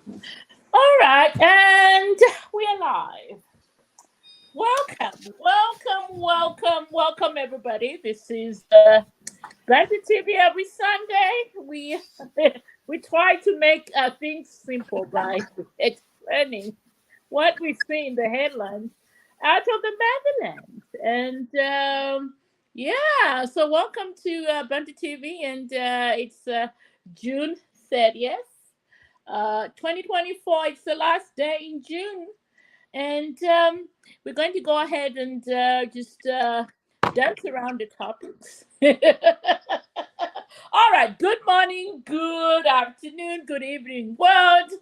All right, and we are live. Welcome, everybody. This is Bantu TV every Sunday. We we try to make things simple by explaining what we see in the headlines out of the motherland. And yeah, so welcome to Bantu TV, and it's June 30th. 2024, it's the last day in June, and we're going to go ahead and just dance around the topics. All right, good morning, good afternoon, good evening, world.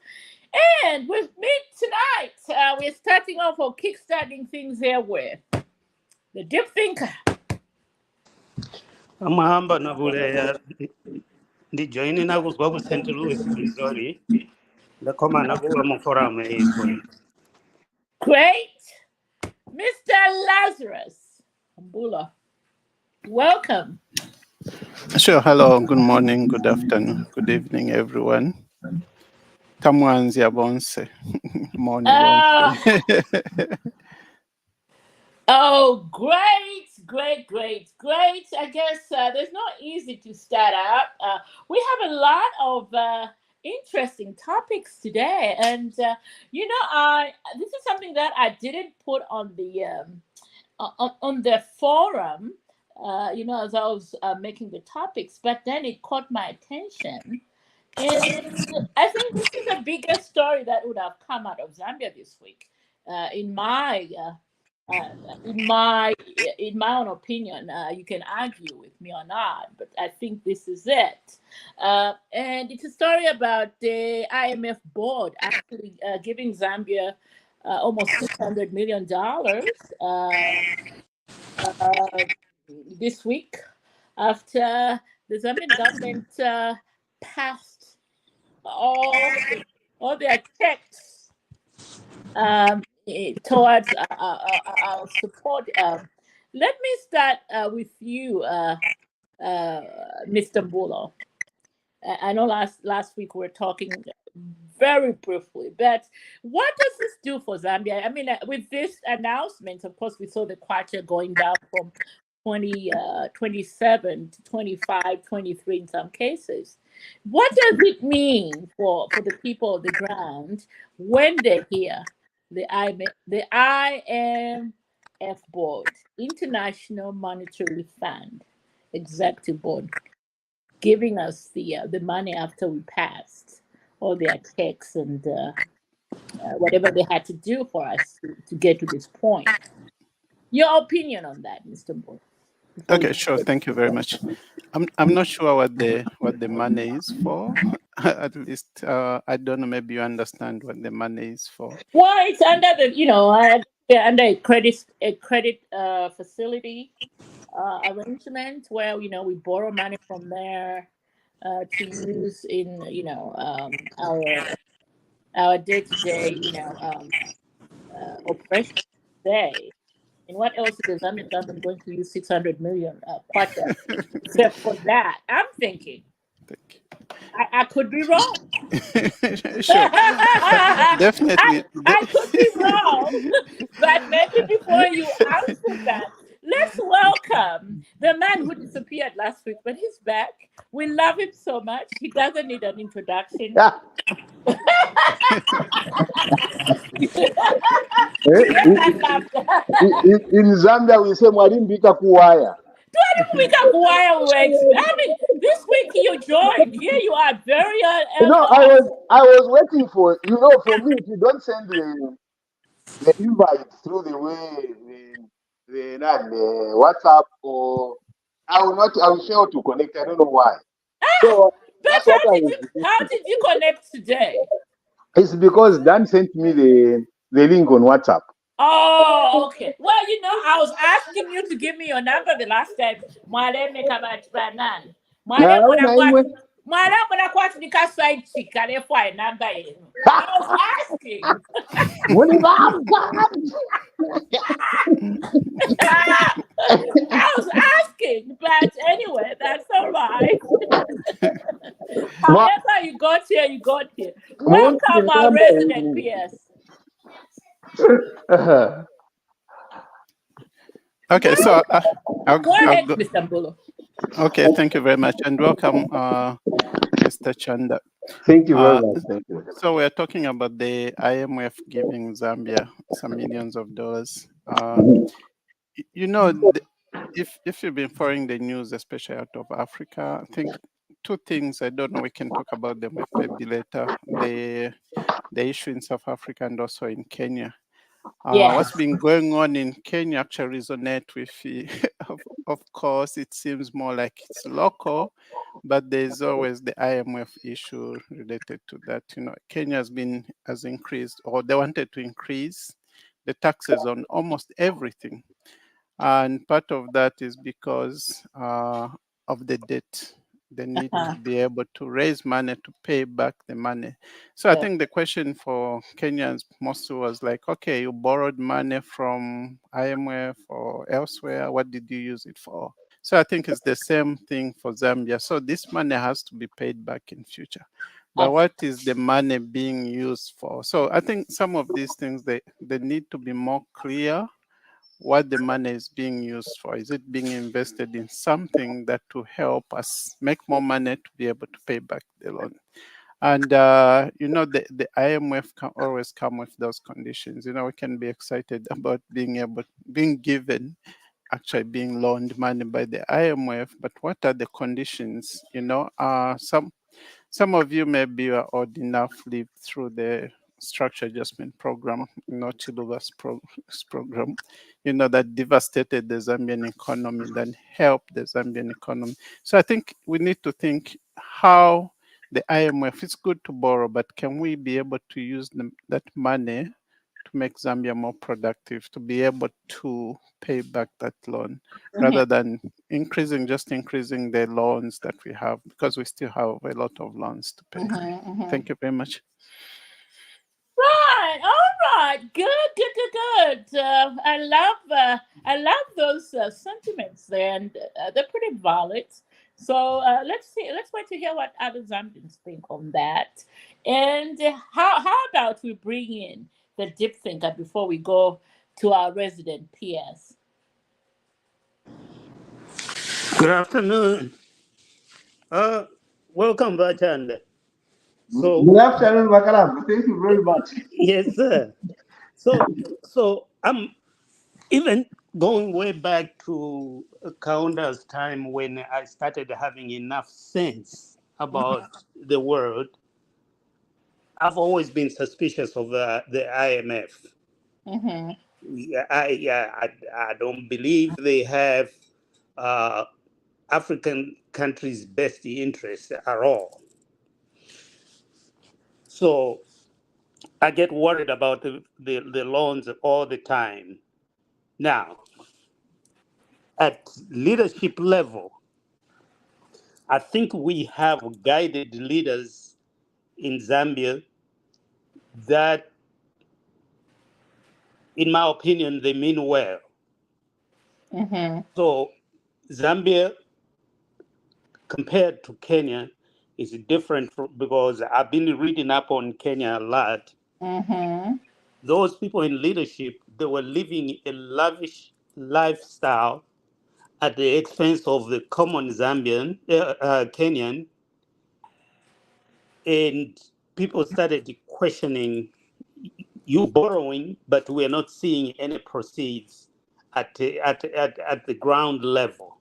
And with me tonight, we're starting off or kickstarting things here with the deep thinker. Amahamba nabuleya ndijoyine nakuzwa ku St. Louis, Missouri. Ndakhoma nakuwa mu forum eyikhona. Great, Mr. Lazarus Mbula. Welcome. Sure. Hello. Good morning. Good afternoon. Good evening, everyone. Kamwanzi abonse. Morning. Oh, great. I guess there's no easy to start out. We have a lot of interesting topics today, and this is something that I didn't put on the forum. As I was making the topics, but then it caught my attention. And I think this is the biggest story that would have come out of Zambia this week, in my own opinion. You can argue with me or not, but I think this is it. And it's a story about the IMF board actually giving Zambia almost $600 million this week after the Zambian government passed all their checks towards our support. Let me start with you, Mr. Mbolo. I know last week we were talking very briefly, but what does this do for Zambia? I mean, with this announcement, of course, we saw the kwacha going down from 27 to 25, 23 in some cases. What does it mean for the people of the ground when they hear the IMF board, International Monetary Fund, executive board, giving us the money after we passed all their checks and whatever they had to do for us to get to this point? Your opinion on that, Mr. Mbolo? Okay, sure. Thank you very much. I'm not sure what the money is for. At least I don't know. Maybe you understand what the money is for. Well, it's under under a credit facility arrangement where we borrow money from there to use in our day-to-day operation today. And what else is the Zambian government going to use 600 million kwacha except for that? I'm thinking. I could be wrong. Sure. Definitely. I could be wrong. But maybe before you answer that, let's welcome the man who disappeared last week, but he's back. We love him so much. He doesn't need an introduction. In Zambia, we say Mwalimbika kuwaya. I mean, this week you joined. Here you are, very. I was waiting for for me. If you don't send the invite through the way the WhatsApp, or I will fail to connect. I don't know why. So but how did you connect today? It's because Dan sent me the link on WhatsApp. Oh, okay. Well, I was asking you to give me your number the last time. I was asking. I was asking, but anyway, that's all right. However you got here, you got here. Welcome, our resident PS. Okay, so Go ahead, Mr. Mbolo. Okay, thank you very much, and welcome, Mr. Chanda. Thank you very much. Thank you. So we're talking about the IMF giving Zambia some millions of dollars. You know, if you've been following the news, especially out of Africa, I think two things. I don't know. We can talk about them maybe later. The issue in South Africa and also in Kenya. What's been going on in Kenya actually resonate with of course, it seems more like it's local, but there's always the IMF issue related to that. You know, Kenya has increased, or they wanted to increase the taxes on almost everything. And part of that is because of the debt. They need to be able to raise money to pay back the money. So I think the question for Kenyans mostly was like, okay, you borrowed money from IMF or elsewhere. What did you use it for? So I think it's the same thing for Zambia. So this money has to be paid back in future. But what is the money being used for? So I think some of these things, they need to be more clear what the money is being used for. Is it being invested in something that will help us make more money to be able to pay back the loan? And, you know, the IMF can always come with those conditions. You know, we can be excited about being given, actually being loaned money by the IMF, but what are the conditions? You know, some of you maybe are old enough, lived through the structure adjustment program, you know, Chiluba's program, you know, that devastated the Zambian economy, that helped the Zambian economy. So I think we need to think how the IMF, it's good to borrow, but can we be able to use that money to make Zambia more productive, to be able to pay back that loan, rather than increasing the loans that we have, because we still have a lot of loans to pay. Thank you very much. Right, all right, good. I love those sentiments there, and they're pretty valid. So let's wait to hear what other Zambians think on that. And how about we bring in the deep thinker before we go to our resident PS? Good afternoon. Welcome, Bachanda. So, good afternoon, Bakaram. Thank you very much. yes, sir. So I'm even going way back to Kaunda's time when I started having enough sense about the world. I've always been suspicious of the IMF. I don't believe they have African countries' best interests at all. So I get worried about the loans all the time. Now, at leadership level, I think we have guided leaders in Zambia that, in my opinion, they mean well. So Zambia, compared to Kenya, is different because I've been reading up on Kenya a lot. Those people in leadership, they were living a lavish lifestyle at the expense of the common Kenyan, and people started questioning, you borrowing, but we're not seeing any proceeds at the ground level.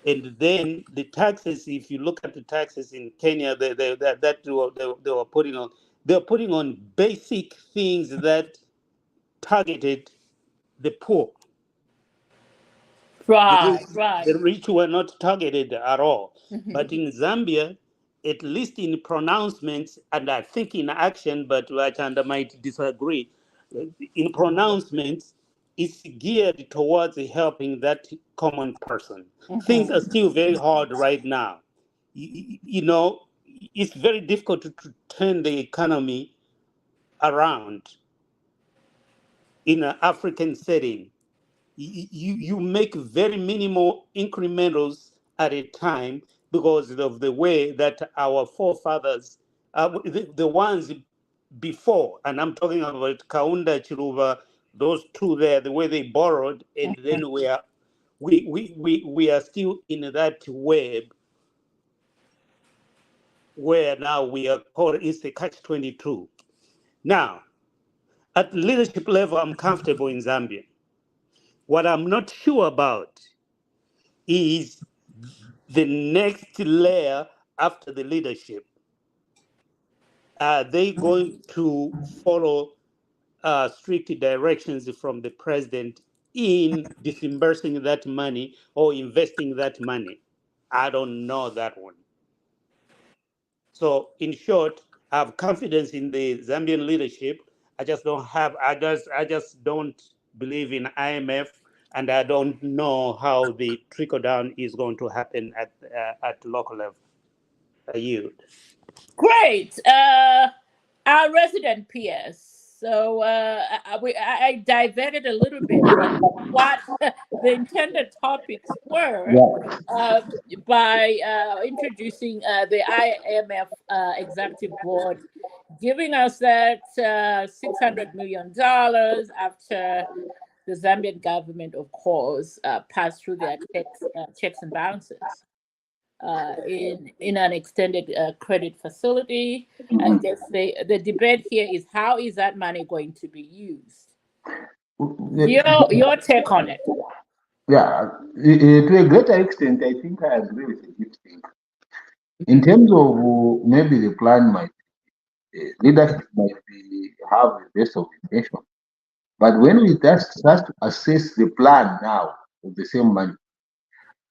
And then the taxes, if you look at the taxes in Kenya, they were putting on basic things that targeted the poor. Right. The rich were not targeted at all. But in Zambia, at least in pronouncements, and I think in action, but Wachanda might disagree, in pronouncements, it's geared towards helping that common person. Things are still very hard right now. You know, it's very difficult to turn the economy around in an African setting. You make very minimal incrementals at a time because of the way that our forefathers, the ones before, and I'm talking about Kaunda, Chiruba, those two there, the way they borrowed, and then we are still in that web where now we are caught. It's the catch-22. Now, at leadership level, I'm comfortable in Zambia. What I'm not sure about is the next layer after the leadership. Are they going to follow strict directions from the president in disbursing that money or investing that money? I don't know that one. So, in short, I have confidence in the Zambian leadership. I just don't believe in IMF, and I don't know how the trickle down is going to happen at local level. You. Great. Our resident PS. So I diverted a little bit from what the intended topics were by introducing the IMF Executive Board, giving us that $600 million after the Zambian government, of course, passed through their checks and balances. In an extended credit facility. I guess the debate here is how is that money going to be used? Your take on it? Yeah, to a greater extent, I think I agree with the deep think. In terms of maybe the plan might leadership might be have the best of intention, but when we start to assess the plan now of the same money,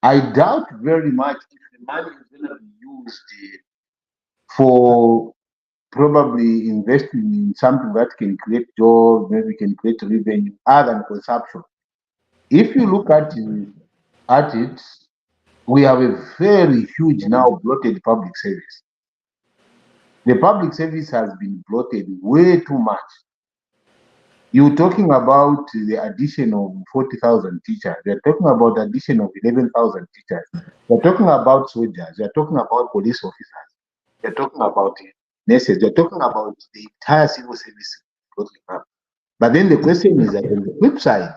I doubt very much if the money is going to be used for probably investing in something that can create jobs, maybe can create revenue other than consumption. If you look at it, we have a very huge now bloated public service. The public service has been bloated way too much. You're talking about the addition of 40,000 teachers. They're talking about the addition of 11,000 teachers. They're talking about soldiers. They're talking about police officers. They're talking about nurses. They're talking about the entire civil service. But then the question is that on the flip side,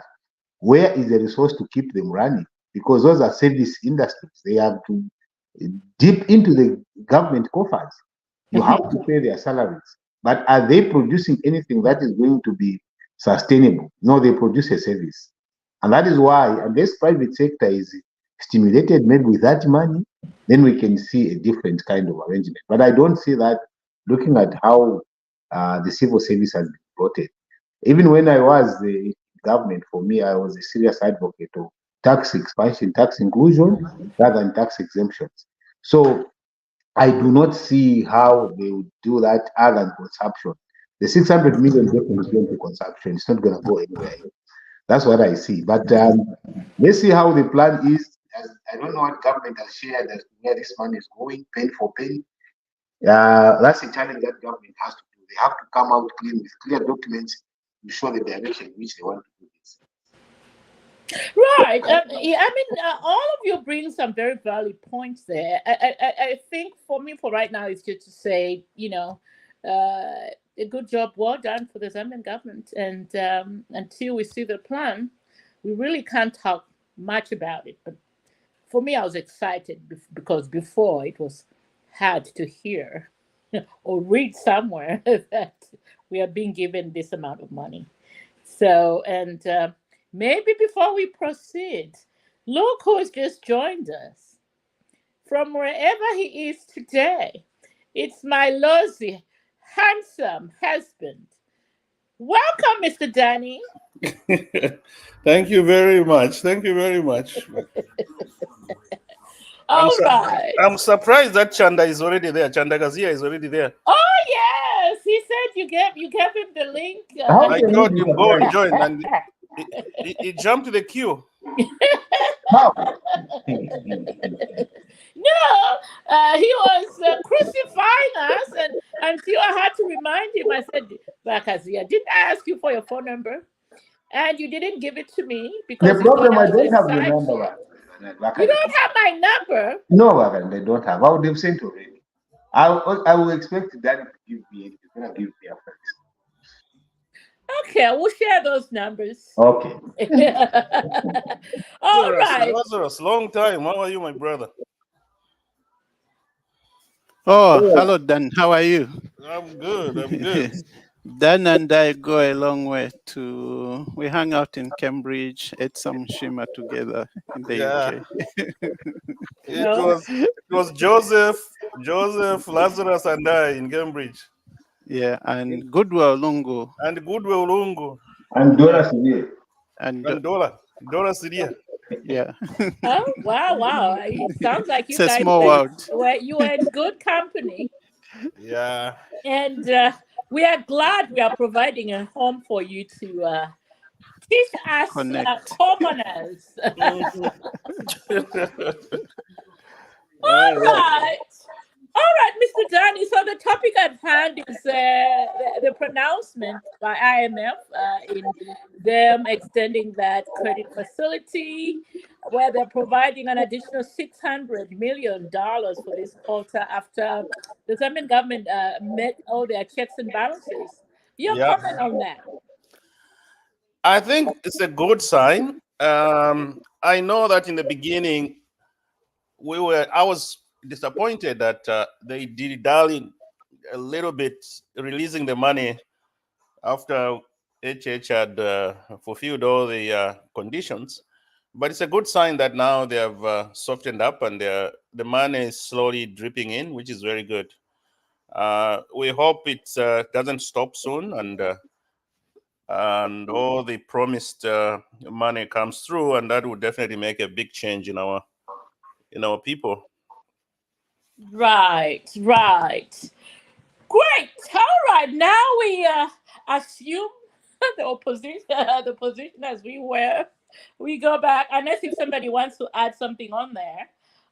where is the resource to keep them running? Because those are service industries. They have to dip into the government coffers. You have to pay their salaries. But are they producing anything that is going to be sustainable? No, they produce a service. And that is why, unless private sector is stimulated maybe with that money, then we can see a different kind of arrangement. But I don't see that looking at how the civil service has been bloated. Even when I was the government, for me, I was a serious advocate of tax expansion, tax inclusion, rather than tax exemptions. So I do not see how they would do that other than consumption. The 600 million definitely going to consumption. It's not going to go anywhere. That's what I see. But let's see how the plan is. I don't know what government has shared as to where this money is going, penny for penny. That's a challenge that government has to do. They have to come out clean with clear documents to show the direction in which they want to do this. Right. All of you bring some very valid points there. I think for me, for right now, is just to say, a good job, well done for the Zambian government. And until we see the plan, we really can't talk much about it. But for me, I was excited because before it was hard to hear or read somewhere that we are being given this amount of money. So, and maybe before we proceed, look who's just joined us from wherever he is today. It's my Lozi, handsome husband. Welcome, Mr. Danny. Thank you very much. Thank you very much. I'm surprised that Chanda is already there. Chanda Gazia is already there. Oh yes, he said you gave him the link. I told him go and join, and he jumped to the queue. No, he was crucifying us, and until I had to remind him, I said, Bakazia, didn't I ask you for your phone number? And you didn't give it to me because the problem I don't have the number. You don't have my number. No, Wagan, they don't have. I would have sent already. I will expect that to give me. You're gonna give me a fax. Okay, we'll share those numbers. Okay. All right. Lazarus, long time. How are you, my brother? Oh, hello, Dan. How are you? I'm good. I'm good. Dan and I go a long way we hung out in Cambridge, ate some shima together in the Yeah. UK. It was Joseph, Lazarus, and I in Cambridge. Yeah, and Goodwill Lungu And Goodwill Lungu. And Dora Sivir. and Dola Sidia. yeah. Oh, wow. It sounds like you It's a guys small world. you were in good company. Yeah. And we are glad we are providing a home for you to teach us Connect. commoners. All All right, Mr. Danny. So the topic at hand is the pronouncement by IMF in them extending that credit facility, where they're providing an additional $600 million for this quarter after the Zambian government met all their checks and balances. Your Yeah. comment on that? I think it's a good sign. I know that in the beginning I was disappointed that they did darling a little bit releasing the money after HH had fulfilled all the conditions. But it's a good sign that now they have softened up and the money is slowly dripping in, which is very good. We hope it doesn't stop soon and all the promised money comes through, and that would definitely make a big change in our people. Right. Great. All right. Now we assume the position as we were. We go back, unless if somebody wants to add something on there.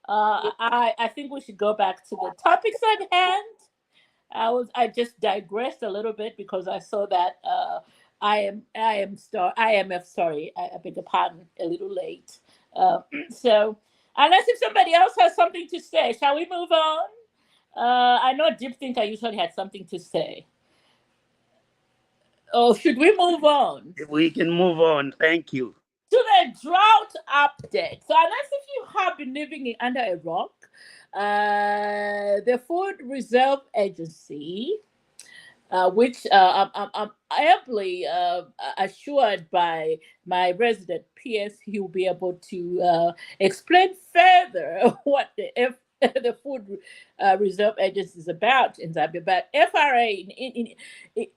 I think we should go back to the topics at hand. I just digressed a little bit because I saw that IMF. Sorry, I beg your pardon. A little late. So unless if somebody else has something to say, shall we move on? I know Deep Thinker usually had something to say. Oh, should we move on? We can move on. Thank you. To the drought update. So, unless if you have been living under a rock, the Food Reserve Agency, which I'm amply assured by my resident PS, he will be able to explain further what the Food Reserve Agency is about in Zambia. But FRA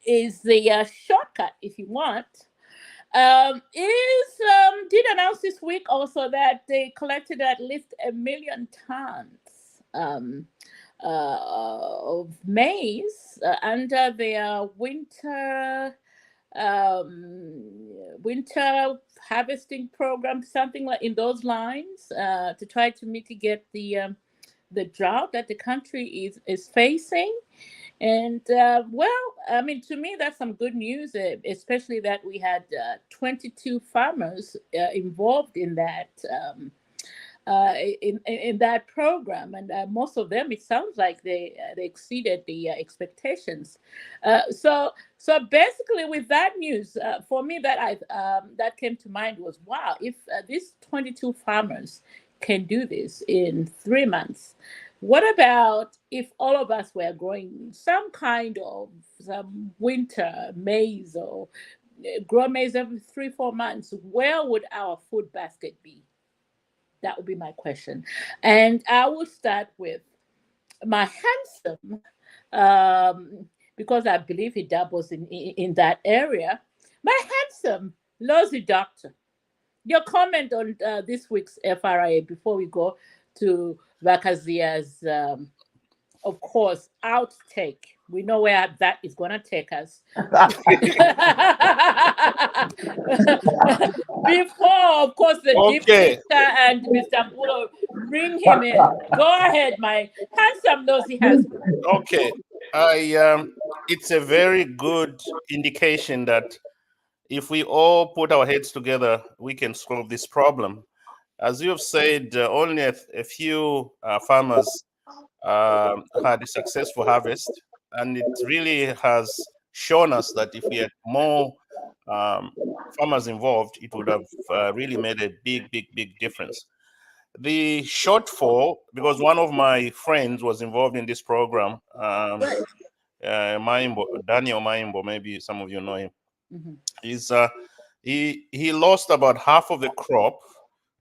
is the shortcut, if you want. Did announce this week also that they collected at least 1 million tons of maize under their winter harvesting program, something like in those lines, to try to mitigate the drought that the country is facing. And I mean, to me, that's some good news, especially that we had 22 farmers involved in that in that program, and most of them, it sounds like they exceeded the expectations. So basically, with that news, for me, that came to mind was, wow, if these 22 farmers can do this in 3 months. What about if all of us were growing some winter maize or grow maize every 3-4 months? Where would our food basket be? That would be my question. And I will start with my handsome, because I believe he dabbles in that area. My handsome, lousy doctor. Your comment on this week's FRA before we go to Vakazia's, of course, outtake. We know where that is going to take us. Before, of course, the Okay. Deep Thinker and Mr. Bulo bring him in. Go ahead, my handsome nosy husband. Okay. It's a very good indication that if we all put our heads together, we can solve this problem. As you have said, only a few farmers had a successful harvest, and it really has shown us that if we had more um, farmers involved, it would have really made a big, big, big difference. The shortfall, because one of my friends was involved in this program, Maimbo, Daniel Maimbo, maybe some of you know him. Mm-hmm. Is he lost about half of the crop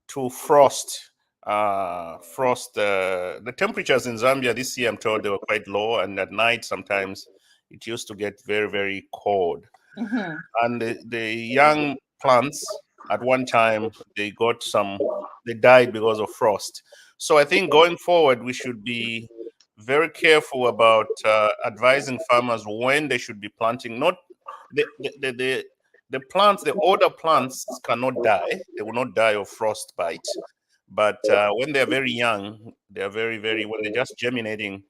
to frost. The temperatures in Zambia this year, I'm told they were quite low, and at night sometimes it used to get very, very cold. Mm-hmm. And the young plants at one time they died because of frost. So I think going forward we should be very careful about advising farmers when they should be planting. Not the plants, the older plants cannot die. They will not die of frostbite. But when they're very young, they're very, very, when they're just germinating,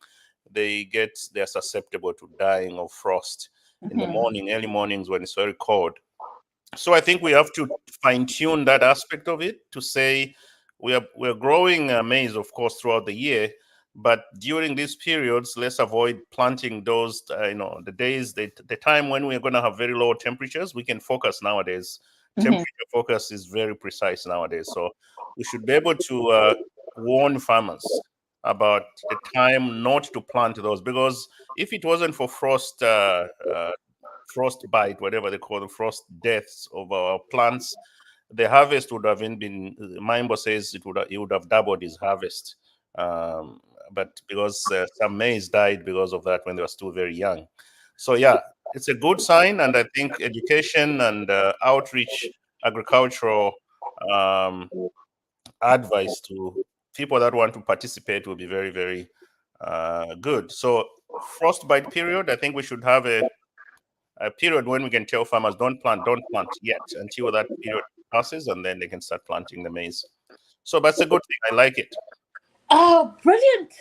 they're susceptible to dying of frost in the morning, early mornings when it's very cold. So I think we have to fine tune that aspect of it to say we're growing maize, of course, throughout the year, but during these periods, let's avoid planting those. The time when we're going to have very low temperatures, we can focus nowadays. Temperature focus is very precise nowadays, so we should be able to warn farmers about the time not to plant those, because if it wasn't for frostbite, whatever they call the frost deaths of our plants, the harvest would have been. Maimbo says it would have doubled his harvest, but because some maize died because of that when they were still very young. So yeah, it's a good sign, and I think education and outreach, agricultural advice to people that want to participate will be very, very good. So frostbite period, I think we should have a period when we can tell farmers don't plant yet until that period passes, and then they can start planting the maize. So that's a good thing. I like it. Oh, brilliant.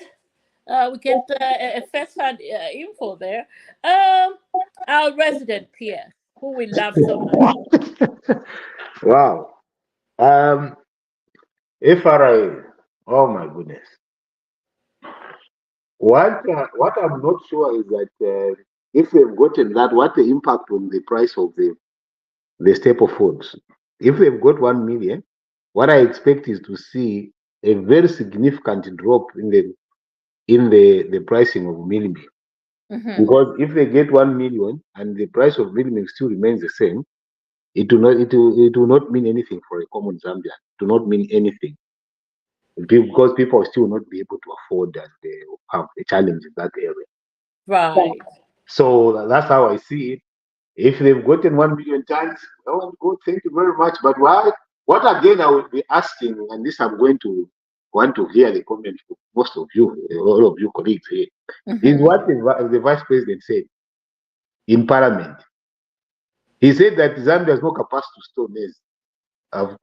We get a first-hand info there. Our resident Pierre, who we love so much. Wow. FRI. Oh my goodness. What I'm not sure is that if they've gotten that, what the impact on the price of the staple foods. If they've got 1 million, what I expect is to see a very significant drop in the pricing of meal meal. Because if they get 1 million and the price of meal meal still remains the same, it will not mean anything for a common Zambian. It will not mean anything because people will still not be able to afford and they have a challenge in that area. Right. So that's how I see it. If they've gotten 1 million tons, oh, good, thank you very much. But why? What again I will be asking, and this I'm going to want to hear the comment from most of you, all of you colleagues here, is what the vice president said in Parliament. He said that Zambia has no capacity to store maize of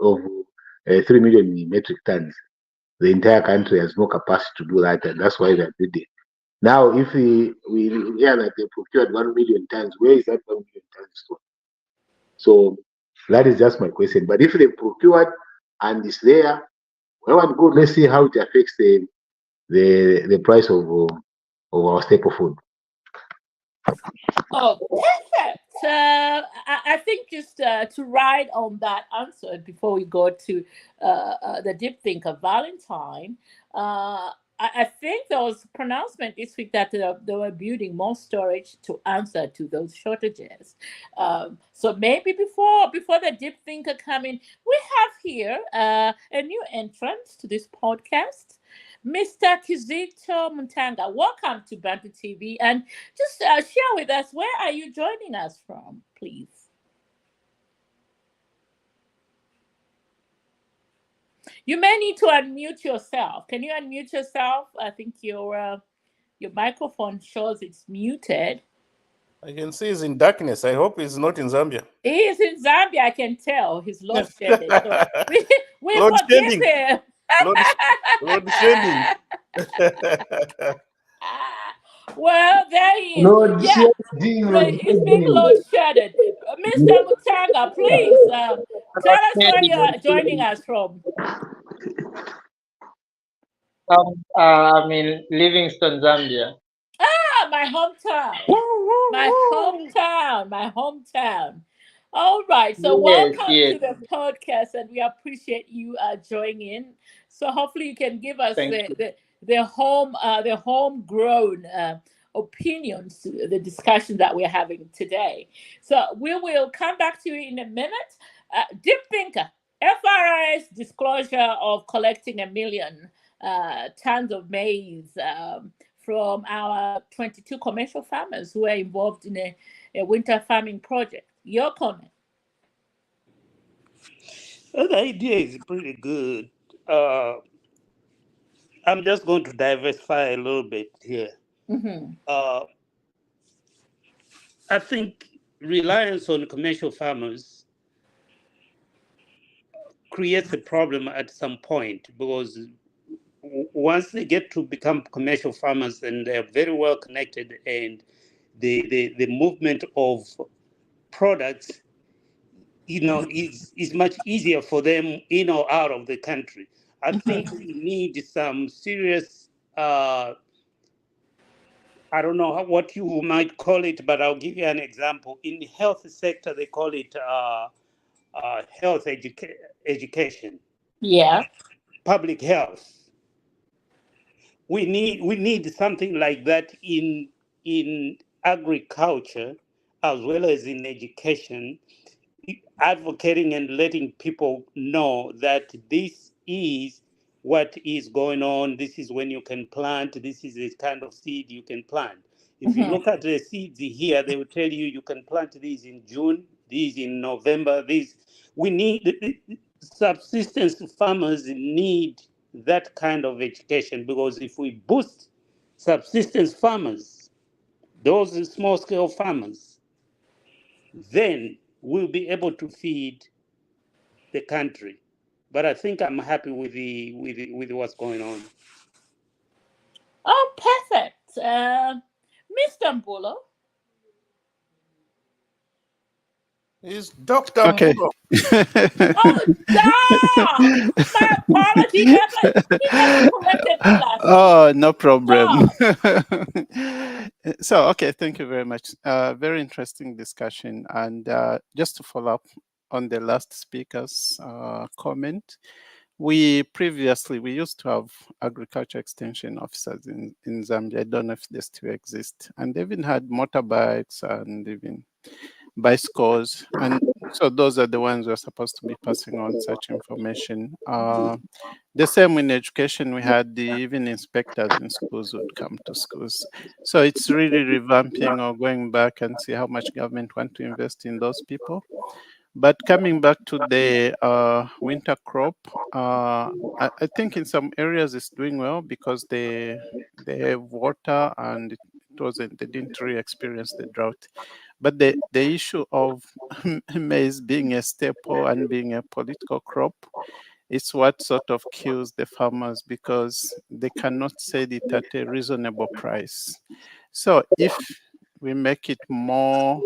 3 million metric tons. The entire country has no capacity to do that, and that's why they did it. Now, if we hear that they procured 1 million tons, where is that 1 million tons stored? So that is just my question. But if they procured and it's there, well, good. Let's see how it affects the price of our staple food. Oh, perfect. I think just to ride on that answer before we go to the deep thinker Valentine, I think there was a pronouncement this week that they were building more storage to answer to those shortages. So maybe before the deep thinker come in, we have here a new entrant to this podcast. Mr. Kizito Muntanga, welcome to Bantu TV, and just share with us, where are you joining us from, please? You may need to unmute yourself. Can you unmute yourself? I think your microphone shows it's muted. I can see he's in darkness. I hope he's not in Zambia. He is in Zambia, I can tell. He's load shedded. So we Load forgive shedding. him. Lord shedding. Well, there he is. Lord Yeah, shedding, so Lord it's being shedding. load shedded. Mr. Mutanga, please tell us where you are joining us from. I'm in Livingstone, Zambia. Ah, my hometown. My hometown. All right. So Yes, welcome yes. to the podcast, and we appreciate you joining in. So hopefully you can give us Thank you. the homegrown opinions to the discussion that we're having today. So we will come back to you in a minute. Deep thinker, FRI's disclosure of collecting 1 million tons of maize. From our 22 commercial farmers who are involved in a winter farming project. Your comment? Well, the idea is pretty good. Uh, I'm just going to diversify a little bit here. Mm-hmm. Uh, I think reliance on commercial farmers creates a problem at some point because once they get to become commercial farmers and they're very well connected and the movement of products is much easier for them in or out of the country. I think Mm-hmm. we need some serious I don't know what you might call it, but I'll give you an example. In the health sector, they call it education, Yeah. public health. We need something like that in agriculture as well as in education, advocating and letting people know that this is what is going on. This is when you can plant. This is the kind of seed you can plant. If you Mm-hmm. look at the seeds here, they will tell you you can plant these in June, these in November. These we need subsistence farmers need that kind of education because if we boost subsistence farmers, those small scale farmers, then we'll be able to feed the country. But I think I'm happy with what's going on. Oh, perfect. Mr. Mbulo. Is Dr. Okay. Mbulo. Oh, stop! My apology. He never corrected me last week. Oh, no problem. Stop. So, okay, thank you very much. Very interesting discussion. And just to follow up on the last speaker's comment, we used to have agriculture extension officers in Zambia. I don't know if they still exist. And they even had motorbikes and even bicycles. And so those are the ones who are supposed to be passing on such information. The same in education, we had the even inspectors in schools would come to schools. So it's really revamping or going back and see how much government want to invest in those people. But coming back to the winter crop, I think in some areas it's doing well because they have water and they didn't really experience the drought. But the issue of maize being a staple and being a political crop, it's what sort of kills the farmers because they cannot sell it at a reasonable price. So if we make it more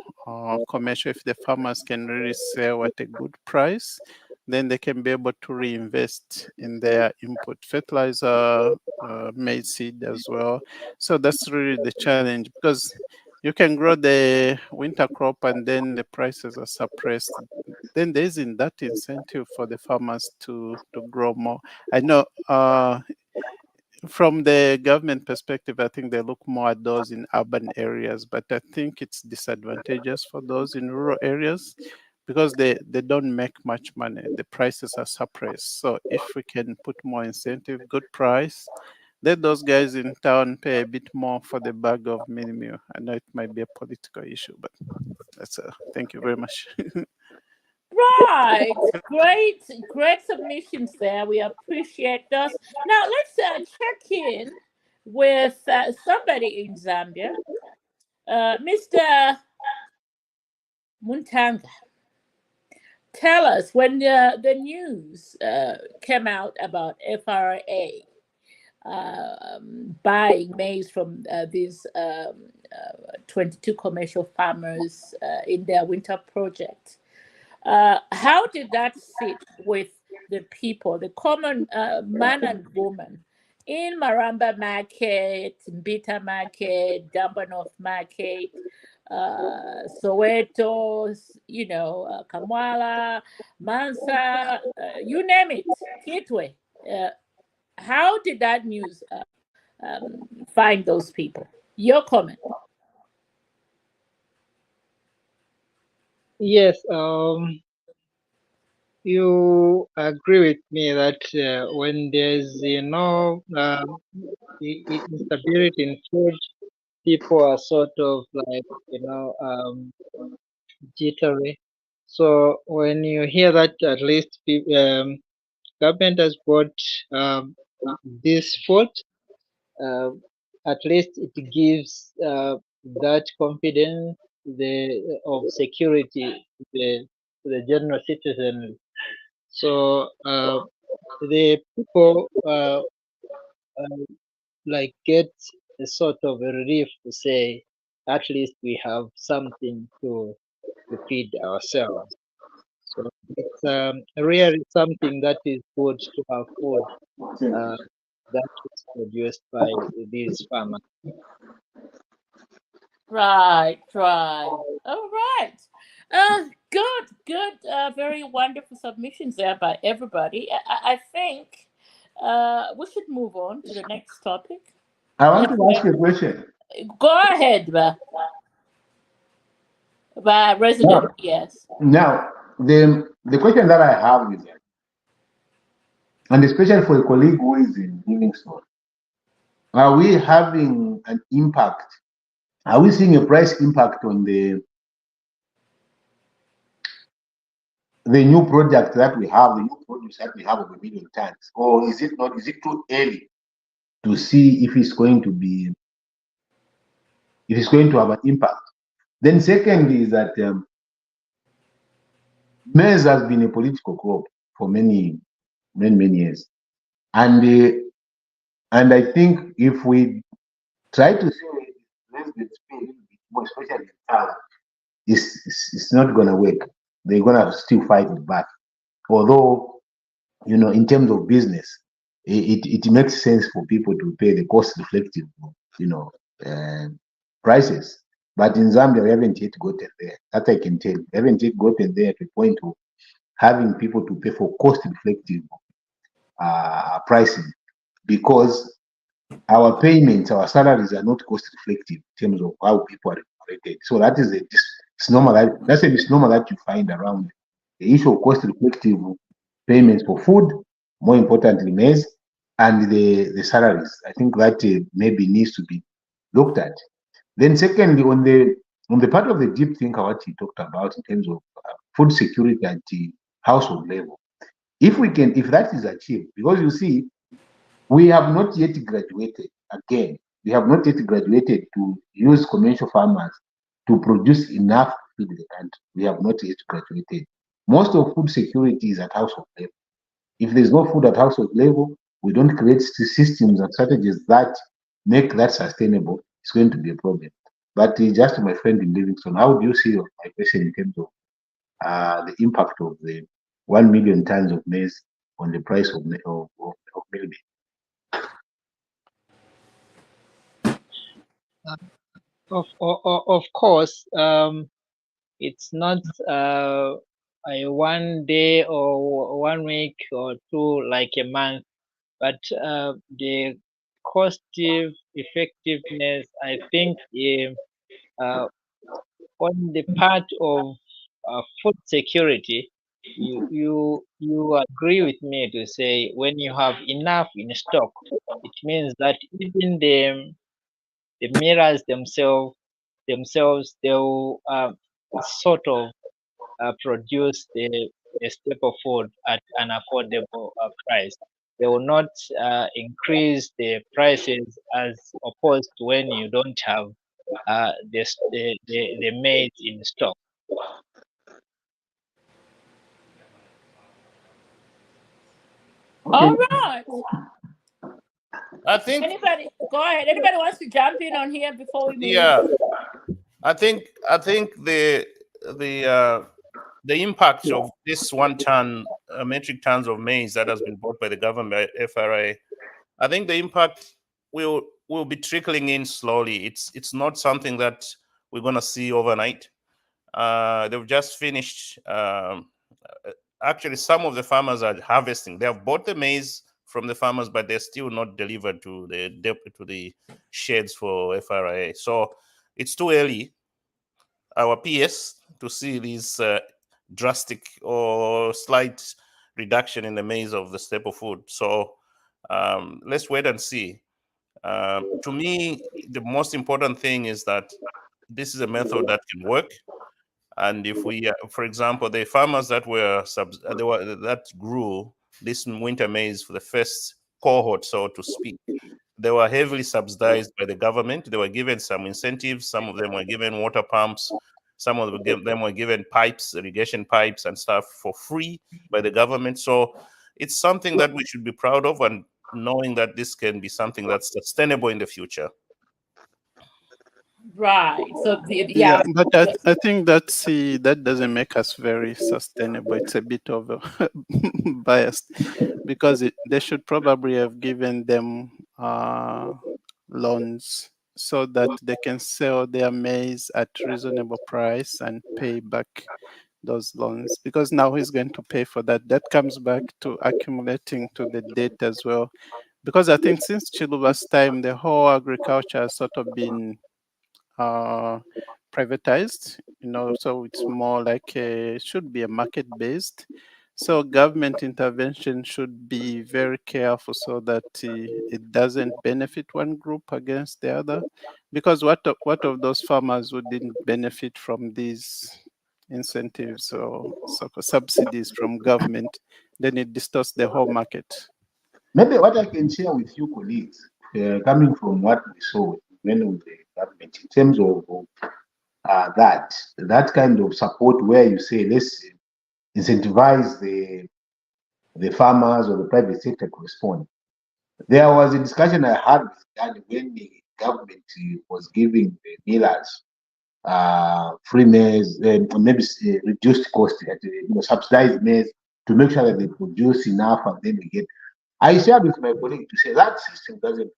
commercial, if the farmers can really sell at a good price, then they can be able to reinvest in their input fertilizer, maize seed as well. So that's really the challenge because you can grow the winter crop and then the prices are suppressed. Then there isn't that incentive for the farmers to grow more. I know from the government perspective, I think they look more at those in urban areas, but I think it's disadvantageous for those in rural areas because they don't make much money. The prices are suppressed. So if we can put more incentive, good price, let those guys in town pay a bit more for the bag of mini meal. I know it might be a political issue, but that's thank you very much. Right. Great submissions there. We appreciate those. Now let's check in with somebody in Zambia. Mr. Muntanga, tell us when the news came out about FRA buying maize from these 22 commercial farmers in their winter project. How did that sit with the people, the common man and woman in Maramba Market, Mbita Market, Dumba North Market, Soweto, Kamwala, Mansa, you name it, Kitwe. How did that news find those people? Your comment. Yes, you agree with me that when there's instability in food, people are sort of like jittery. So when you hear that, at least government has bought this food, uh, at least it gives that confidence of security to the general citizen. So the people like get a sort of a relief to say, at least we have something to feed ourselves. So it's really something that is good to have food uh, that is produced by these farmers. Right, right. All right. Good. Very wonderful submissions there by everybody. I think we should move on to the next topic. I want to ask you a question. Go ahead, resident. Now, Yes. now the question that I have is, and especially for a colleague who is in Livingstone, are we having an impact? Are we seeing a price impact on the new project that we have, the new produce that we have of 1,000,000 tons, or is it not? Is it too early to see if it's going to have an impact? Then second is that maize has been a political crop for many years, and I think if we try to say let's get a little bit more, especially in town, it's not going to work. They're going to still fight it back. Although, in terms of business, it makes sense for people to pay the cost reflective, uh, prices. But in Zambia, we haven't yet gotten there. That I can tell. We haven't yet gotten there to the point of having people to pay for cost reflective pricing, because our payments, our salaries are not cost reflective in terms of how people are remunerated. So that is it's normal. That's a misnomer that you find around the issue of cost reflective payments for food, more importantly, maize, and the salaries. I think that maybe needs to be looked at. Then, secondly, on the part of the deep thinker, what he talked about in terms of food security at the household level, if that is achieved, because you see, we have not yet graduated. Again, we have not yet graduated to use commercial farmers to produce enough to feed the country. We have not yet graduated. Most of food security is at household level. If there's no food at household level, we don't create systems and strategies that make that sustainable. It's going to be a problem. But just to my friend in Livingston, how do you see my question in terms of the impact of the 1,000,000 tons of maize on the price of milk? Of course, it's not a 1 day or 1 week or two, like a month, but the cost effectiveness, I think, on the part of food security, you agree with me to say when you have enough in stock, it means that even the millers themselves they'll sort of produce the staple food at an affordable price. They will not increase the prices as opposed to when you don't have the maize in stock. All right. I think, Anybody, go ahead. Anybody wants to jump in on here before we move? yeah, I think the impact of this 1 ton metric tons of maize that has been bought by the government by FRA I think the impact will be trickling in slowly. It's not something that we're gonna see overnight. They've just finished. Actually, some of the farmers are harvesting. They have bought the maize from the farmers, but they're still not delivered to the sheds for FRA. So it's too early, our PS, to see these drastic or slight reduction in the maize of the staple food. So let's wait and see. To me, the most important thing is that this is a method that can work. And if we, for example, the farmers that that grew this winter maize for the first cohort, so to speak, they were heavily subsidized by the government. They were given some incentives. Some of them were given water pumps. Some of them were given pipes, irrigation pipes and stuff for free by the government. So it's something that we should be proud of, and knowing that this can be something that's sustainable in the future. Right. So Yeah, but I think that doesn't make us very sustainable. It's a bit of a biased, because they should probably have given them loans so that they can sell their maize at reasonable price and pay back those loans, because now he's going to pay for that. That comes back to accumulating to the debt as well, because I think since Chiluba's time, the whole agriculture has sort of been privatized, so it's more like should be a market based. So government intervention should be very careful so that it doesn't benefit one group against the other, because what of those farmers who didn't benefit from these incentives or subsidies from government? Then it distorts the whole market. Maybe what I can share with you, colleagues, coming from what we saw when with the government in terms of that kind of support, where you say let's incentivize the farmers or the private sector to respond. There was a discussion I had with Danny when the government was giving the millers free maize, maybe reduced cost, subsidized maize, to make sure that they produce enough and then they get. I shared with my colleague to say that system doesn't.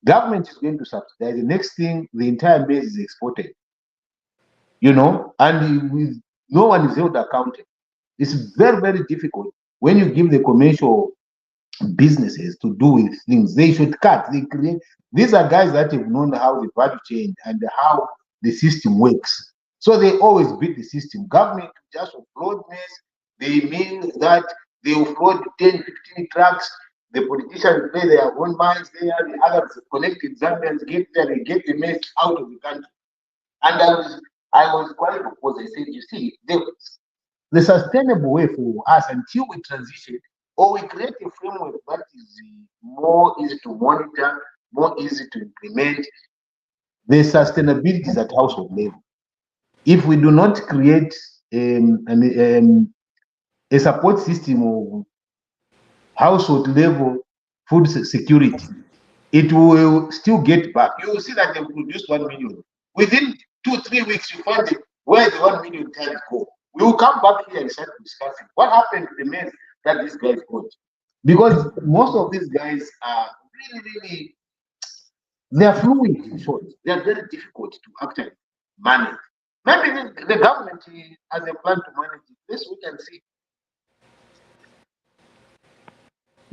Government is going to subsidize. The next thing, the entire maize is exported. And with no one is held accountable. It's very, very difficult when you give the commercial businesses to do with things. They should cut. These are guys that have known how the value chain and how the system works. So they always beat the system. Government just offload mess. They mean that they offload 10, 15 trucks. The politicians play their own minds there. The others connected Zambians get there. They get the mess out of the country. And I was quite opposed. I said, you see, the sustainable way for us until we transition or we create a framework that is more easy to monitor, more easy to implement, the sustainability is at household level. If we do not create a support system of household level food security, it will still get back. You will see that they produced 1 million. Within 2-3 weeks, you find where the 1 million tons go. We will come back here and start discussing what happened to the maize that these guys got. Because most of these guys are really, they are fluid, in short. They are very difficult to actually manage. Maybe the government has a plan to manage it. This we can see.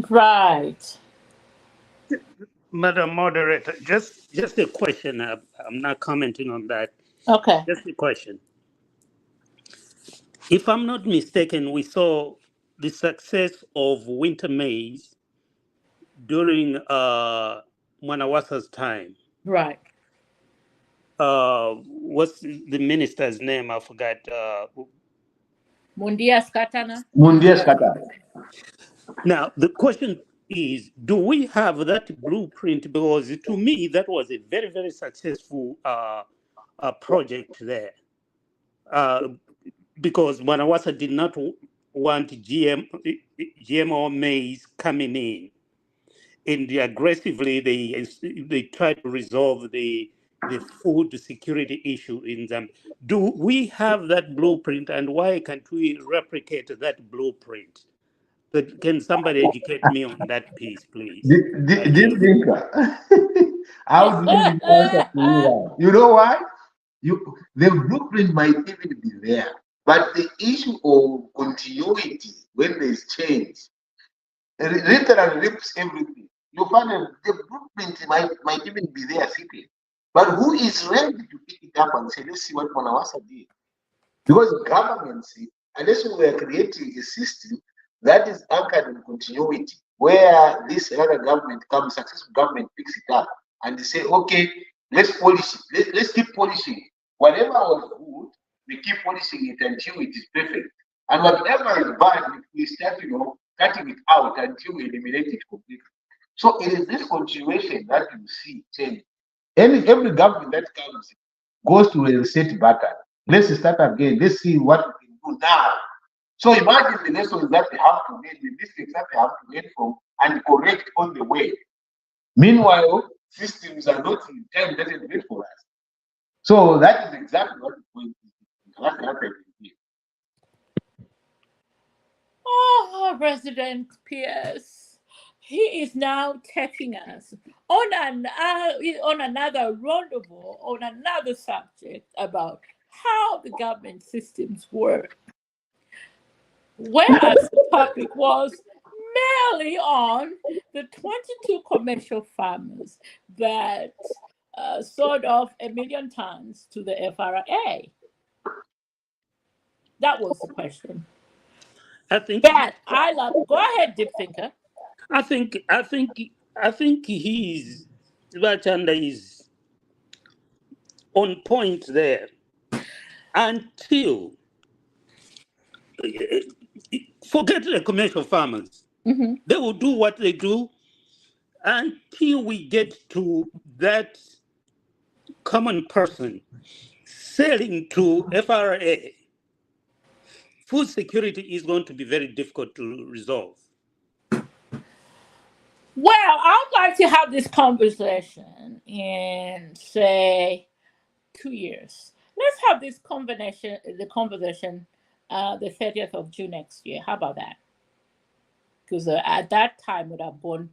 Right. Madam Moderator, just a question. I'm not commenting on that. Okay. Just a question. If I'm not mistaken, we saw the success of winter maize during Mwanawasa's time. Right. What's the minister's name? I forgot. Mundia Skatana. Mundia's Qatar. Now, the question is, do we have that blueprint? Because to me, that was a very, very successful project there. Because Manawasa did not want GMO maize coming in. And aggressively, they tried to resolve the food security issue in Zambia. Do we have that blueprint, and why can't we replicate that blueprint? But can somebody educate me on that piece, please? This thinker. How do you answer to you that? You know why? The blueprint might even be there, but the issue of continuity when there's change literally rips everything. You find that the blueprint might even be there sitting, but who is ready to pick it up and say, let's see what Mwanawasa did? Because governments, unless we are creating a system that is anchored in continuity, where this other government comes, successful government picks it up and they say, okay, let's polish it. Let's keep polishing it. Whatever was good, we keep polishing it until it is perfect. And whatever is bad, we start, cutting it out until we eliminate it completely. So it is this continuation that you see change. Every government that comes goes to a reset button. Let's start again. Let's see what we can do now. So imagine the lessons that they have to learn, the mistakes that they have to learn from and correct on the way. Meanwhile, systems are not in time doesn't wait for us. So that is exactly what is going to happen here. Oh, President Pierce, he is now taking us on another rendezvous on another subject about how the government systems work. Whereas the topic was merely on the 22 commercial farmers that sold off 1 million tons to the FRA. That was the question. I think. But go ahead, Deep Thinker. I think he's Bachanda is on point there until forget the commercial farmers. Mm-hmm. They will do what they do until we get to that common person selling to FRA. Food security is going to be very difficult to resolve. Well, I'd like to have this conversation in, say, 2 years. Let's have this conversation the 30th of June next year. How about that? Because at that time would have born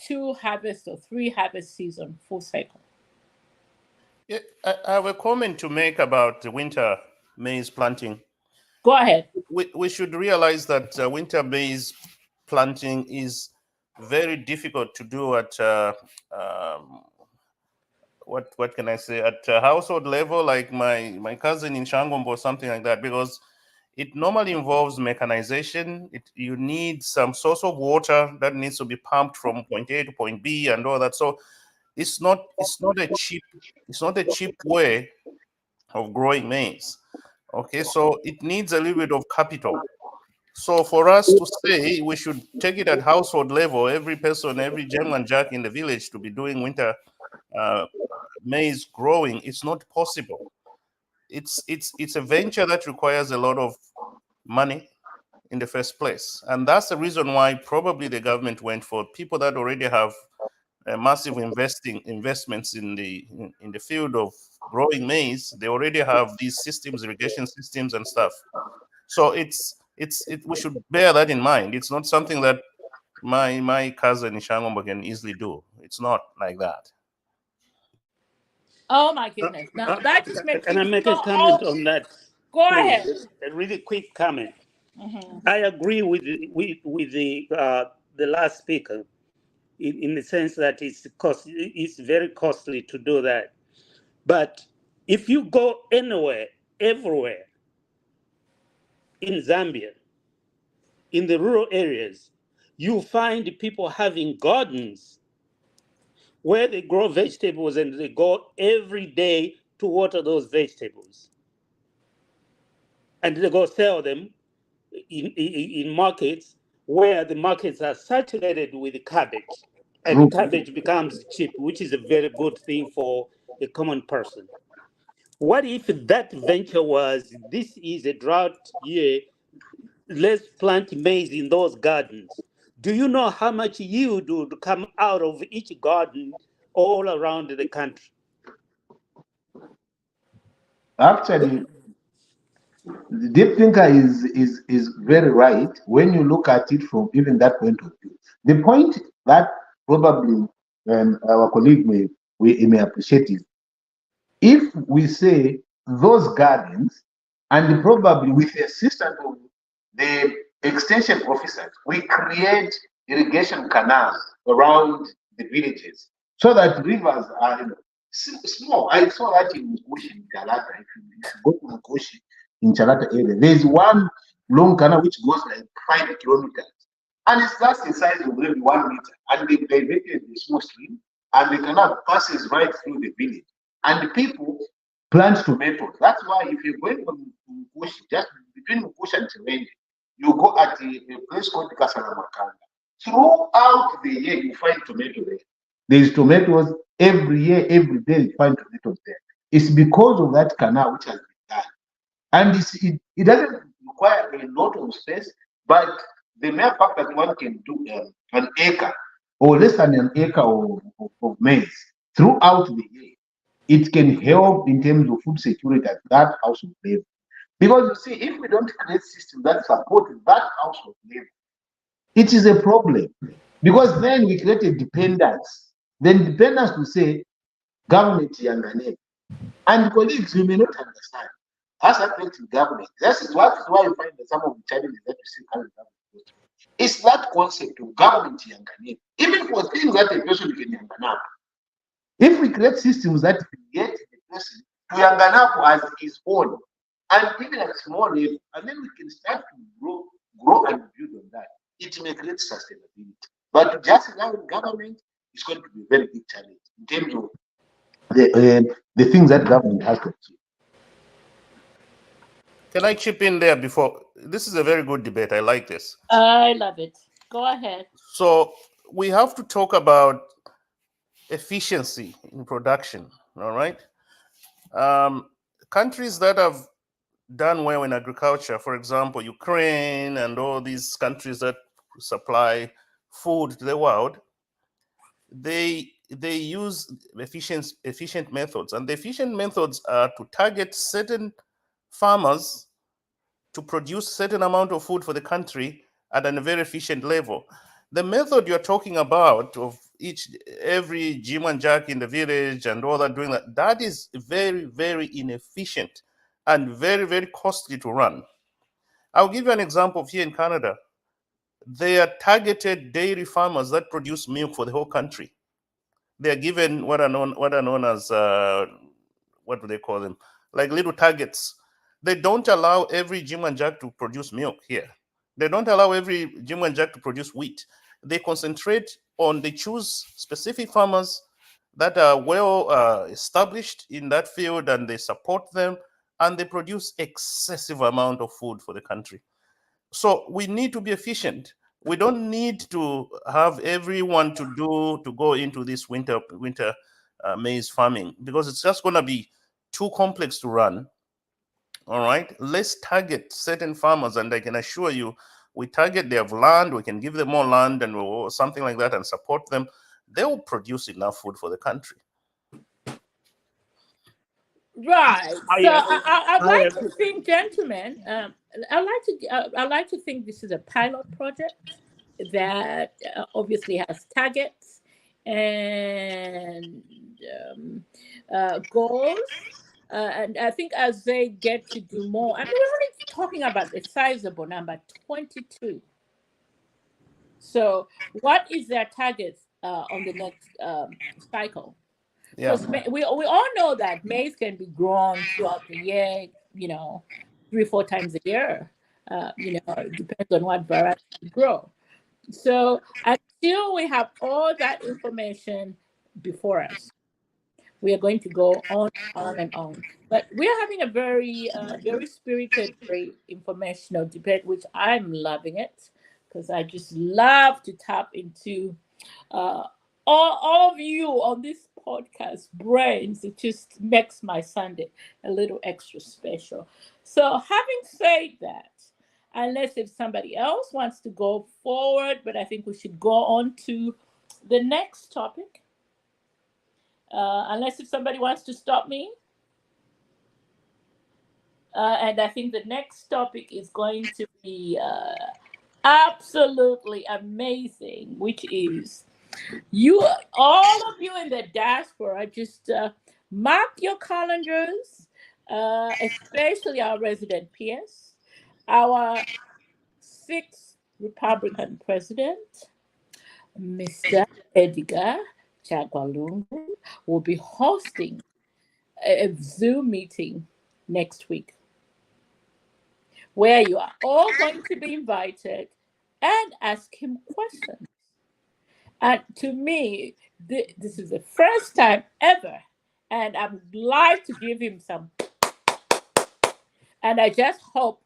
2 harvest or 3 harvest season full cycle. Yeah, I have a comment to make about the winter maize planting. Go ahead. We should realize that winter maize planting is very difficult to do at what can I say, at household level, like my cousin in Shangombo or something like that, because it normally involves mechanization. You need some source of water that needs to be pumped from point A to point B and all that. So it's not a cheap way of growing maize. Okay, so it needs a little bit of capital. So for us to say we should take it at household level, every person, every gentleman jack in the village to be doing winter maize growing, it's not possible. It's a venture that requires a lot of money in the first place, and that's the reason why probably the government went for people that already have massive investments in the field of growing maize. They already have these systems, irrigation systems and stuff. So we should bear that in mind. It's not something that my cousin in Shangombo can easily do. It's not like that. Oh my goodness! Now that just makes Can I make a comment on that? Go ahead. A really quick comment. Mm-hmm. I agree with the last speaker in the sense that it's very costly to do that. But if you go everywhere in Zambia, in the rural areas, you find people having gardens where they grow vegetables and they go every day to water those vegetables. And they go sell them in markets where the markets are saturated with cabbage. And cabbage becomes cheap, which is a very good thing for a common person. What if that venture was, this is a drought year, let's plant maize in those gardens? Do you know how much yield would come out of each garden all around the country? Actually, The deep thinker is very right when you look at it from even that point of view. The point that probably our colleague may appreciate is if we say those gardens, and probably with the assistance of the extension officers, we create irrigation canals around the villages so that rivers are small. I saw that in Mukushi, in Chalata. If you go to Mukushi in Chalata area, there's one long canal which goes like 5 kilometers. And it's just the size of maybe 1 meter. And they diverted the small stream, and the canal passes right through the village. And the people plant tomatoes. That's why if you're going from Mukushi, just between Mukushi and Chirende, you go at a place called Kasaramakanga. Throughout the year, you find tomato there. There's tomatoes every year, every day, you find tomatoes there. It's because of that canal which has been done. And it doesn't require a lot of space, but the mere fact that one can do an acre or less than an acre of maize throughout the year, it can help in terms of food security at that household level. Because you see, if we don't create systems that support that household level, it is a problem. Because then we create a dependence. Then dependence to say, government yangane. And colleagues, we may not understand. As affecting government, this is why you find that some of the challenges that you see coming up. It's that concept of government yangane. Even for things that a person can yangana. If we create systems that create the person to yangana as his own, and even at small level, and then we can start to grow and build on that, it may create sustainability. But just allowing government is going to be a very big challenge in terms of the things that government has to achieve. Can I chip in there before? This is a very good debate. I like this. I love it. Go ahead. So we have to talk about efficiency in production. All right. Countries that have done well in agriculture, for example, Ukraine and all these countries that supply food to the world, they use efficient methods, and the efficient methods are to target certain farmers to produce certain amount of food for the country at a very efficient level. The method you're talking about of every Jim and Jack in the village and all that doing that is very, very inefficient and very, very costly to run. I'll give you an example of here in Canada. They are targeted dairy farmers that produce milk for the whole country. They are given what are known as what do they call them? Like little targets. They don't allow every Jim and Jack to produce milk here. They don't allow every Jim and Jack to produce wheat. They concentrate on, they choose specific farmers that are well established in that field, and they support them, and they produce excessive amount of food for the country. So we need to be efficient. We don't need to have everyone to go into this winter maize farming, because it's just going to be too complex to run. All right, let's target certain farmers, and I can assure you, we target, they have land, we can give them more land and something like that and support them. They will produce enough food for the country. Right. So I'd I like to think, gentlemen, I'd like to think this is a pilot project that obviously has targets and goals. And I think as they get to do more, I mean, we're only talking about the sizable number, 22. So what is their target on the next cycle? Yeah. Because we all know that maize can be grown throughout the year, 3-4 times a year. It depends on what variety you grow. So until we have all that information before us, we are going to go on and on. But we are having a very, very spirited, very informational debate, which I'm loving it, because I just love to tap into all of you on this podcast brains. It just makes my Sunday a little extra special. So having said that, unless if somebody else wants to go forward, but I think we should go on to the next topic. Unless if somebody wants to stop me. And I think the next topic is going to be absolutely amazing, which is you, all of you in the diaspora, just mark your calendars, especially our resident PS, our sixth Republican president, Mr. Edgar Chagwalungu, will be hosting a Zoom meeting next week where you are all going to be invited and ask him questions. And to me, this is the first time ever, and I'm glad to give him some. And I just hope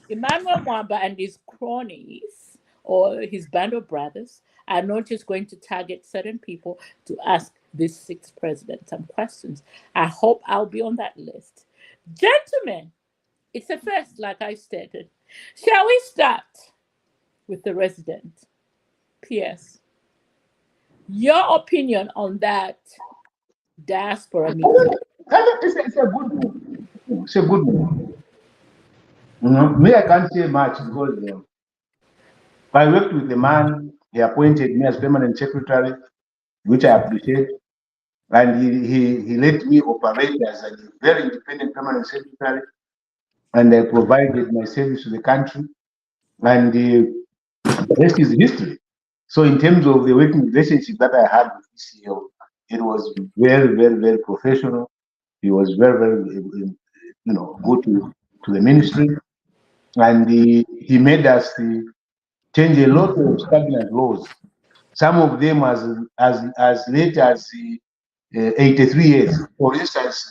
Emmanuel Mwamba and his cronies or his band of brothers are not just going to target certain people to ask this sixth president some questions. I hope I'll be on that list. Gentlemen, it's a first, like I stated. Shall we start with the resident? P.S. Your opinion on that diaspora meeting? It's a good move. It's a good move. Me, I can't say much because I worked with the man. He appointed me as permanent secretary, which I appreciate. And he let me operate as a very independent permanent secretary. And I provided my service to the country. And the rest is history. So in terms of the working relationship that I had with the CEO, it was very, very, very professional. He was very, very, good to the ministry. And he made us change a lot of stagnant laws. Some of them as late as 83 years. For instance,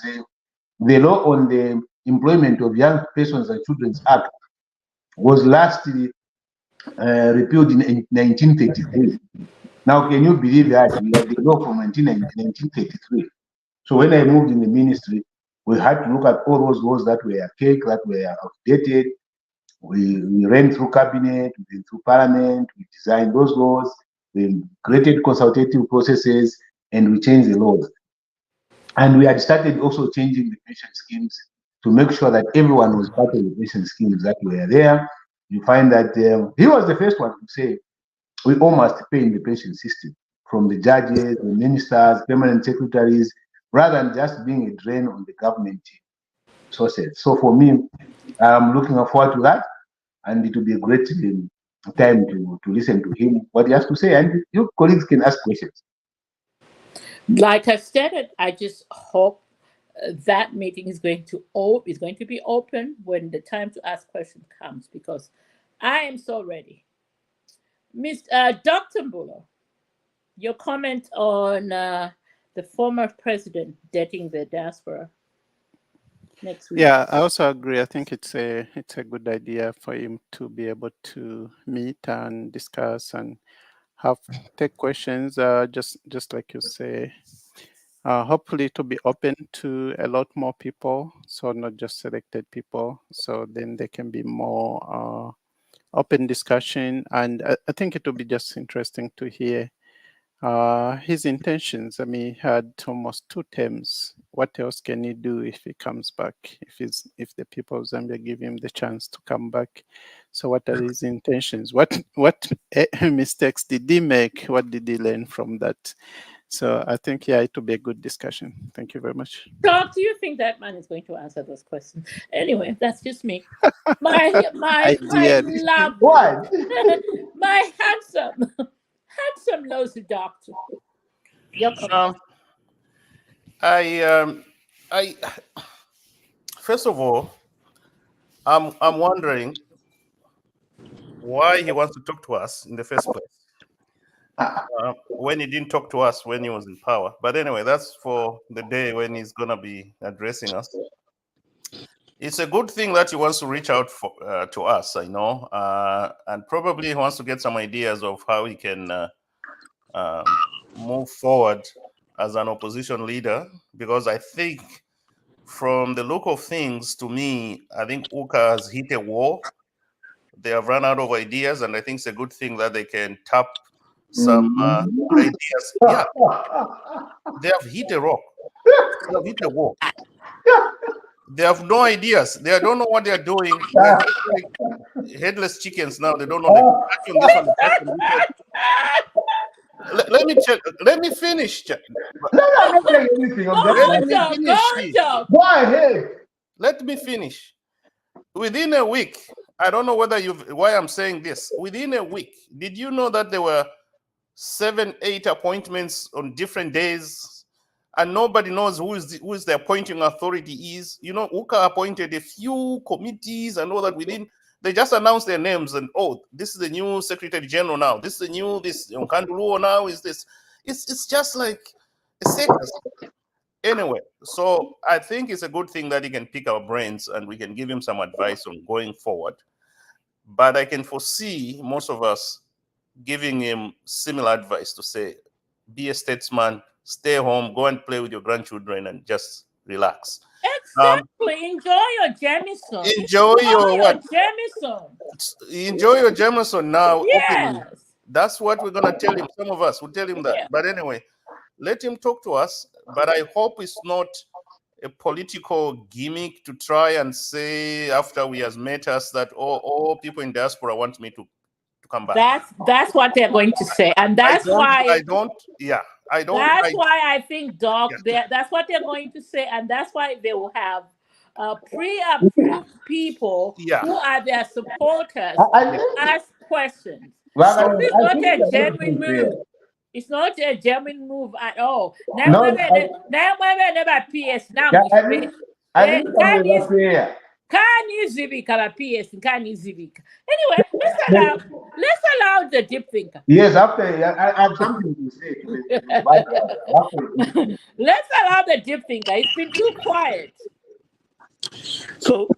the law on the Employment of Young Persons and Children's Act was last repealed in 1933. Now, can you believe that we had the law from 1933? So when I moved in the ministry, we had to look at all those laws that were archaic, that were outdated. We ran through cabinet, we went through parliament, we designed those laws, we created consultative processes, and we changed the laws. And we had started also changing the pension schemes to make sure that everyone was part of the pension schemes that were there. You find that he was the first one to say, we all must pay in the pension system, from the judges, the ministers, permanent secretaries, rather than just being a drain on the government sources. So for me, I'm looking forward to that, and it will be a great time to listen to him, what he has to say, and your colleagues can ask questions. Like I stated, I just hope that meeting is going to be open when the time to ask questions comes, because I am so ready. Dr. Mbulo, your comment on the former president dating the diaspora next week? Yeah, I also agree. I think it's a good idea for him to be able to meet and discuss and take questions. Just like you say, hopefully to be open to a lot more people, so not just selected people. So then there can be more open discussion, and I think it will be just interesting to hear his intentions. I mean, he had almost 2 terms. What else can he do if he comes back? If the people of Zambia give him the chance to come back, so what are his intentions? What mistakes did he make? What did he learn from that? So I think it will be a good discussion. Thank you very much. Doc, do you think that man is going to answer those questions? Anyway, that's just me. My lovely, What? my handsome nosy doctor. Your comment. I first of all, I'm wondering why he wants to talk to us in the first place when he didn't talk to us when he was in power. But anyway, that's for the day when he's gonna be addressing us. It's a good thing that he wants to reach out to us, I know, and probably he wants to get some ideas of how he can move forward as an opposition leader, because I think from the look of things, to me, I think UKA has hit a wall. They have run out of ideas, and I think it's a good thing that they can tap some ideas. Yeah, they have hit a rock. They have hit a wall. They have no ideas. They don't know what they are doing. They're just like headless chickens now. They don't know. They touch on this one, touch on this one. Let me check. Let me finish. No, I'm not saying anything. I'm just Let me Go, finish. Joe. go ahead. Let me finish. Within a week, I don't know whether why I'm saying this. Within a week, did you know that there were 7, 8 appointments on different days, and nobody knows who is the appointing authority is? You know, UKA appointed a few committees and all that within. They just announced their names and this is the new Secretary General now. This is the new Nkanduluo now. Is this? It's just like a circus. Anyway, so I think it's a good thing that he can pick our brains and we can give him some advice on going forward. But I can foresee most of us giving him similar advice to say, be a statesman, stay home, go and play with your grandchildren and just relax. Exactly. Enjoy your Jameson. Enjoy your what? Jameson. Enjoy your Jameson now. Openly. Yes. That's what we're going to tell him. Some of us will tell him that. Yeah. But anyway, let him talk to us. But I hope it's not a political gimmick to try and say after he has met us that all people in diaspora want me to come back. That's what they're going to say, and that's why I don't. That's why I think, Doc. That's what they're going to say, and that's why they will have pre-approved people who are their supporters ask questions. Well, This is not a genuine move. It's not a genuine move at all. Now, never PS. Now, can you zibika PS? Can you zibika? Anyway, let's allow the deep thinker. Yes, after I have something to say. Let's allow the deep thinker. It's been too quiet. So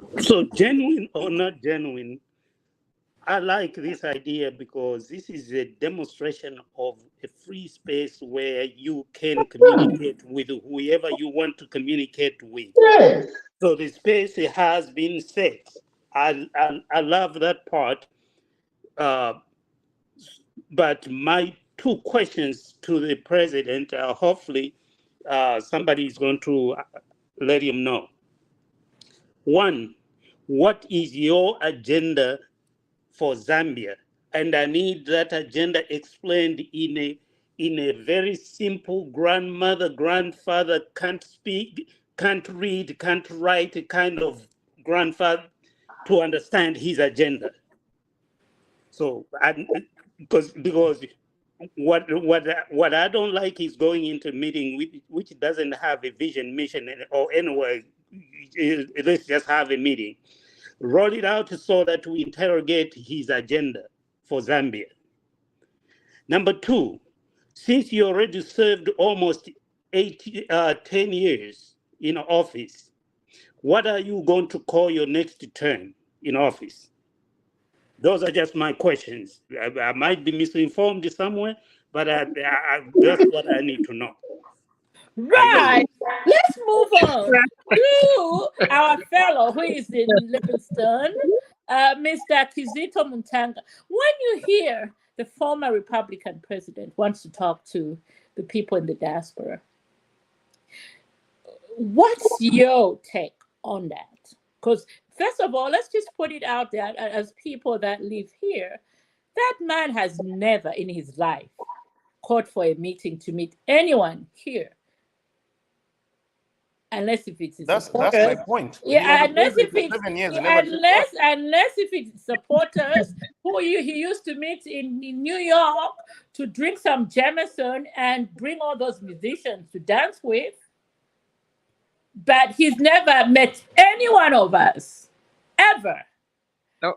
genuine or not genuine, I like this idea because this is a demonstration of a free space where you can communicate with whoever you want to communicate with. Yes. So the space has been set. I love that part. But my two questions to the president, hopefully somebody is going to let him know. One, what is your agenda for Zambia? And I need that agenda explained in a very simple grandmother, grandfather, can't speak, can't read, can't write kind of grandfather to understand his agenda. So because what I don't like is going into a meeting which doesn't have a vision, mission, or anyway, let's just have a meeting. Roll it out so that we interrogate his agenda for Zambia. Number two, since you already served almost 10 years in office, what are you going to call your next term in office? Those are just my questions. I might be misinformed somewhere, but that's what I need to know. Right. Let's move on to our fellow who is in Livingston, Mr. Kizito Muntanga. When you hear the former Republican president wants to talk to the people in the diaspora, what's your take on that? Because first of all, let's just put it out there as people that live here, that man has never in his life called for a meeting to meet anyone here. Unless if it's that's my point. Yeah, unless if it's supporters who he used to meet in New York to drink some Jameson and bring all those musicians to dance with. But he's never met any one of us ever. Oh,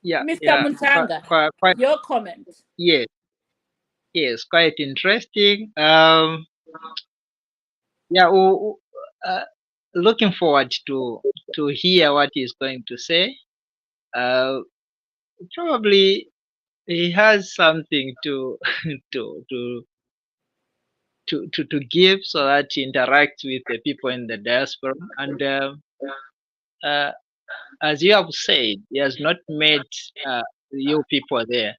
yeah, Mr. Muntanga, quite, your comment. Yes, quite interesting. Looking forward to hear what he's going to say. Probably he has something to to give so that he interacts with the people in the diaspora. And as you have said, he has not met you people there,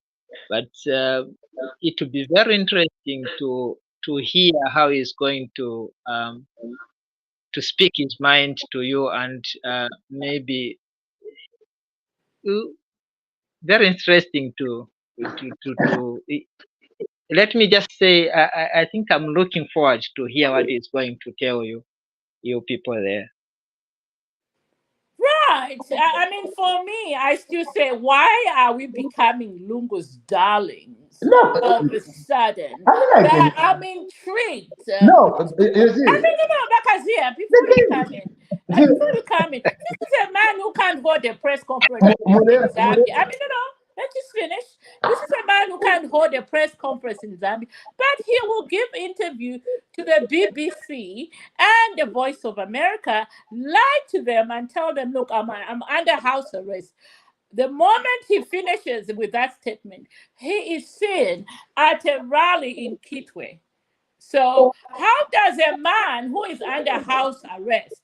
but it will be very interesting to hear how he's going to to speak his mind to you, and maybe uh, very interesting to let me just say, I think I'm looking forward to hear what he's going to tell you people there. Right. I mean, for me, I still say, why are we becoming Lungu's darlings No, all of a sudden? I mean, I can. That I'm intrigued. No, you I see, mean, Bakazia, before the you thing, come in, see, before you come in, this is a man who can't hold a press conference in Zambia. I mean, let's just finish. This is a man who can't hold a press conference in Zambia, but he will give interview to the BBC and the Voice of America, lie to them and tell them, look, I'm under house arrest. The moment he finishes with that statement, he is seen at a rally in Kitwe. So, how does a man who is under house arrest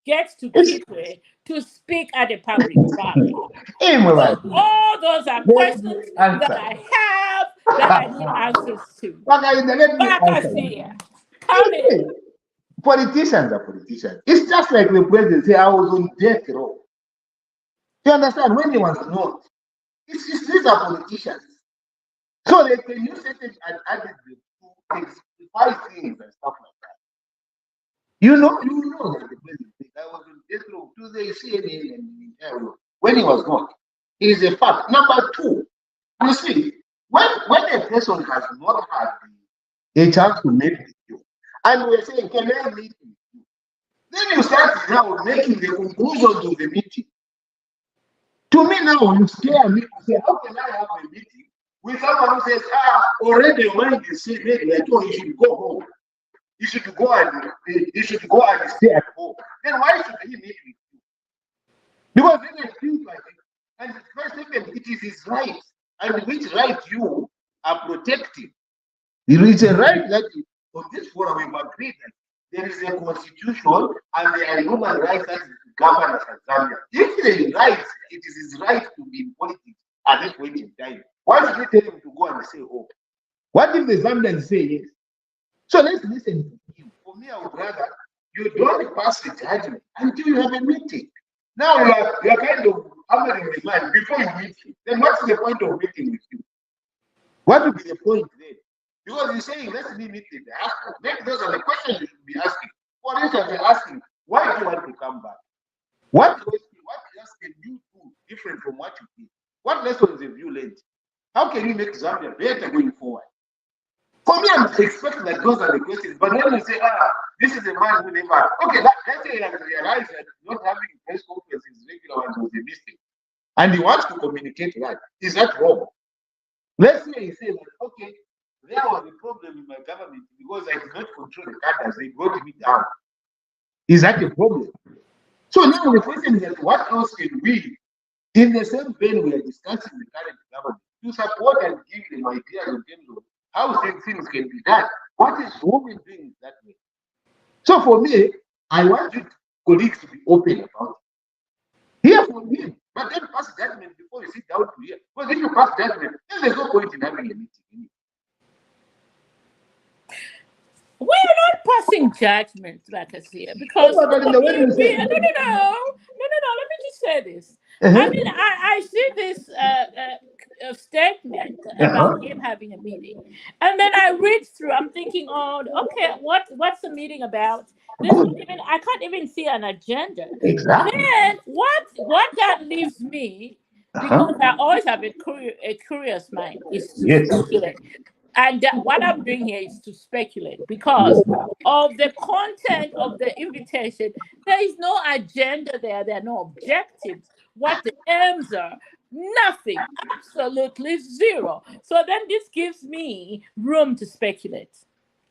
get to it's Kitwe to speak at a public rally? him, So, man. all those are Let me questions that answer. I have that I need answers to. Bakaida, let me answer you. Bakasia, come You in. see, politicians are politicians. It's just like the president say, I was on death row. You understand? When he was not, these are politicians. So they can use it and attitude to exemplify things and stuff like that. You know that the president said, I was on death row to the CNN and when he was not. It is a fact. Number two, you see, when a person has not had a chance to meet with you, and we're saying, can I meet with you? Then you start now making the conclusions of the meeting. To me now, you scare me to say, how can I have a meeting with someone who says, already when they say, maybe I told you should go home. You should go and stay at home. Then why should he meet with you? Because then it feels like it. And first second, it is his right. And which right you are protecting. There is a right that on this forum we've agreed that there is a constitution and there are human rights that govern us as Zambia. If there is rights, it is his right to be in politics at this point in time. Why should we tell him to go and say, oh? What if the Zambians say yes? So let's listen to him. For me, I would rather you don't pass the judgment until you have a meeting. Now you are kind of hammering the man before you meet him. Then what's the point of meeting with you? What would be the point then? Because you're saying, let's be meeting the hospital. Maybe those are the questions you should be asking. For instance, you're asking, why do you want to come back? What else can you do different from what you did? What lessons have you learned? How can you make Zambia better going forward? For me, I'm expecting that those are the questions. But when you say, this is a man who never, okay, let's say he has realized that not having press conferences regular ones was a mistake. And he wants to communicate that. Is that wrong? Let's say he says, okay, there was a problem in my government because I did not control the cadres. They brought me down. Is that a problem? So now the question is that what else can we, in the same vein we are discussing the current government, to support and give them ideas in terms of how things can be done? What is wrong in doing it that way? So for me, I want you colleagues to be open about it. Hear from him, but then pass judgment before you sit down to hear. Because if you pass judgment, then there's no point in having a meeting. We're not passing judgment, like I say, because No, but in the way you say, no. Let me just say this. I mean, I see this statement about him having a meeting, and then I read through. I'm thinking, oh, okay, what's the meeting about? I can't even see an agenda. exactly. Then what that leaves me, because I always have a curious mind, is to Yes. speculate. And what I'm doing here is to speculate because of the content of the invitation. There is no agenda there. There are no objectives. What the aims are, nothing, absolutely zero. So then this gives me room to speculate.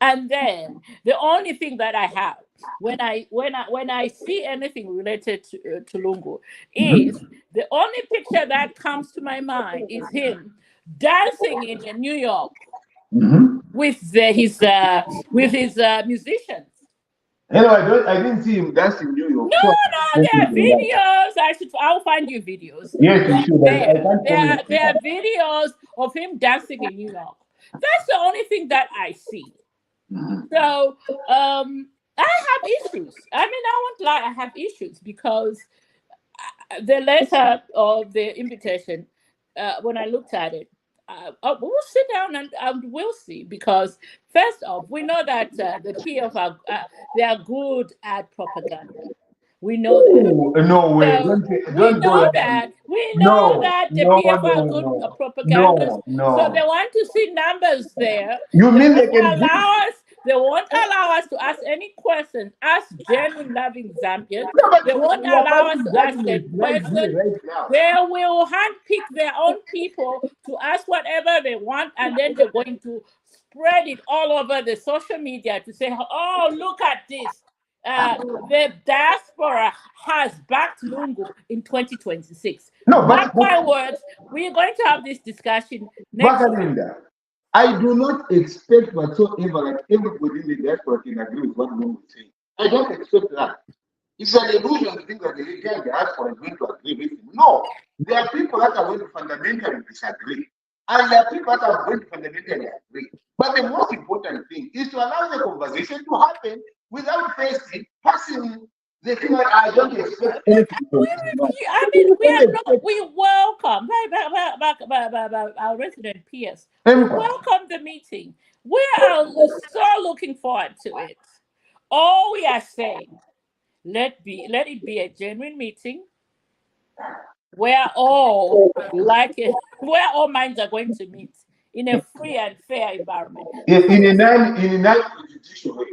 And then the only thing that I have when I see anything related to Lungu is the only picture that comes to my mind is him dancing in New York with his musicians. No, I didn't see him dance in New York. No, So there are videos. I'll find you videos. yes, you should. There are videos of him dancing in New York. That's the only thing that I see. So I have issues. I mean, I won't lie, I have issues because the letter of the invitation, when I looked at it, we'll sit down and we'll see. Because first off, we know that the PF are they are good at propaganda. We know that. No way. So Don't go like that. we know No, that the no, PF are no, good no, propagandists. no, So no. they want to see numbers there. You They mean they won't can give? allow us. They won't allow us to ask any questions. Ask genuine loving Zambians. No, but They won't we are allow us passing to ask a judgment right question. here, right now. They will handpick their own people to ask whatever they want, and then they're going to spread it all over the social media to say, "Oh, look at this! The diaspora has backed Lungu in 2026." No, Mark my words, we're going to have this discussion next week. Bakalinda, I do not expect whatsoever like everybody in the diaspora can agree with what Mungu is saying. I don't expect that. It's an illusion to think that the entire diaspora is going to agree with him. No, there are people that are going to fundamentally disagree, and there are people that are going to fundamentally agree. But the most important thing is to allow the conversation to happen without passing the thing like, I don't expect anything from this. No. I mean, we Don't are not. expect We welcome our resident peers. We anything. welcome the meeting. We are so looking forward to it. All we are saying, let it be a genuine meeting where all where all minds are going to meet in a free and fair environment. In a non-prejudicial way.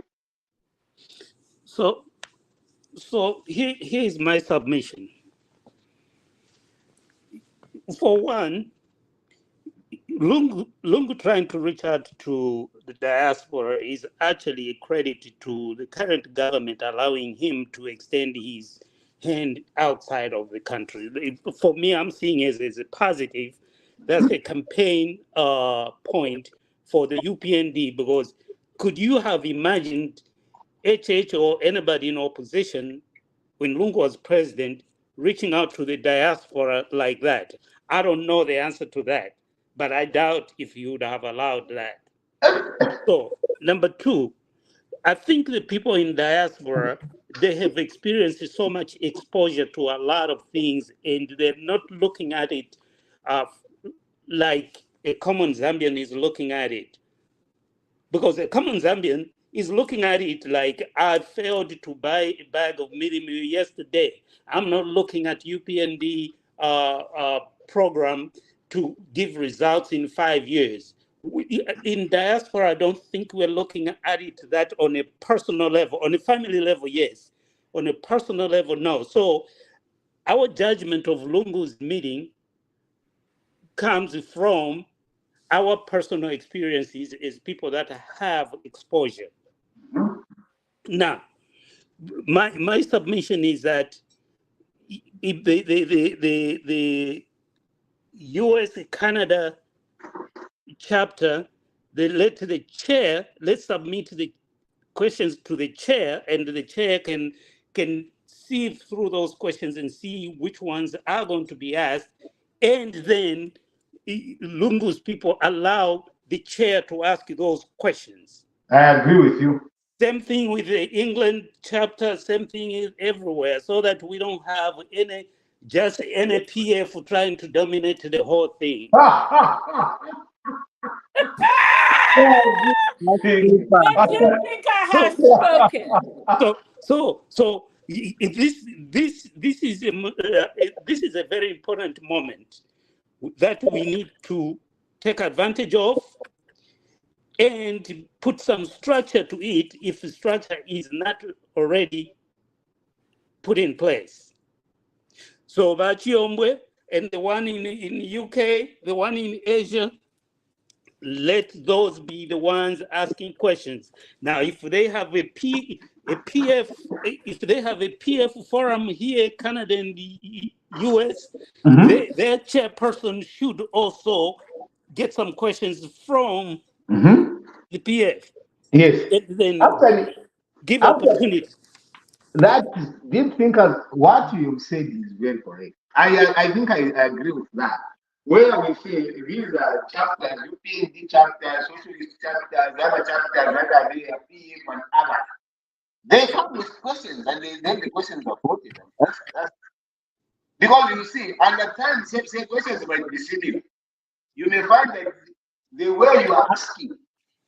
So, here is my submission. For one, Lungu trying to reach out to the diaspora is actually a credit to the current government allowing him to extend his hand outside of the country. For me, I'm seeing it as a positive. That's a campaign point for the UPND, because could you have imagined HH or anybody in opposition when Lungu was president reaching out to the diaspora like that? I don't know the answer to that, but I doubt if you would have allowed that. So, number two, I think the people in diaspora, they have experienced so much exposure to a lot of things, and they're not looking at it uh, like a common Zambian is looking at it. Because a common Zambian is looking at it like, I failed to buy a bag of miri yesterday. I'm not looking at UPND program to give results in 5 years. In diaspora, I don't think we're looking at it that on a personal level. On a family level, yes. On a personal level, no. So our judgment of Lungu's meeting comes from our personal experiences as people that have exposure. Now, my submission is that if the US Canada chapter, let's submit the questions to the chair, and the chair can sieve through those questions and see which ones are going to be asked, and then Lungu's people allow the chair to ask those questions. I agree with you. Same thing with the England chapter, same thing is everywhere, so that we don't have any PF trying to dominate the whole thing. Martin Luther has spoken. So this is a very important moment that we need to take advantage of and put some structure to it if the structure is not already put in place. So Vachiombwe and the one in UK, the one in Asia, let those be the ones asking questions. Now, if they have a PF forum here, Canada and the US, their chairperson should also get some questions from the PF. Yes. And then Actually, give opportunity. That deep thinkers, what you've said is very correct. I think I agree with that. Where we say these are chapters, UPND chapters, socialist chapters, other chapters that are there, PF and others. They come with questions, and then the questions are voted. That's because you see, and at times same questions might be similar. You may find that the way you are asking,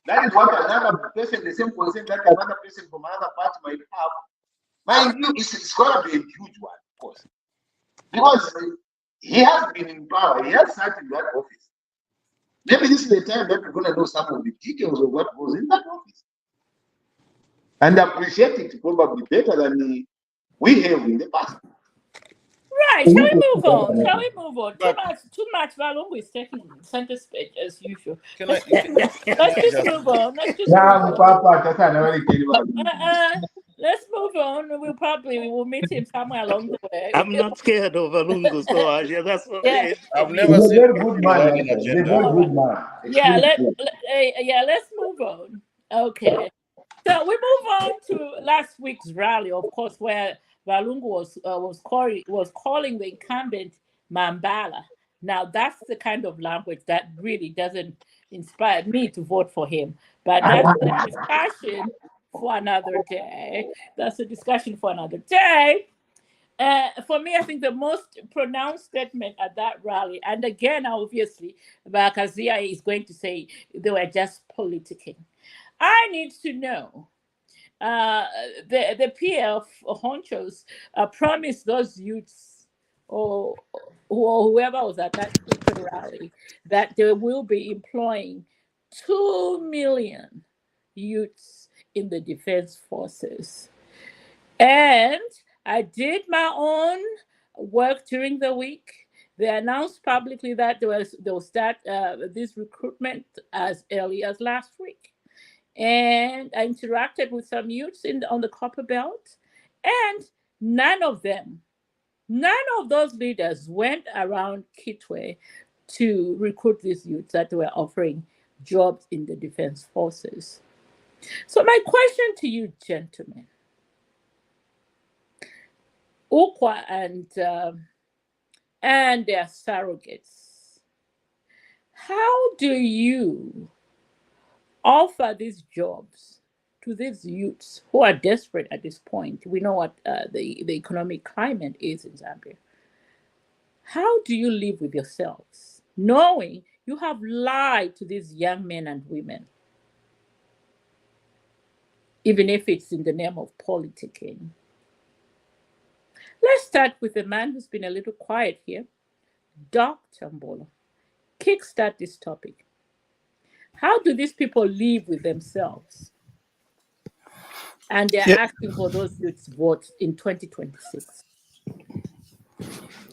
that is what another person, the same question that another person from another party might have. Mind you, it's going to be a huge one, of course, because he has been in power, he has sat in that office. Maybe this is the time that we're going to know some of the details of what goes in that office and appreciate it probably better than we have in the past. Right, shall we move on? Shall we move on? Too much. Valongo is taking center stage as usual. Can Let's I just move on. Let's just move on. Let's move on. We will meet him somewhere along the way. I'm not scared of Alungu, so yeah, that's what Yeah. it is. I've never seen Very good man. an He's a agenda. very good man. Yeah, let's move on. Okay. So we move on to last week's rally, of course, where Valungu was calling the incumbent Mambala. Now that's the kind of language that really doesn't inspire me to vote for him. But that's a discussion for another day. That's a discussion for another day. For me, I think the most pronounced statement at that rally, and again, obviously, Bakazia is going to say they were just politicking. I need to know the PF honchos promised those youths or whoever was at that rally that they will be employing 2 million youths in the defense forces. And I did my own work during the week. They announced publicly that they'll start this recruitment as early as last week. And I interacted with some youths on the Copper Belt, and none of those leaders went around Kitwe to recruit these youths that were offering jobs in the defense forces. So my question to you, gentlemen, Ukwa and their surrogates, how do you offer these jobs to these youths who are desperate at this point? We know what the economic climate is in Zambia. How do you live with yourselves, knowing you have lied to these young men and women, even if it's in the name of politicking? Let's start with the man who's been a little quiet here, Dr. Mbolo. Kickstart this topic. How do these people live with themselves? And they're asking for those youths' votes in 2026.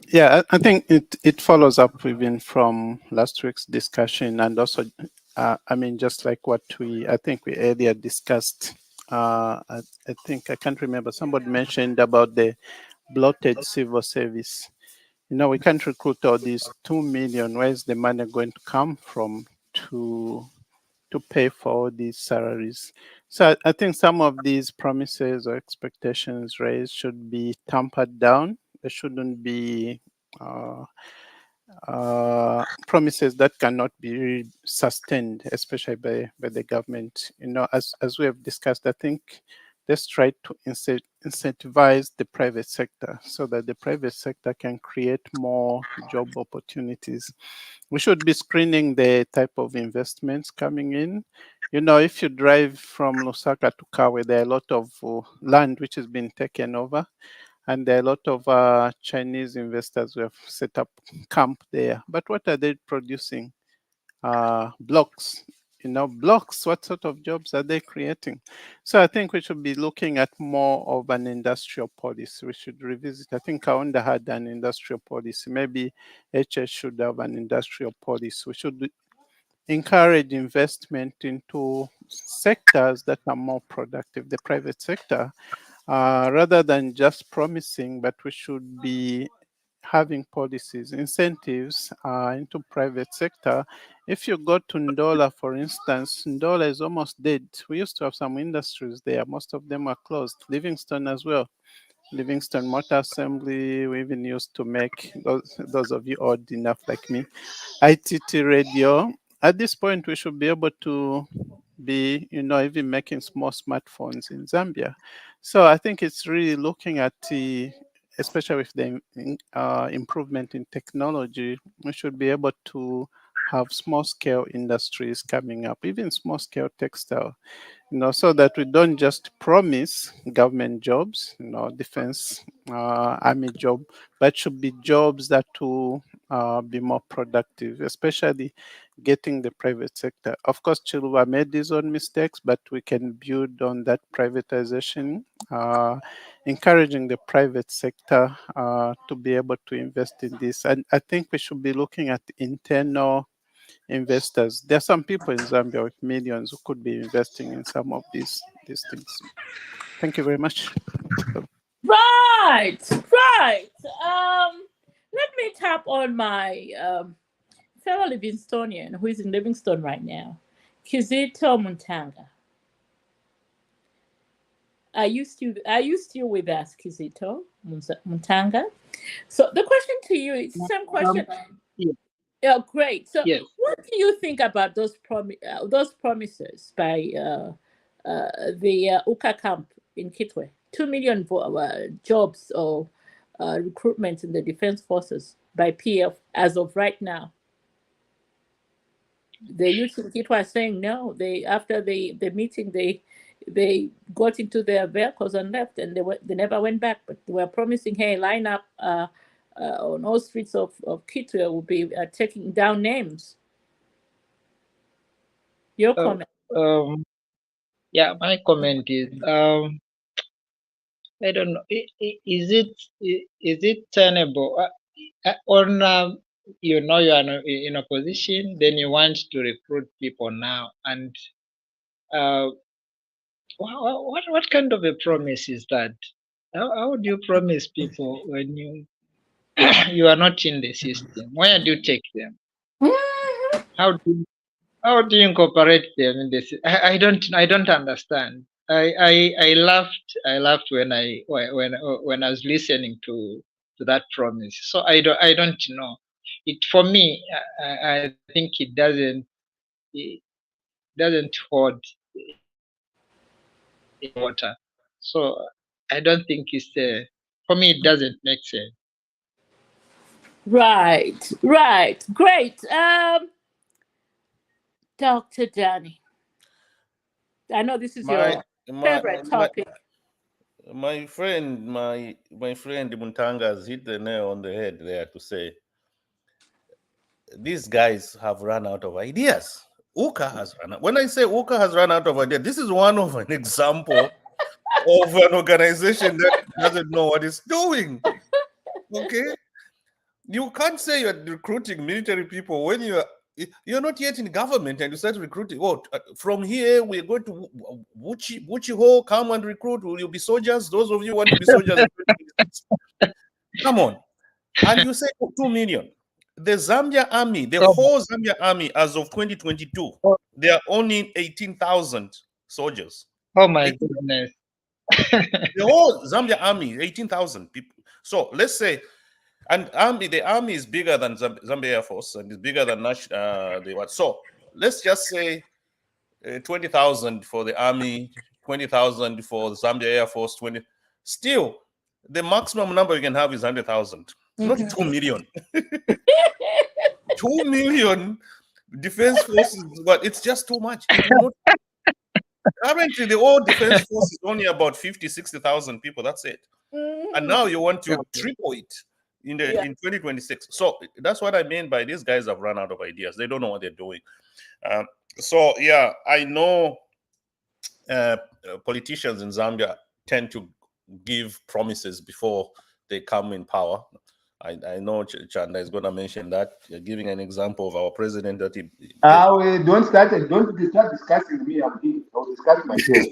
Yeah, I think it follows up even from last week's discussion, and also, just like what I think we earlier discussed. I think I can't remember. Somebody mentioned about the bloated civil service. We can't recruit all these 2 million. Where's the money going to come from to pay for all these salaries? So I think some of these promises or expectations raised should be tampered down. There shouldn't be promises that cannot be sustained, especially by the government. As we have discussed, I think let's try to incentivize the private sector so that the private sector can create more job opportunities. We should be screening the type of investments coming in. If you drive from Lusaka to Kawe, there are a lot of land which has been taken over, and there are a lot of Chinese investors who have set up camp there. But what are they producing? Blocks. Blocks, what sort of jobs are they creating? So I think we should be looking at more of an industrial policy. We should revisit. I think Kaunda had an industrial policy. Maybe HS should have an industrial policy. We should encourage investment into sectors that are more productive, the private sector, rather than just promising, but we should be having policies, incentives into private sector. If you go to Ndola, for instance, Ndola is almost dead. We used to have some industries there. Most of them are closed. Livingston as well. Livingston Motor Assembly. We even used to make, those of you old enough like me, ITT radio. At this point, we should be able to be, even making small smartphones in Zambia. So I think it's really looking at especially with the improvement in technology, we should be able to have small scale industries coming up, even small scale textile, so that we don't just promise government jobs, defense, army job, but should be jobs that will be more productive, especially getting the private sector. Of course, Chiluba made his own mistakes, but we can build on that privatization, encouraging the private sector to be able to invest in this. And I think we should be looking at internal investors. There are some people in Zambia with millions who could be investing in some of these things. Thank you very much. Right. Let me tap on my fellow Livingstonian who is in Livingstone right now, Kizito Muntanga. Are you still with us, Kizito Muntanga? So the question to you is the same question. Yeah. Yeah, great. So, Yes. what do you think about those promises by the UKA camp in Kitwe? 2 million jobs or recruitment in the defense forces by PF as of right now. The youth in Kitwe are saying no. They after the meeting they got into their vehicles and left, and they never went back. But they were promising, hey, line up. On all streets of Kitwe will be taking down names. Your comment? Yeah, my comment is I don't know. Is it tenable on you are in a position, then you want to recruit people now, and what kind of a promise is that? How do you promise people when you you are not in the system? Where do you take them? How do you incorporate them in this? I don't understand. I laughed when I was listening to that promise. So I don't know. It for me, I think it doesn't hold water. So I don't think for me it doesn't make sense. Right. Great. Dr. Danny. I know this is your favorite topic. My friend Muntanga has hit the nail on the head there to say these guys have run out of ideas. UKA has run out. When I say UKA has run out of ideas, this is one of an example of an organization that doesn't know what it's doing. Okay? You can't say you're recruiting military people when you're not yet in government and you start recruiting. Oh, from here we're going to Wuchi Ho, come and recruit. Will you be soldiers? Those of you who want to be soldiers. Come on. And you say 2 million. The Zambia army, the whole Zambia army as of 2022, there are only 18,000 soldiers. Oh my goodness. The whole Zambia army, 18,000 people. So let's say, and the army is bigger than Zambia Air Force and is bigger than so let's just say 20,000 for the army, 20,000 for the Zambia Air Force, 20. Still, the maximum number you can have is 100,000. Not 2 million. 2 million defense forces, but it's just too much. Currently, the whole defense force is only about 50, 60,000 people. That's it. And now you want to triple it in 2026. So that's what I mean by these guys have run out of ideas. They don't know what they're doing. So yeah, I know politicians in Zambia tend to give promises before they come in power. I know Chanda is going to mention that. You're giving an example of our president that he. Don't start discussing me. I'll discuss myself.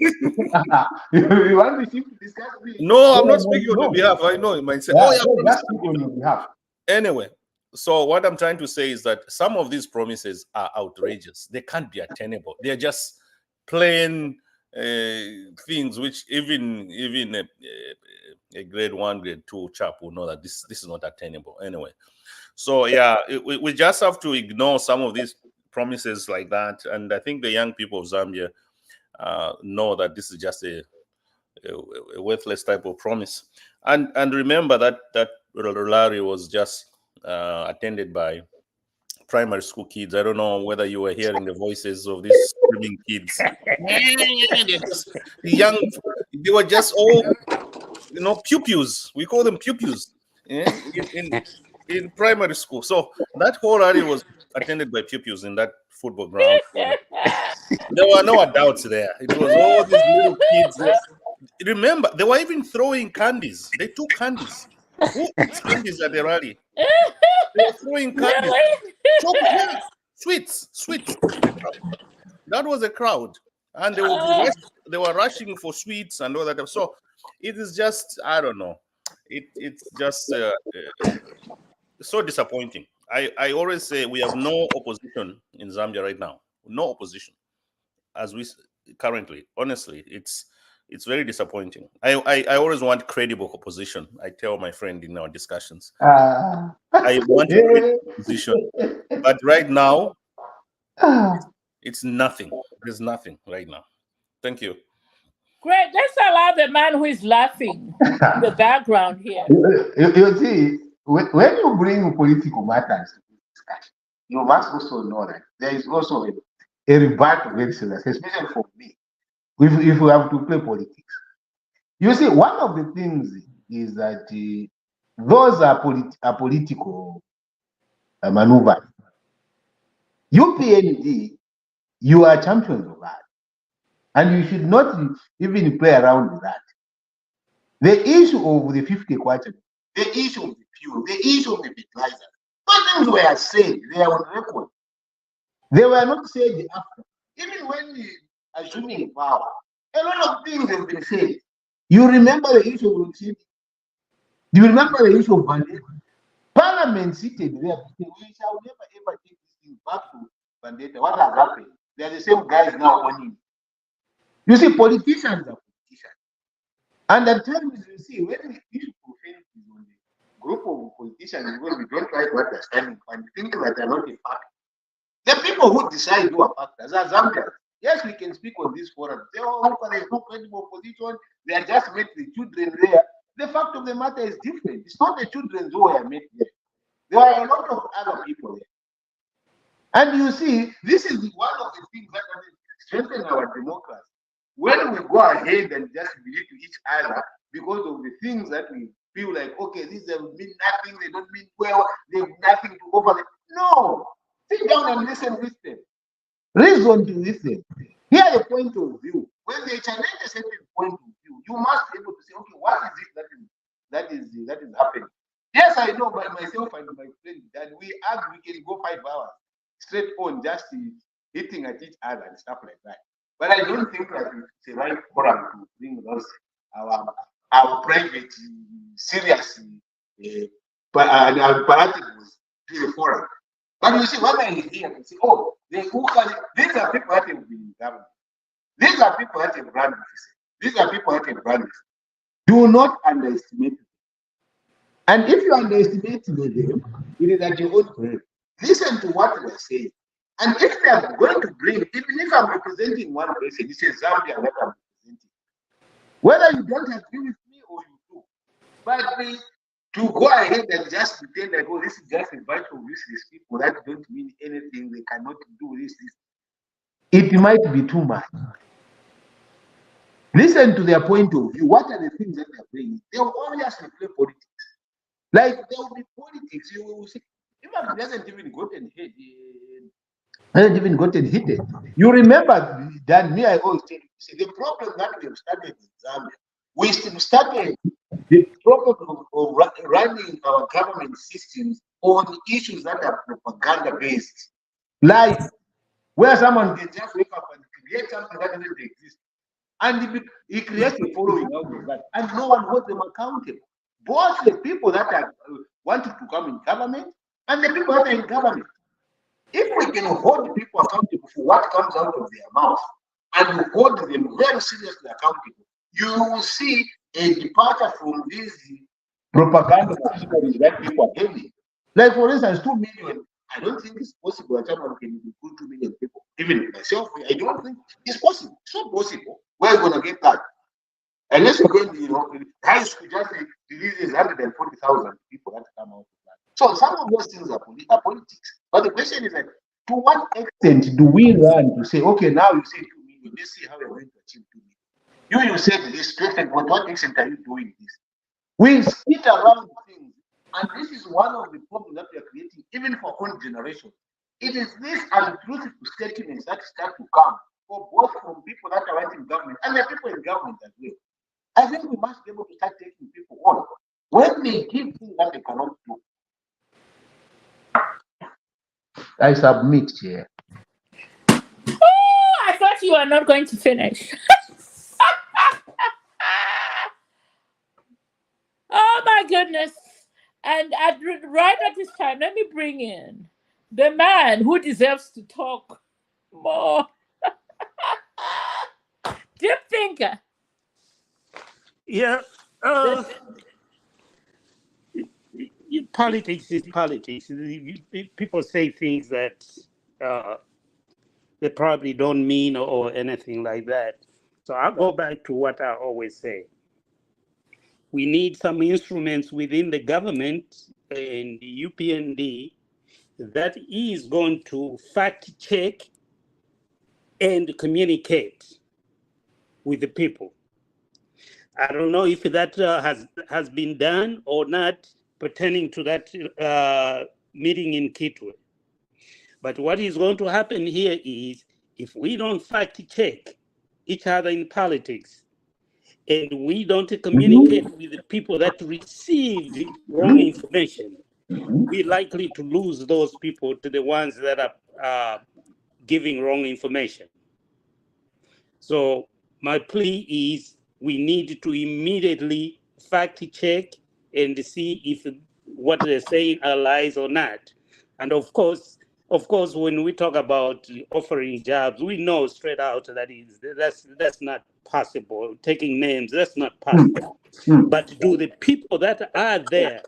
You want me to discuss me? No, I'm not speaking on your behalf. I know you might say, that's on your behalf. Anyway, so what I'm trying to say is that some of these promises are outrageous. They can't be attainable. They're just plain things which even a grade 1, grade 2 chap will know that this is not attainable. Anyway, so yeah, we just have to ignore some of these promises like that. And I think the young people of Zambia know that this is just a worthless type of promise. And remember that rally was just attended by primary school kids. I don't know whether you were hearing the voices of these screaming kids. They're just young. They were just all, pew-pews. We call them pew-pews in primary school. So that whole rally was attended by pew-pews in that football ground. There were no adults there. It was all these little kids. Remember, they were even throwing candies. They took candies. Who eats candies at the rally? They were throwing candies. Really? Sweets. That was a crowd. And they were rushing for sweets and all that. So it is just, I don't know. It's just so disappointing. I always say we have no opposition in Zambia right now. No opposition. As we currently, honestly, it's very disappointing. I always want credible opposition. I tell my friend in our discussions, I want a credible opposition, but right now it's nothing. There's nothing right now. Thank you. Great. Let's allow the man who is laughing in the background here. You see, when you bring political matters to discussion, you must also know that there is also a rebut of excellence, especially for me, if we have to play politics. You see, one of the things is that those are political maneuvers. UPND, you are champions of that. And you should not even play around with that. The issue of the 50 kwacha, the issue of the fuel, the issue of the fertilizer, those things were said, they are on record. They were not said after. Even when assuming power, a lot of things have been said. You remember the issue of City? Do you remember the issue of Bandeta? Parliament seated there to say, we shall never ever take this thing back to Bandeta. What has happened? They are the same guys now owning. You see, politicians are politicians. And at times, you see, when the issue of offense is on the group of politicians, because we don't try to understand and think that they are not a fact. The people who decide who are factors are Zambians. Yes, we can speak on this forum. Say, oh, there is no credible opposition. They are just met the children there. The fact of the matter is different. It's not the children who are met there. There are a lot of other people there. And you see, this is one of the things that strengthen our democracy. When we go ahead and just believe to each other because of the things that we feel like, okay, these mean nothing, they don't mean well, they have nothing to offer. No, sit down and listen with them. Reason to listen. Hear a point of view. When they challenge a certain point of view, you must be able to say, okay, what is it that is happening? Yes, I know by myself and my friend that we can go 5 hours straight on just hitting at each other and stuff like that. But I don't think that it's the right forum to bring those our private, serious paradigms to the forum. But you see, when I hear and say, oh, these are people that have been in government. These are people that have run offices. These are people that have run this. Do not underestimate them. And if you underestimate them, it is at your own peril. Listen to what they are saying. And if they are going to bring, even if I'm representing one person, this is Zambia that I'm representing. Whether you don't agree with me or you do, but to go ahead and just pretend like, oh, this is just a bunch of useless people that don't mean anything, they cannot do this. It might be too much. Listen to their point of view. What are the things that they're bringing? They will obviously play politics. Like there will be politics. You will see. Even hasn't even gotten hit. Hasn't even gotten hit. You remember that me, I always tell you, see, the problem that we have started in Zambia, we started the problem of running our government systems on issues that are propaganda based. Like where someone can just wake up and create something that doesn't exist. And he creates a following out of that. And no one holds them accountable. Both the people that are wanting to come in government and the people that are in government. If we can hold people accountable for what comes out of their mouth and hold them very seriously accountable, you will see a departure from these propaganda that people are giving. Like, for instance, 2 million I don't think it's possible that someone can recruit 2 million people. Even myself, I don't think it's possible. It's not possible. Where are you going to get that? Unless you're going to, high school just releases 140,000 people that come out of that. So some of those things are politics. But the question is, like, to what extent do we run to say, okay, now you say 2 million, let's see how we're going to achieve 2 million. You said this, perfect, but what extent are you doing this? We skip around things, and this is one of the problems that we are creating, even for our own generation. It is this untruthful statements that start to come, for both from people that are right in government and the people in government as well. I think we must be able to start taking people on when they give things that they cannot do. I submit here. Oh, I thought you were not going to finish. Oh my goodness. And right at this time, let me bring in the man who deserves to talk more. Deep thinker. Yeah. Politics is politics. People say things that they probably don't mean or anything like that. So I'll go back to what I always say. We need some instruments within the government and the UPND that is going to fact check and communicate with the people. I don't know if that has been done or not pertaining to that meeting in Kitwe. But what is going to happen here is, if we don't fact check each other in politics, and we don't communicate with the people that received wrong information, we're likely to lose those people to the ones that are giving wrong information. So my plea is, we need to immediately fact check and see if what they're saying are lies or not. And of course, when we talk about offering jobs, we know straight out that's not possible. Taking names, that's not possible. But do the people that are there,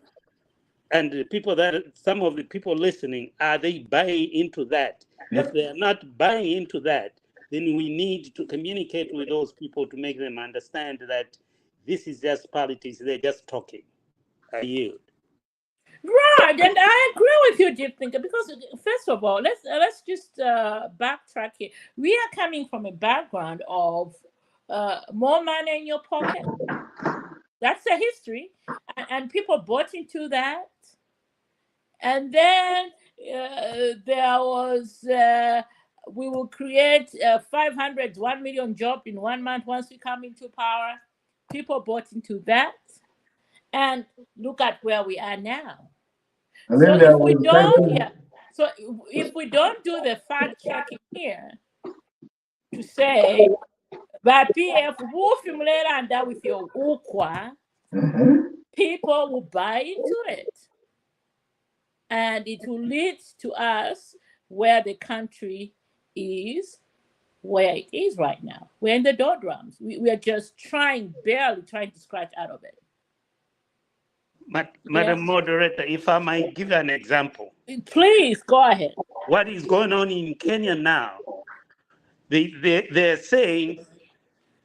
and the people some of the people listening, are they buying into that? If they are not buying into that, then we need to communicate with those people to make them understand that this is just politics. They're just talking. I yield. Right, and I agree with you, Deep Thinker, because first of all, let's just backtrack here. We are coming from a background of more money in your pocket. That's the history, and people bought into that. And then there was we will create 500, 1 million jobs in 1 month once we come into power. People bought into that, and look at where we are now. So if we don't, so if we don't do the fact checking here to say that PF will formulate and that with your ukwa, people will buy into it. And it will lead to us where the country is, where it is right now. We're in the doldrums. We are just barely trying to scratch out of it. Madam Moderator, if I might give an example. Please, go ahead. What is going on in Kenya now? They're saying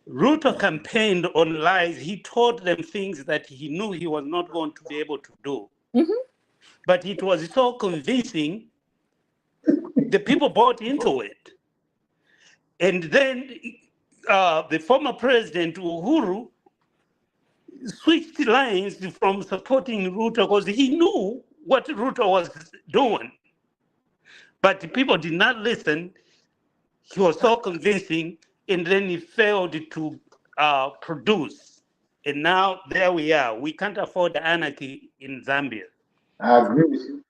Ruto campaigned on lies. He told them things that he knew he was not going to be able to do. Mm-hmm. But it was so convincing, the people bought into it. And then the former president, Uhuru, switched lines from supporting Ruto because he knew what Ruto was doing. But people did not listen. He was so convincing, and then he failed to produce. And now there we are. We can't afford anarchy in Zambia. I agree with you.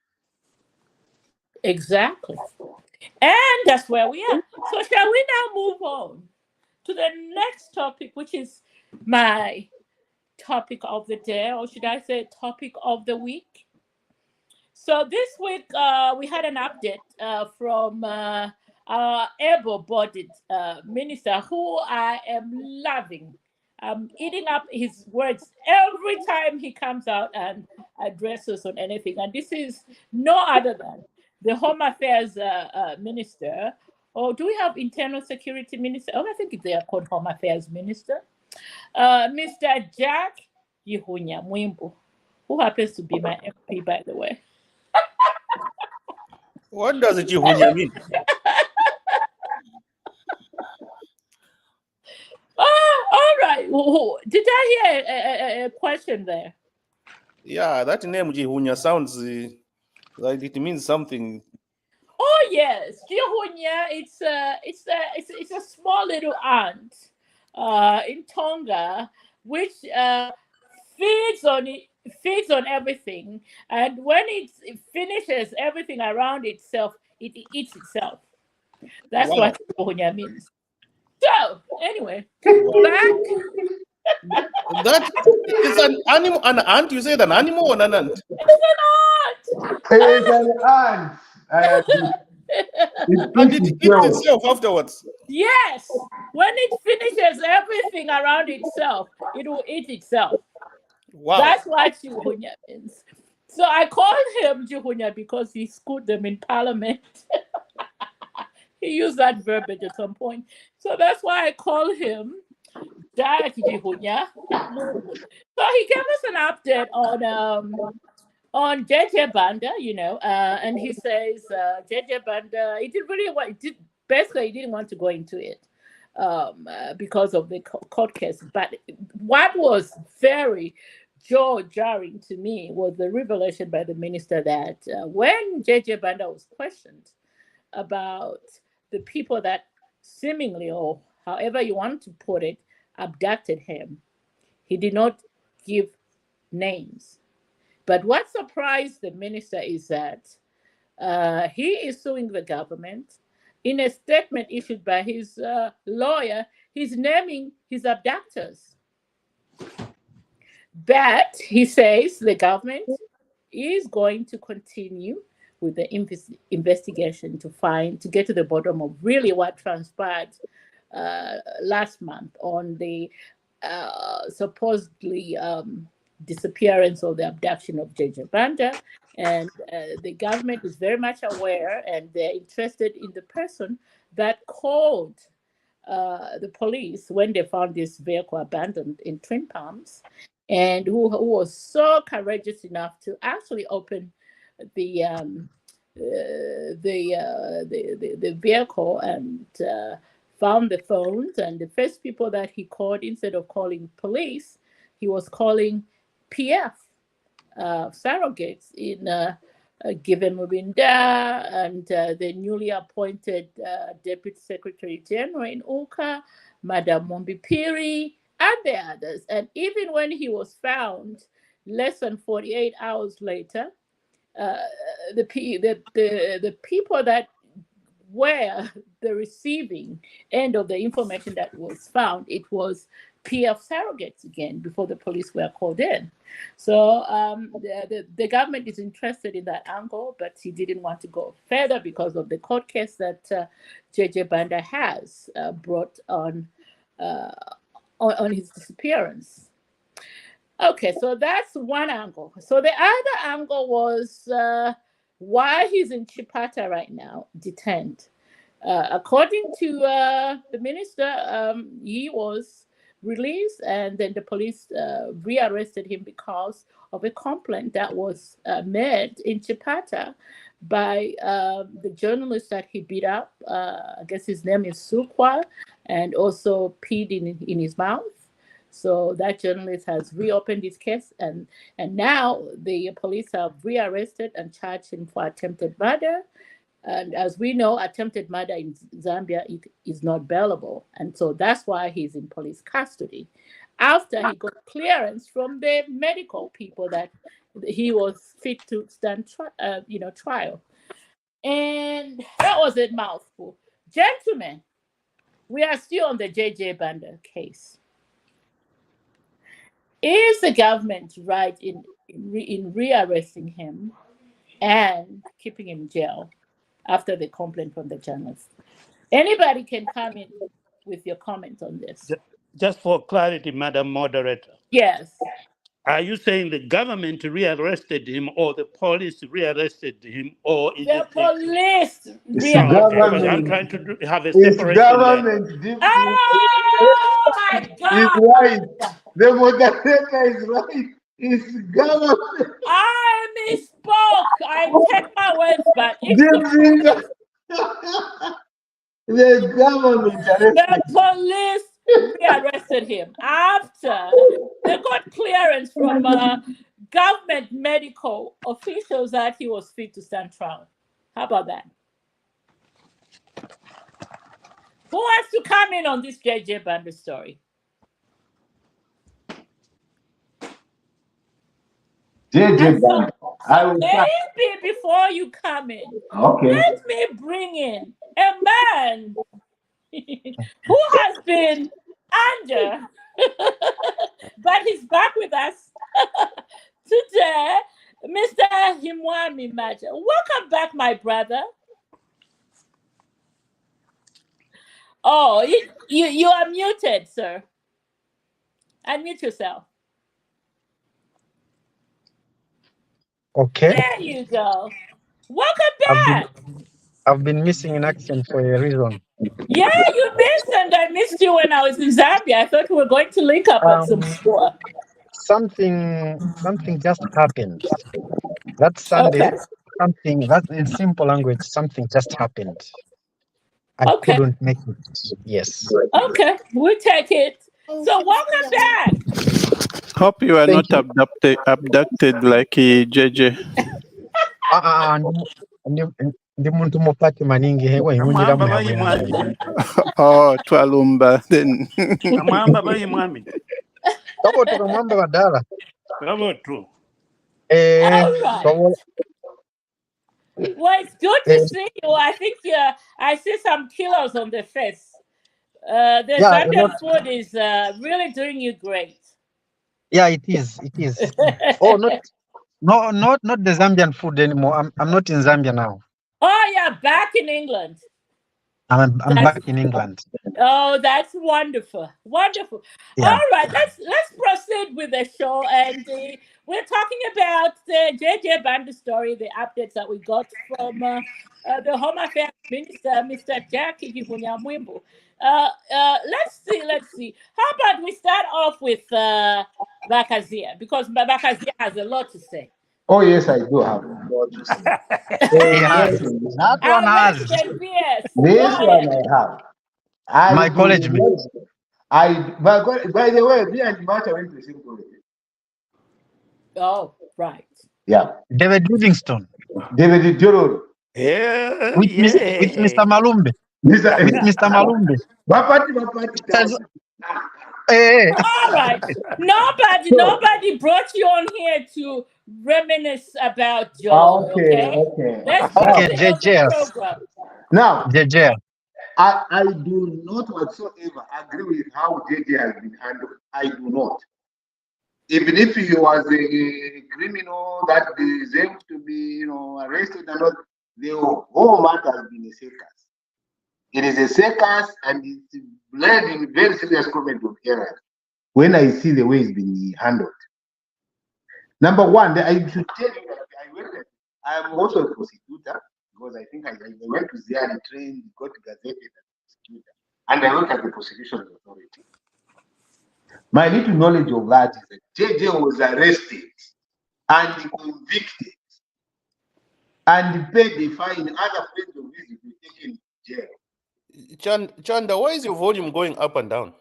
Exactly. And that's where we are. So shall we now move on to the next topic, which is my topic of the day, or should I say topic of the week? So this week we had an update from our able-bodied minister, who I am loving. I'm eating up his words every time he comes out and addresses on anything. And this is no other than the Home Affairs Minister, or do we have Internal Security Minister? Oh, I think they are called Home Affairs Minister. Mr. Jack Yihunya Mwimbu, who happens to be my MP, by the way. What does it mean? All right. Did I hear a question there? Yeah, that name Jihunya sounds like it means something. Oh yes, Jihunya. It's a small little ant in Tonga, which feeds on everything, and when it finishes everything around itself, it eats itself. That's Wow. what Jihunya means. So anyway, back. That is an animal, an ant. You said an animal or an ant? It's an ant. It's an ant. And it eats itself afterwards. Yes, when it finishes everything around itself, it will eat itself. Wow. That's what Jihunya means. So I called him Jihunya because he schooled them in Parliament. He used that verbiage at some point. So that's why I call him Jack Jihunya. So he gave us an update on JJ Banda, and he says JJ Banda, he didn't really want, basically he didn't want to go into it because of the court case. But what was very jaw-jarring to me was the revelation by the minister that when JJ Banda was questioned about the people that seemingly, or however you want to put it, abducted him, he did not give names. But what surprised the minister is that he is suing the government. In a statement issued by his lawyer, he's naming his abductors. But he says the government is going to continue with the investigation to get to the bottom of really what transpired last month on the supposedly disappearance or the abduction of JJ Banda. And the government is very much aware, and they're interested in the person that called the police when they found this vehicle abandoned in Twin Palms, and who was so courageous enough to actually open the vehicle and found the phones. And the first people that he called, instead of calling police, he was calling PF surrogates in Given Mubinda and the newly appointed Deputy Secretary General in Uka, Madam Mombi Piri, and the others. And even when he was found less than 48 hours later, the people that were the receiving end of the information that was found, it was PF surrogates again before the police were called in. So the government is interested in that angle, but he didn't want to go further because of the court case that JJ Banda has brought on his disappearance. Okay, so that's one angle. So the other angle was why he's in Chipata right now, detained. According to the minister, he was released, and then the police rearrested him because of a complaint that was made in Chipata by the journalist that he beat up. I guess his name is Sukwa, and also peed in his mouth. So that journalist has reopened his case, and now the police have rearrested and charged him for attempted murder. And as we know, attempted murder in Zambia is not bailable. And so that's why he's in police custody, after he got clearance from the medical people that he was fit to stand trial. And that was a mouthful. Gentlemen, we are still on the JJ Banda case. Is the government right in rearresting him and keeping him in jail after the complaint from the journalist? Anybody can come in with your comment on this. Just for clarity, Madam Moderator. Yes. Are you saying the government rearrested him, or the police rearrested him, or is The it police It's Okay, because I'm rearrested. trying to have a It's separation there. government different. Oh my Is God! right. The moderator is right. It's government I misspoke. I take my words back. It's the different. The government The arrested. police rearrested him after they got clearance from government medical officials that he was fit to stand trial. How about that? Who wants to come in on this JJ Bandu story? JJ Bank. I will start. Maybe before you come in, Okay. let me bring in a man who has been under, but he's back with us today, Mr. Himwami Maja. Welcome back, my brother. Oh, you are muted, sir. Unmute yourself. Okay. There you go. Welcome back. I've been missing in action for a reason. Yeah, you missed, and I missed you when I was in Zambia. I thought we were going to link up at some store. Something just happened. That Sunday, in simple language, something just happened. I couldn't make it. Yes. Okay, we'll take it. So welcome back. Hope you are not abducted like JJ. Ndi muntu mupati maningi hewa imunyira Amwamba mwe bayimwami. Oh, twalumba then. Amwamba bayimwami. Kabo tukamwamba badala. Bravo, true. All right. Well, it's good to see you. I think I see some kilos on the face. The Zambian food is really doing you great. Yeah, it is. It is. Oh, not the Zambian food anymore. I'm not in Zambia now. Oh, yeah, back in England. I'm back in England. Oh, that's wonderful. Wonderful. Yeah. All right, let's proceed with the show. And we're talking about the JJ Bandu story, the updates that we got from the Home Affairs Minister, Mr. Jackie Kivunyamwimbu. Let's see. How about we start off with Bakazia, because Bakazia has a lot to say. Oh, yes, I do have a lot to say. That one has. This one I have. My college mate. By the way, me and Martha went to the same college. Oh, right. Yeah. David Livingstone. David Jororo. Yeah. With Mr. Malumbe. With Mr. Malumbe. All right. Nobody brought you on here to reminisce about Joe. Okay. JJ. Now, JJ. I do not whatsoever agree with how JJ has been handled. I do not. Even if he was a criminal that deserves to be, arrested and not, the whole matter has been a circus. It is a circus, and it's led in very serious comment of errors when I see the way it's been handled. Number one, I should tell you that I am also a prosecutor, because I think I went to Ziani, trained, got gazetted as a prosecutor, and I work at the prosecution authority. My little knowledge of that is that JJ was arrested and convicted and paid the fine. Other friends of his were taken to jail. Chanda, why is your volume going up and down?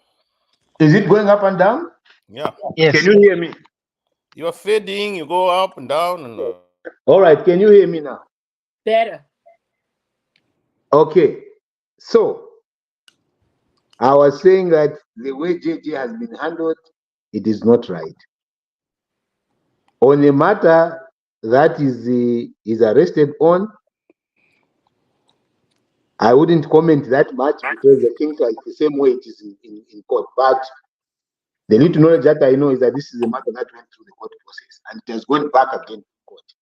Is it going up and down? Yeah. Yes. Can you hear me? You are fading, you go up and down. And all right, can you hear me now? Better. Okay. So, I was saying that the way JJ has been handled, it is not right. On a matter that is arrested on, I wouldn't comment that much because the things are the same way it is in court. But the little knowledge that I know is that this is a matter that went through the court process and it has gone back again to court.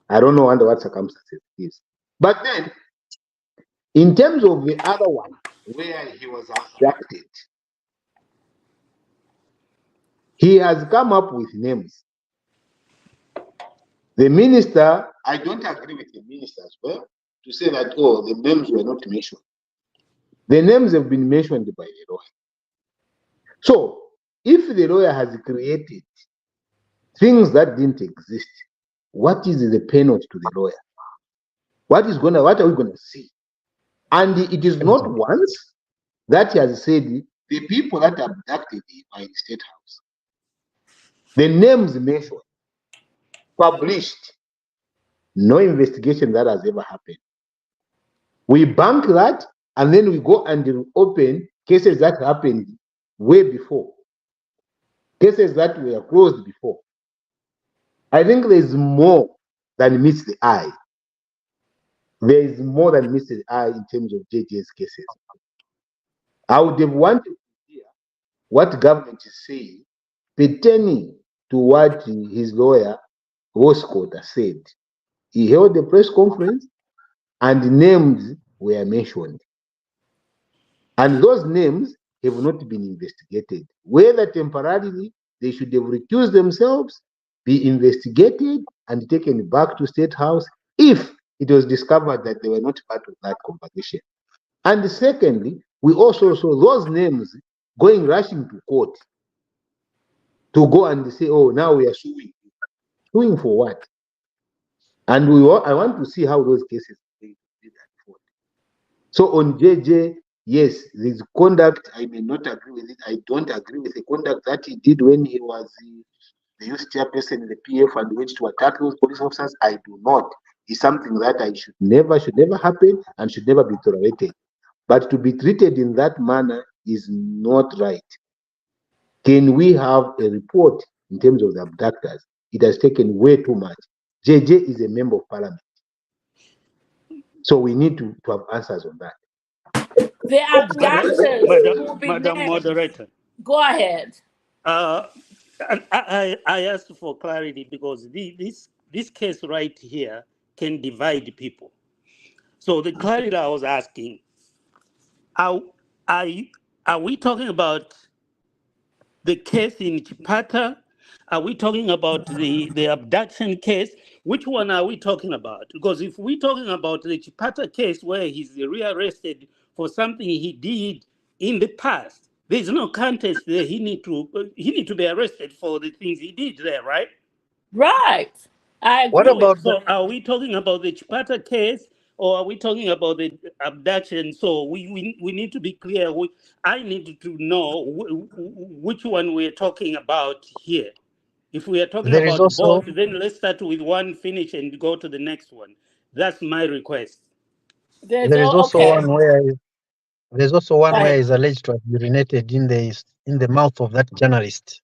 I don't know under what circumstances it is. But then, in terms of the other one, where he was abducted, he has come up with names. The minister, I don't agree with the minister as well to say that, oh, the names were not mentioned. The names have been mentioned by the lawyer. So, if the lawyer has created things that didn't exist, what is the penalty to the lawyer? What are we gonna see? And it is not once that he has said the people that abducted him are in the State House. The names mentioned, published, no investigation that has ever happened. We bank that, and then we go and open cases that happened way before, cases that were closed before. I think there's more than meets the eye. There is more than meets the eye in terms of JJ's cases. I would have wanted to hear what government is saying pertaining to what his lawyer, Roscoe, said. He held a press conference and names were mentioned. And those names have not been investigated. Whether temporarily they should have recused themselves, be investigated, and taken back to State House if it was discovered that they were not part of that conversation. And secondly, we also saw those names rushing to court to go and say, oh, now we are suing. Suing for what? And I want to see how those cases are going to be unfolded. So on JJ, yes, his conduct, I may not agree with it. I don't agree with the conduct that he did when he was the youth chairperson in the PF and went to attack those police officers. I do not. It's something that I should never happen and should never be tolerated. But to be treated in that manner is not right. Can we have a report in terms of the abductors? It has taken way too much. JJ is a member of parliament. So we need to have answers on that. The abductors will be Madam named. Moderator. Go ahead. I asked for clarity because this case right here can divide people. So the clarity I was asking, are we talking about the case in Chipata? Are we talking about the abduction case? Which one are we talking about? Because if we're talking about the Chipata case where he's rearrested for something he did in the past, there's no contest there. He need to be arrested for the things he did there, right? Right. I agree. What about So are we talking about the Chipata case or are we talking about the abduction? So we need to be clear. I need to know which one we're talking about here. If we are talking there is about also both, then let's start with one, finish, and go to the next one. That's my request. There's there is also okay. one where there's also one Right. where he's alleged to have urinated in the mouth of that journalist.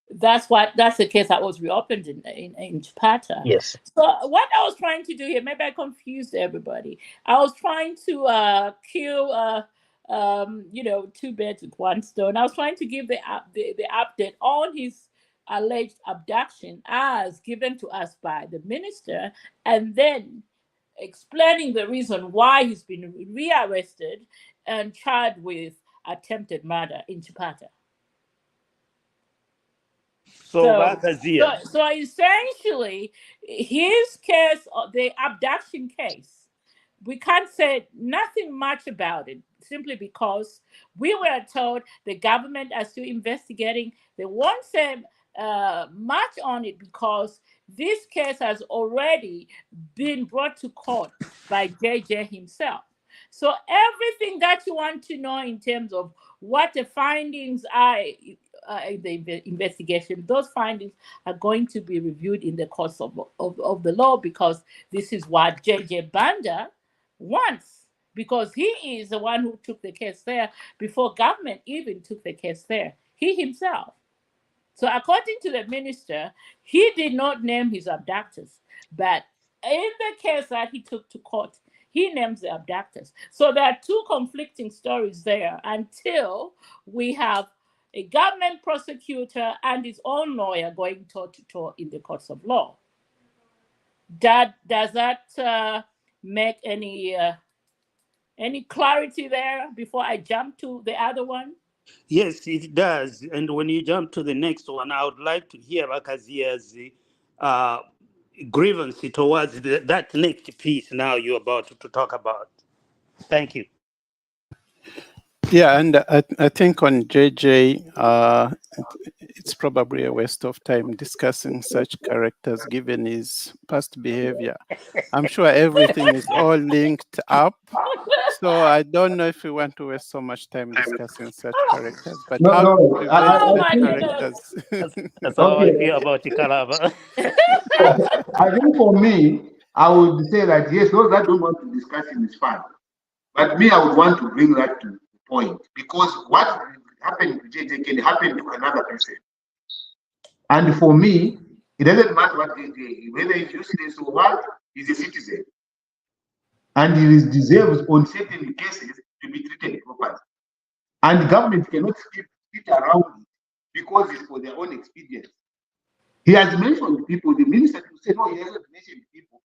That's the case that was reopened in Chipata. Yes. So what I was trying to do here, maybe I confused everybody. I was trying to kill two birds with one stone. I was trying to give the update on his alleged abduction as given to us by the minister, and then explaining the reason why he's been rearrested and charged with attempted murder in Chipata. So essentially, his case, the abduction case, we can't say nothing much about it simply because we were told the government are still investigating. They won't say much on it because this case has already been brought to court by JJ himself. So everything that you want to know in terms of what the findings are in the investigation, those findings are going to be reviewed in the course of the law because this is what JJ Banda wants, because he is the one who took the case there before government even took the case there, he himself. So according to the minister, he did not name his abductors, but in the case that he took to court, he names the abductors. So there are two conflicting stories there until we have a government prosecutor and his own lawyer going toe to toe in the courts of law. Does that make any clarity there before I jump to the other one? Yes, it does. And when you jump to the next one, I would like to hear Akazia's grievance towards that next piece now you're about to talk about. Thank you. Yeah, and I think on JJ, it's probably a waste of time discussing such characters given his past behavior. I'm sure everything is all linked up. So I don't know if we want to waste so much time discussing such characters, but how to prevent such characters. That's how I feel about you, Kalaba. I think for me, I would say that yes, those that don't want to discuss it is fine. But me, I would want to bring that to the point because what happened to JJ can happen to another person. And for me, it doesn't matter what JJ, whether he's useless or what, he's a citizen. And he deserves on certain cases to be treated properly. And the government cannot sit around it because it's for their own expedience. He has mentioned people, the minister will say, no, he hasn't mentioned people.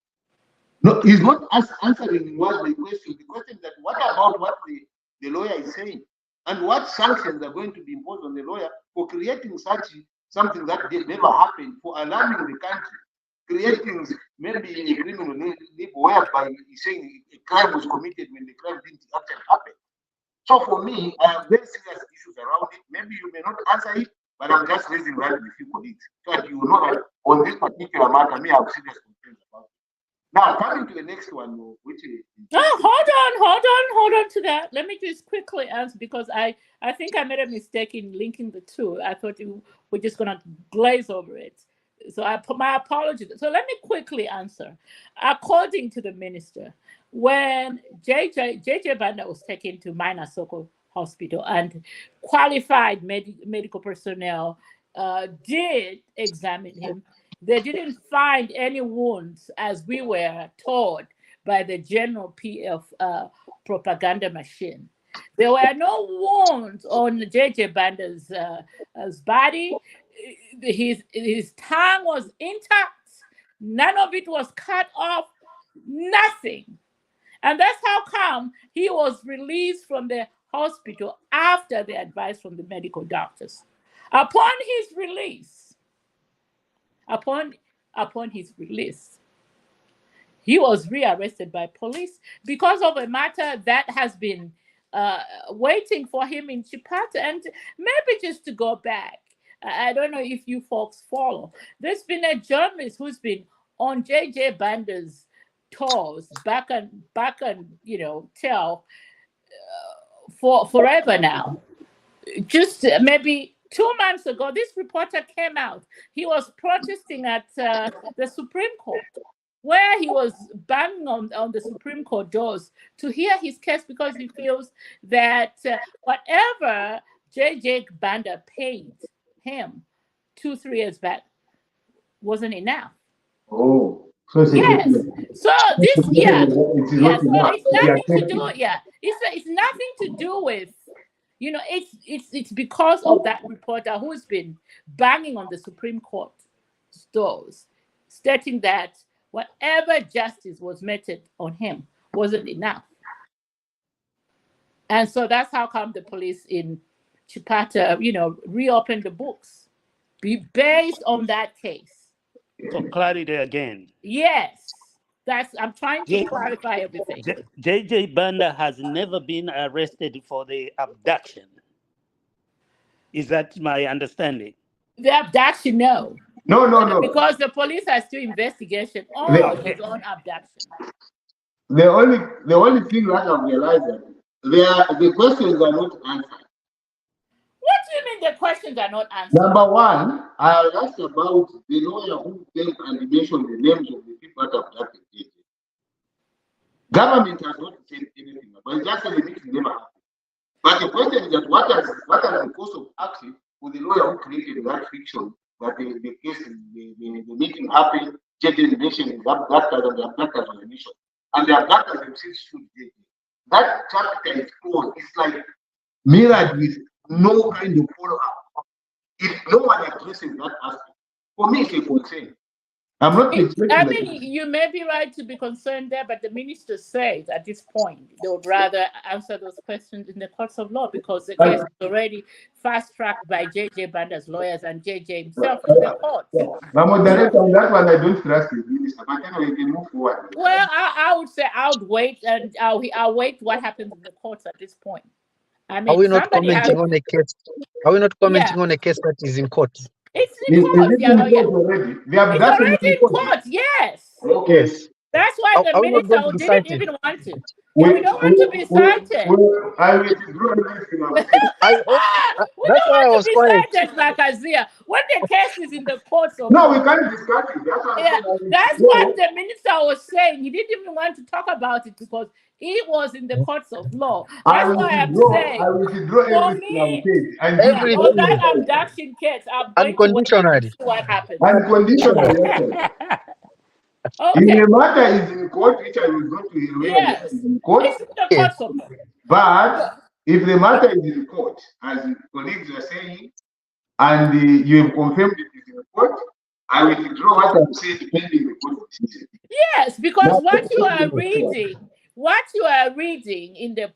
No, he's not answering what the question. The question is that what about what the lawyer is saying? And what sanctions are going to be imposed on the lawyer for creating something that never happened, for alarming the country, creating maybe a criminal label whereby he's saying a crime was committed when the crime didn't actually happen. So for me, I have very serious issues around it. Maybe you may not answer it, but I'm just raising that with you for it. So that you know that on this particular matter, me, I have serious concerns about it. Now, coming to the next one, which is... hold on to that. Let me just quickly answer because I think I made a mistake in linking the two. I thought you were just going to glaze over it. So my apologies. So let me quickly answer. According to the minister, when JJ Banda was taken to Minor Soko Hospital and qualified medical personnel did examine him, they didn't find any wounds as we were told by the general PF propaganda machine. There were no wounds on JJ Banda's body. His tongue was intact. None of it was cut off. Nothing. And that's how come he was released from the hospital after the advice from the medical doctors. Upon his release, he was rearrested by police because of a matter that has been waiting for him in Chipata. And maybe just to go back, I don't know if you folks follow. There's been a journalist who's been on JJ Banda's tours back and tell for forever now. Just maybe 2 months ago, this reporter came out. He was protesting at the Supreme Court, where he was banging on the Supreme Court doors to hear his case because he feels that whatever JJ Banda paid him 2-3 years back wasn't enough. Oh. Yes. So this, So it's nothing to do. Yeah, it's nothing to do with, it's because of that reporter who's been banging on the Supreme Court doors, stating that whatever justice was meted on him wasn't enough. And so that's how come the police in Chipata, reopened the books, based on that case. So clarity again. Yes, I'm trying to clarify everything. JJ Banda has never been arrested for the abduction. Is that my understanding? The abduction, no. No. Because the police has to investigation on his own abduction. The only thing that I've realized that the questions are not answered. What do you mean the questions are not answered? Number one, I asked about the lawyer who came and mentioned the names of the people that have abducted JJ. Government has not said anything about it. Just said the meeting never happened. But the question is that what are the course of action for the lawyer who created that fiction that the case, the meeting happened, JJ mentioned is abducted and the abductors were mentioned. And the abductors themselves should JJ. That chapter is closed. It's like mirrored with no kind of follow-up. If no one addresses that aspect, for me it's a concern. I'm not I speculating. mean, you may be right to be concerned there, but the minister says at this point they would rather answer those questions in the courts of law because the case is already fast tracked by JJ Banda's lawyers and JJ himself in the courts. Now, moderator, on that one, I don't trust the minister, but anyway, we can move forward. Well, I would say I would wait and I'll wait what happens in the courts at this point. I Are mean, we not somebody has, commenting on a case? Are we not yeah, commenting on a case that is in court? it's in Is court. it Yeah, in oh, yeah. court already? The It's abduction already is in in court. court. Yes. Okay. Yes. That's why the Are we not minister going to be didn't cited? even want to. Yeah, we don't want to be cited. I will withdraw everything I'm saying. We That's don't why I want to was be quiet. cited like Azia. When the case is in the courts of No, law. we can't discuss it. That's what I'm Yeah, saying. I will that's withdraw. what the minister was saying. He didn't even want to talk about it because it was in the courts of law. That's why I'm saying, I will withdraw for everything I've me, said. And yeah, on Everything that abduction case, I'm going to wait and unconditionally. see what happens. unconditional. If Okay. the matter is in court, which I will go to where Yes. it is in court, It's in the Yes. courts of law. but if the matter is in court, as the colleagues are saying, and you have confirmed it is in court, I will withdraw what I'm saying depending on the court decision. Yes, because That's what you are the reading in the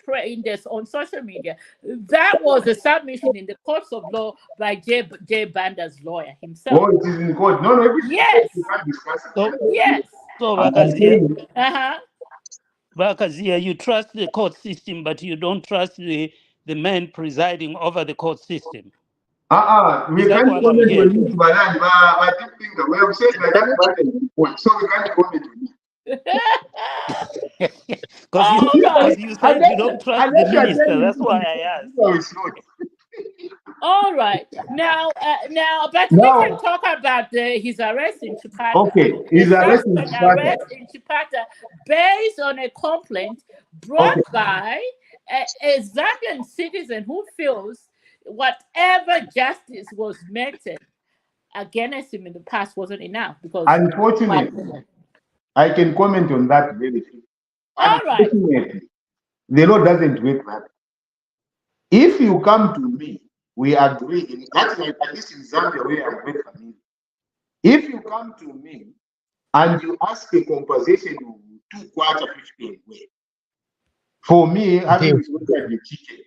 on social media, that was a submission in the courts of law by J. Banda's lawyer himself. Oh, it is in court. No, everything Yes. you can't discuss it. So, Yes. so I'm Bakazia, saying, Uh-huh. you trust the court system, but you don't trust the man presiding over the court system. we Is that can't what I'm comment on hearing? it, but I think we have said that that matter is in court, so we can't comment on it. Because you said you don't trust the Unless you are minister. telling That's me why I asked. no, it's not. All right. Now, but we Now, can talk about his arrest in Chipata. okay, The his arrest in suspect Chipata. arrest in Chipata based on a complaint brought by a Zambian citizen who feels whatever justice was meted against him in the past wasn't enough because Unfortunately, I can comment on that very quickly. All right. Unfortunately, the law doesn't work that. If you come to me, we agree. That's like at least in Zambia where I'm very familiar. If you come to me and you ask a compensation of 2 quarter 15 way, for me having slaughtered the chicken,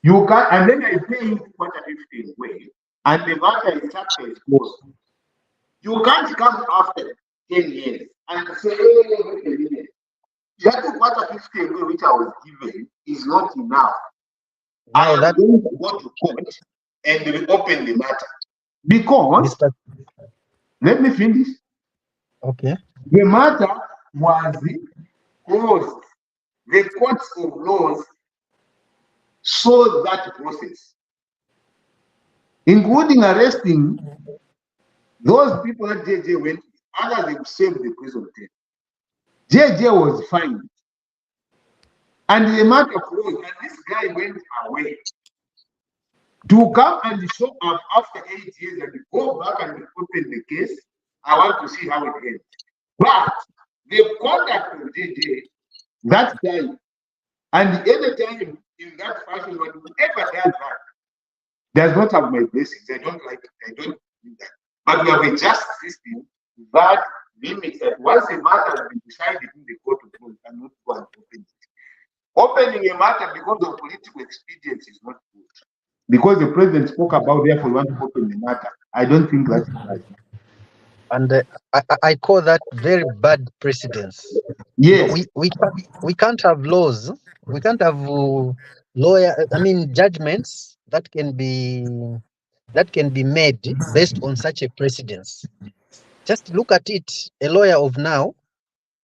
you can, and then I pay you 2 quarter 15 way, and the matter is chapter is closed. You can't come after 10 years and say, hey, wait a minute. That 2 quarter 15 way which I was given is not enough. I am going to go to court and reopen the matter. Because, let me finish. Okay. The matter was closed. The courts of laws saw that process, including arresting those people that JJ went, others have saved the prison term. JJ was fined. And the matter closed, and this guy went away. To come and show up after 8 years and go back and open the case, I want to see how it ends. But the conduct of JJ that time, and any time in that fashion, whatever does that, does not have my blessings. I don't like it. I don't do that. But we have a just system that limits that once a matter has been decided in the court of law, you cannot go and open it. Opening a matter because of political expedience is not good. Because the president spoke about, therefore, you want to open the matter. I don't think that's right. And I call that very bad precedence. Yes. We can't have laws. We can't have judgments that can be made based on such a precedence. Just look at it. A lawyer of now,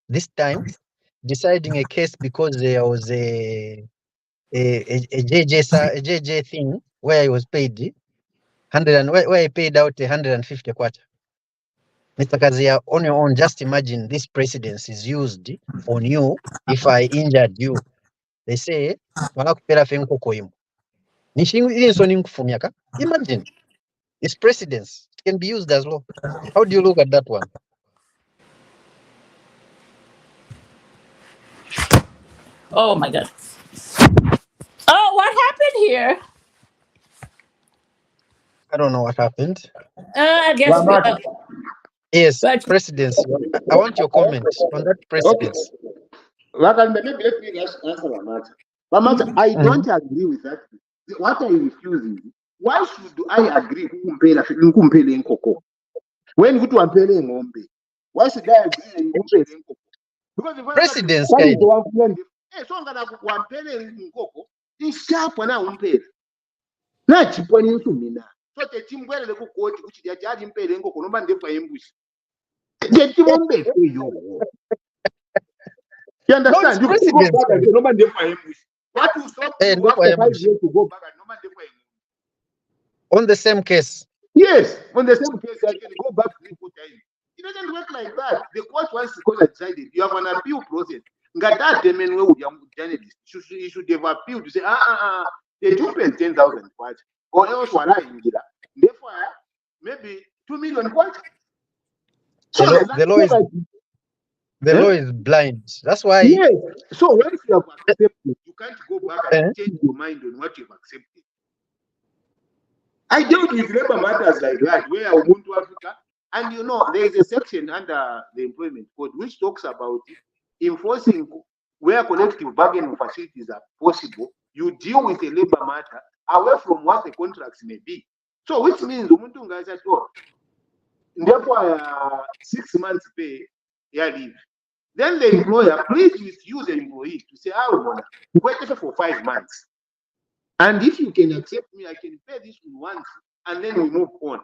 this time, deciding a case because there was a JJ thing where he was paid where he paid out 150 quarter. Mr. Kazia, on your own, just imagine this precedence is used on you if I injured you. They say, imagine, it's precedence. It can be used as law. How do you look at that one? Oh my God. Oh, what happened here? I don't know what happened. I guess Yes, But presidency. I want your comment on that Okay. presidency. Maybe let me just answer Ramata. Ramata, I don't Mhm. agree with that. What I refuse is, why should I agree kumpele nkoko? When kutu wampele ngombe, why should I agree kumpele nkoko? Because if I Presidency, that is the Kaidi. one friend. Hey, so ngana wampele nkoko, isharp na umpele. Na chiponi nsumina. So te chimbwele le kukoti kuchi ya jadi mpele nkoko nomba ndefu embushi. Te chimombe yo. You No, it's understand? You can't go presidency, back and Kaidi. say, no man, there for ambush. What will stop you No for after 5 ambush. years to go back and no man, there for ambush? On the same case. Yes, on the same case, I can go back 3-4 times. It doesn't work like that. The court once the court has decided, you have an appeal process. Ngata demen we journalist. You should have appealed to say, they do pay 10,000 kwacha, or else wala ingira. Therefore, maybe 2 million kwacha. So The law is the law is blind. That's why. yes. So once you have accepted, you can't go back and Eh? change your mind on what you've accepted. I dealt with labor matters like that, where I went to Africa, and you know, there is a section under the employment code which talks about enforcing where collective bargaining facilities are possible. You deal with a labor matter away from what the contracts may be. So, which means umuntu guys at all. Therefore, 6 months pay, yeah, leave. Then the employer, please use the employee to say, wait for 5 months. And if you can accept me, I can pay this once and then we move on.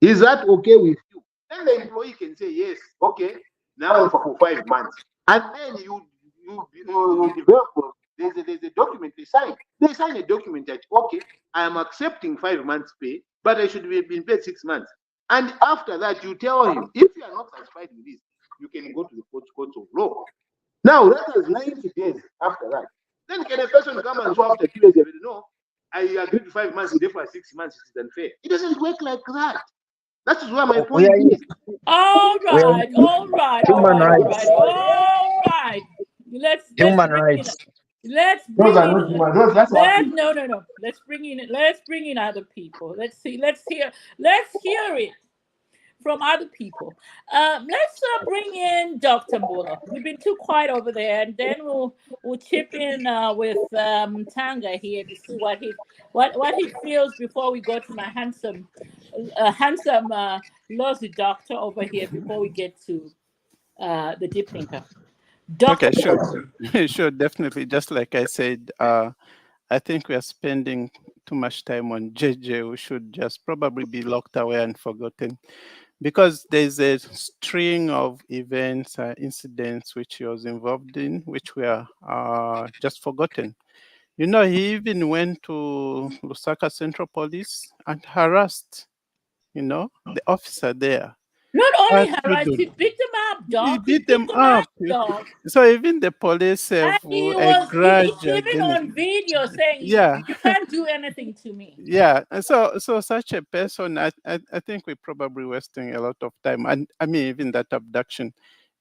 Is that okay with you? Then the employee can say, yes, okay, now for 5 months. And then you develop, there's a document they sign. They sign a document that, okay, I am accepting 5 months pay, but I should be been paid 6 months. And after that, you tell him, if you are not satisfied with this, you can go to the court of law. Now, that is 90 days after that. Then can a person come and show after 2 days? No, I agreed to 5 months, therefore 6 months is unfair. It doesn't work like that. That is where my We point are is. all we are right, all right, all human right, all rights. right, all right. Let's Human bring in rights. let's Those bring are in not human. Those that's let happening. no. Let's bring in other people. Let's hear it from other people. Let's bring in Dr. Mula. We've been too quiet over there, and then we'll chip in with Tanga here to see what he feels before we go to my handsome lousy doctor over here before we get to the deep thinker. Dr. Okay, sure. Mula. Sure, definitely. Just like I said, I think we are spending too much time on JJ. We should just probably be locked away and forgotten, because there's a string of events, incidents which he was involved in, which were just forgotten. You know, he even went to Lusaka Central Police and harassed, the officer there. Not only That harassed, he shouldn't. beat them up, He dog. He beat beat them them up. up, dog. So even the police have And he a was grudge even against. on video saying, Yeah, you can't do anything to me. yeah. And so such a person, I think we're probably wasting a lot of time. And I mean, even that abduction,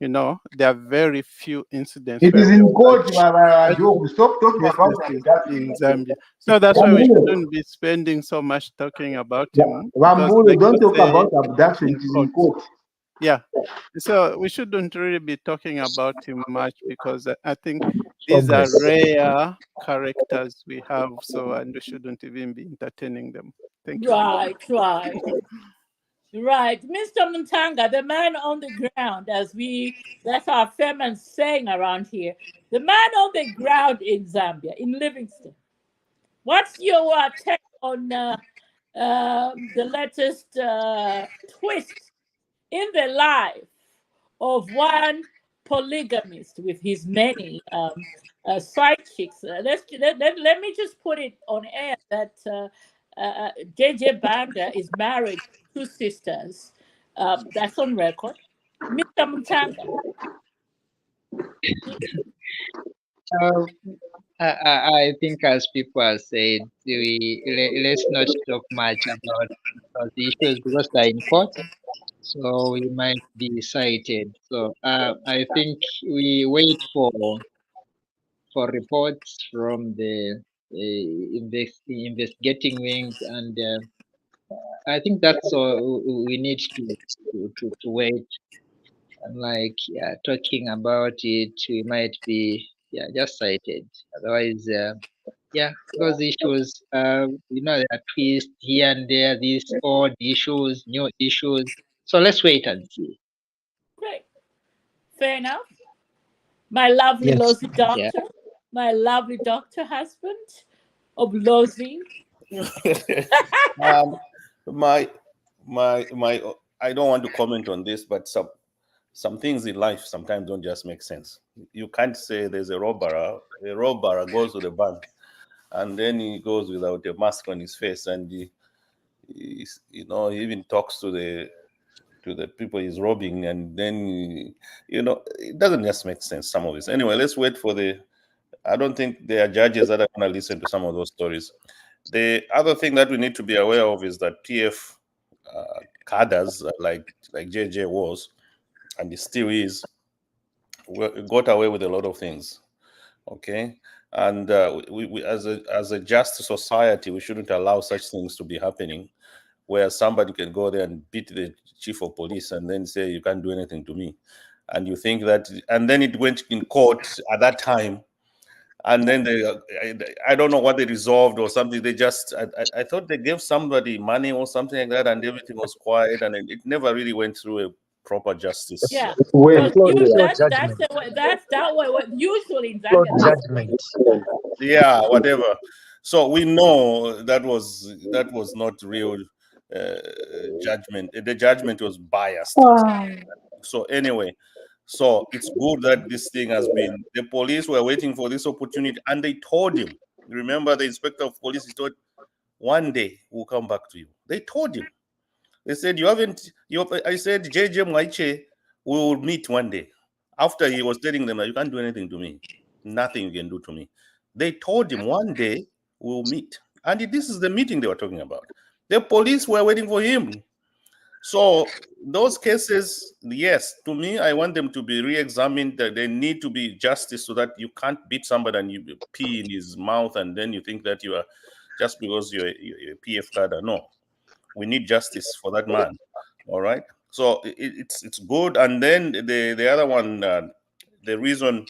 there are very few incidents It where is we have in court, such Joe. Stop talking about cases in abduction. Zambia. So that's why we shouldn't be spending so much talking about him, because, Wambulu, like don't you talk say, about abduction. in It is in court. court. Yeah. So we shouldn't really be talking about him much, because I think these are Progress. rare characters we have, and we shouldn't even be entertaining them. Thank you. Right, right. Right. Mr. Muntanga, the man on the ground, that's our famous saying around here. The man on the ground in Zambia, in Livingston. What's your take on the latest twist in the life of one polygamist with his many side chicks? Let me just put it on air that JJ Banda is married to 2 sisters. That's on record. Mr. Mutanga. Uh, I think, as people have said, let's not talk much about the issues because they're in court, so we might be cited. So I think we wait for reports from the investigating wings, and I think that's all we need to wait. And like talking about it, we might be just cited. Otherwise, those issues, there are twists here and there, these old issues, new issues. So let's wait and see. Great. Fair enough. My lovely Yes. Lozi doctor, my lovely doctor husband of Lozi. um, my I don't want to comment on this, but some things in life sometimes don't just make sense. You can't say there's a robber goes to the bank and then he goes without a mask on his face, and he he even talks to the people he's robbing, and then it doesn't just make sense, some of this. Anyway, let's wait for I don't think there are judges that are going to listen to some of those stories. The other thing that we need to be aware of is that PF cadres like JJ was, and he still is, got away with a lot of things. Okay, and we as a just society, we shouldn't allow such things to be happening, where somebody can go there and beat the chief of police and then say you can't do anything to me, and you think that, and then it went in court at that time, and then I don't know what they resolved or something. They just I thought they gave somebody money or something like that, and everything was quiet, and it never really went through a proper justice. Yeah. When That's judgment. that way. What usually in Flawed Zambia. judgment. Yeah, whatever. So we know that was not real judgment. The judgment was biased. So anyway, so it's good that this thing has been. The police were waiting for this opportunity, and they told him. Remember, the inspector of police, he told, one day we'll come back to you. They told him. They said, you haven't. I said, JJ Mwaiche, we will meet one day. After he was telling them that you can't do anything to me, nothing you can do to me. They told him one day we'll meet, and this is the meeting they were talking about. The police were waiting for him. So those cases, yes, to me, I want them to be re-examined. That they need to be justice, so that you can't beat somebody and you pee in his mouth, and then you think that you are just because you're a PF cadre. No, we need justice for that man. All right. So it's good. And then the other one, the reason,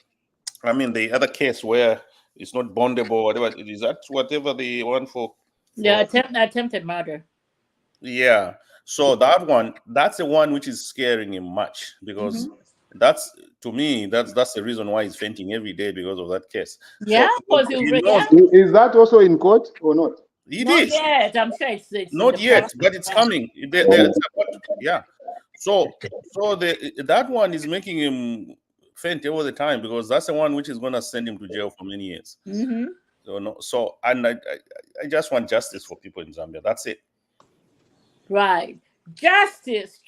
I mean, the other case where it's not bondable, whatever, is that whatever the one for Attempted murder. Yeah. So that's the one which is scaring him much, because that's, to me, that's the reason why he's fainting every day, because of that case. Yeah, so because is that also in court or not? It not is. yet. I'm sure it's Not in the yet, process. but it's coming. Yeah. So that one is making him faint all the time, because that's the one which is going to send him to jail for many years. So and I just want justice for people in Zambia. That's it. Right. Justice.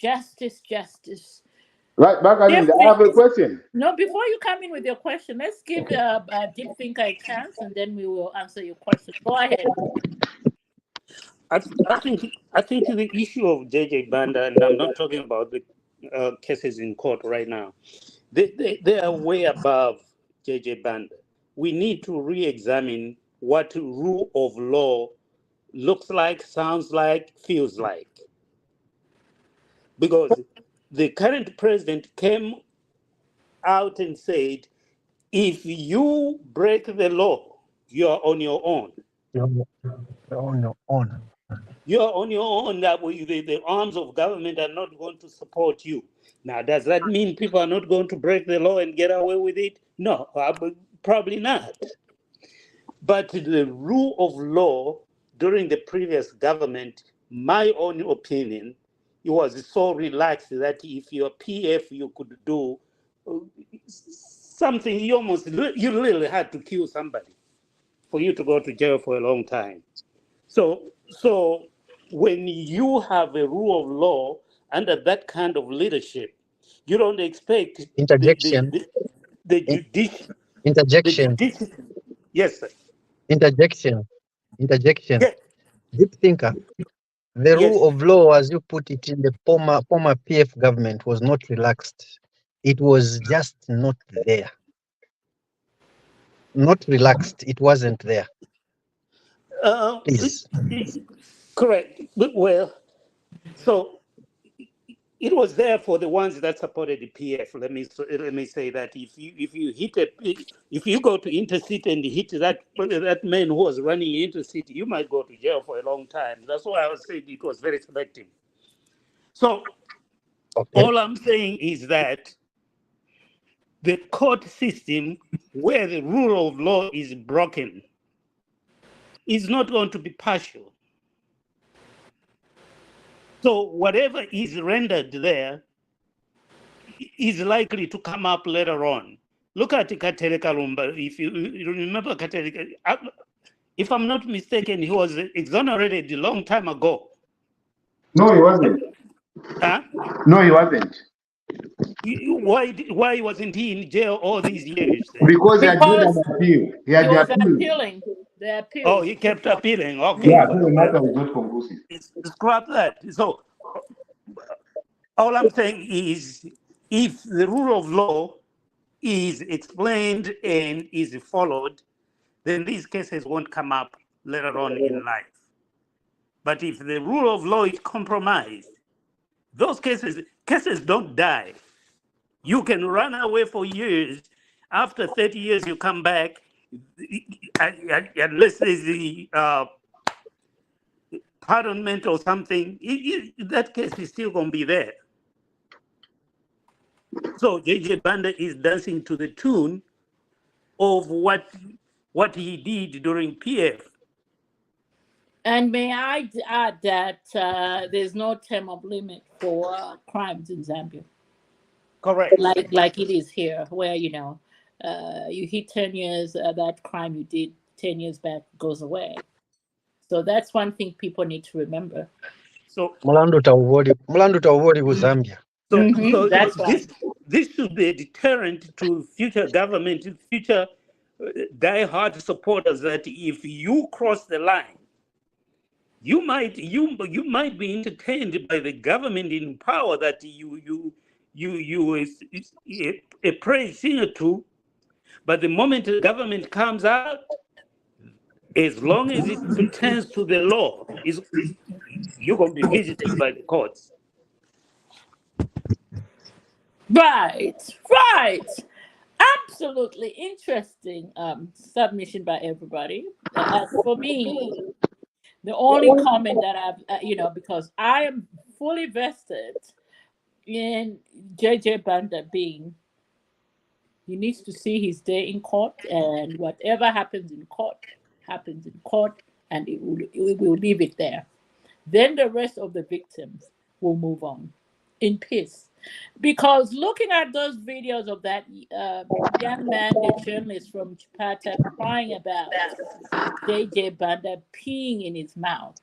Right, back I have a question. No, before you come in with your question, let's give Deep Thinker a chance, and then we will answer your question. Go ahead. I think the issue of JJ Banda, and I'm not talking about the cases in court right now, they are way above JJ Banda. We need to re-examine what rule of law looks like, sounds like, feels like. Because the current president came out and said, if you break the law, you're on your own. You're on your own. You're on your own. That the arms of government are not going to support you. Now, does that mean people are not going to break the law and get away with it? No, probably not. But the rule of law during the previous government, my own opinion, it was so relaxed that if you're PF, you could do something. You literally had to kill somebody for you to go to jail for a long time. So when you have a rule of law under that kind of leadership, you don't expect Interjection. the judicial. Interjection. Yes, sir. Interjection. Yes. Deep Thinker. The rule of law, as you put it in the former PF government, was not relaxed. It was just not there. Not relaxed. It wasn't there. Please. Correct. But, well, so it was there for the ones that supported the PF. Let me say that if you go to intercity and hit that man who was running intercity, you might go to jail for a long time. That's why I was saying it was very selective. So Okay. all I'm saying is that the court system where the rule of law is broken is not going to be partial. So whatever is rendered there is likely to come up later on. Look at Katere Kalumba. If you remember Katere, if I'm not mistaken, he was exonerated a long time ago. No, he wasn't. Huh? No, he wasn't. Why wasn't he in jail all these years then? Because he had made Because an appeal. He he had was appealed. appealing the appeals. Oh, he kept appealing. Okay. Yeah, so the matter was not conclusive. Scrap that. So all I'm saying is if the rule of law is explained and is followed, then these cases won't come up later on in life. But if the rule of law is compromised, those cases don't die. You can run away for years. After 30 years, you come back, unless there's the pardonment or something, that case is still going to be there. So J.J. Banda is dancing to the tune of what he did during PF. And may I add that there's no term of limit for crimes in Zambia, Correct. like it is here, where you hit 10 years, that crime you did 10 years back goes away. So that's one thing people need to remember. So Mulandu tauvodi ku Zambia. So That's right. this should be a deterrent to future government, future die-hard supporters, that if you cross the line, you might be entertained by the government in power that you a praise singer to, but the moment the government comes out, as long as it pertains to the law, you're going to be visited by the courts. Right. Absolutely interesting submission by everybody. As for me, the only comment that I've, because I am fully vested in JJ Banda being, he needs to see his day in court, and whatever happens in court, and we will leave it there. Then the rest of the victims will move on in peace. Because looking at those videos of that young man, the journalist from Chipata, crying about JJ Banda peeing in his mouth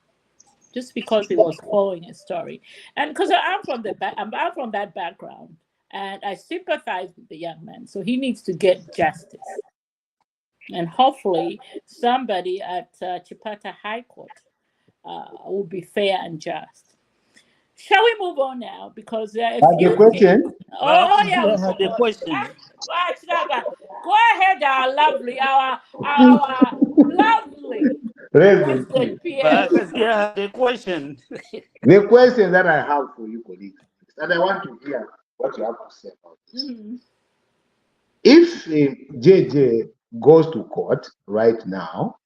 just because he was following a story, and because I'm from that background, and I sympathize with the young man, so he needs to get justice, and hopefully somebody at Chipata High Court will be fair and just. Shall we move on now? Because there are a few The question? Oh yeah, I had a question. Go ahead, our lovely Mr. Pierre. Yeah, the question. The question that I have for you, colleagues, and I want to hear what you have to say about this. Mm-hmm. If JJ goes to court right now,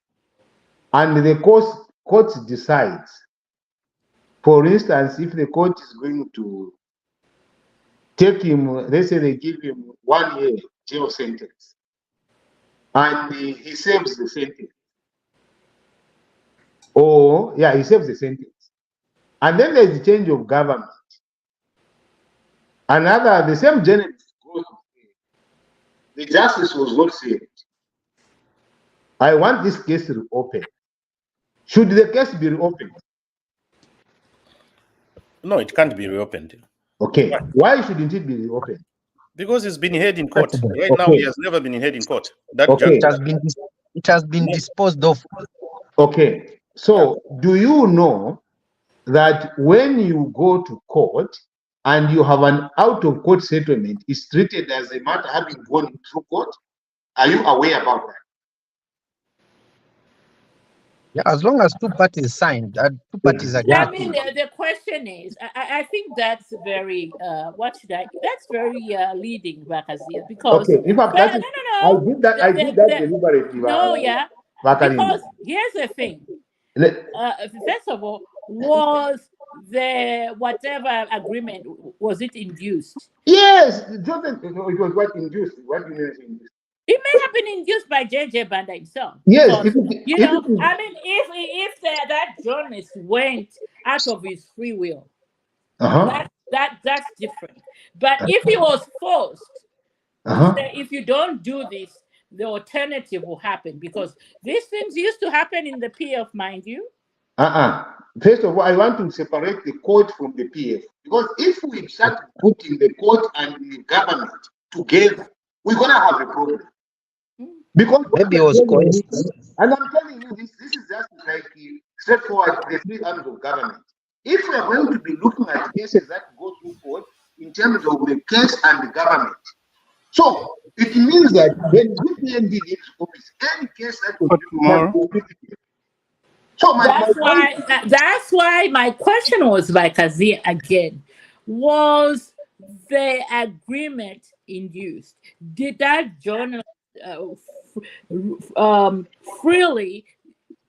and the court decides, for instance, if the court is going to take him, let's say they give him 1 year jail sentence, and he serves the sentence, he serves the sentence, and then there's a change of government, the same journalist goes to say, the justice was not served. I want this case to reopen. Should the case be reopened? No, it can't be reopened. Okay. Why shouldn't it be reopened? Because he's been heard in court. Right now, he has never been heard in court. It has been disposed of. Okay. So, do you know that when you go to court and you have an out-of-court settlement, it's treated as a matter having gone through court? Are you aware about that? Yeah, as long as two parties signed, two parties agree. I mean, the question is, I think that's very, that's very leading, Bakazia, because, Okay, in fact, that is, no. I did that. I did that deliberately. No, yeah, because here's the thing. First of all, was the whatever agreement, was it induced? Yes, it was what induced. What do you mean induced? It may have been induced by JJ Banda himself. Yes, Because, I mean, if that journalist went out of his free will, that's different. But if he was forced to say, if you don't do this, the alternative will happen, because these things used to happen in the PF, mind you. First of all, I want to separate the court from the PF, because if we start putting the court and the government together, we're gonna have a problem. Because maybe it was coincidence. And I'm telling you, this is just like straightforward, the three arms of government. If we are going to be looking at cases that go through court in terms of the case and the government, so it means that when UPN did its office, any case that was so that's why my question was by Kazi again. Was the agreement induced? Did that journalist freely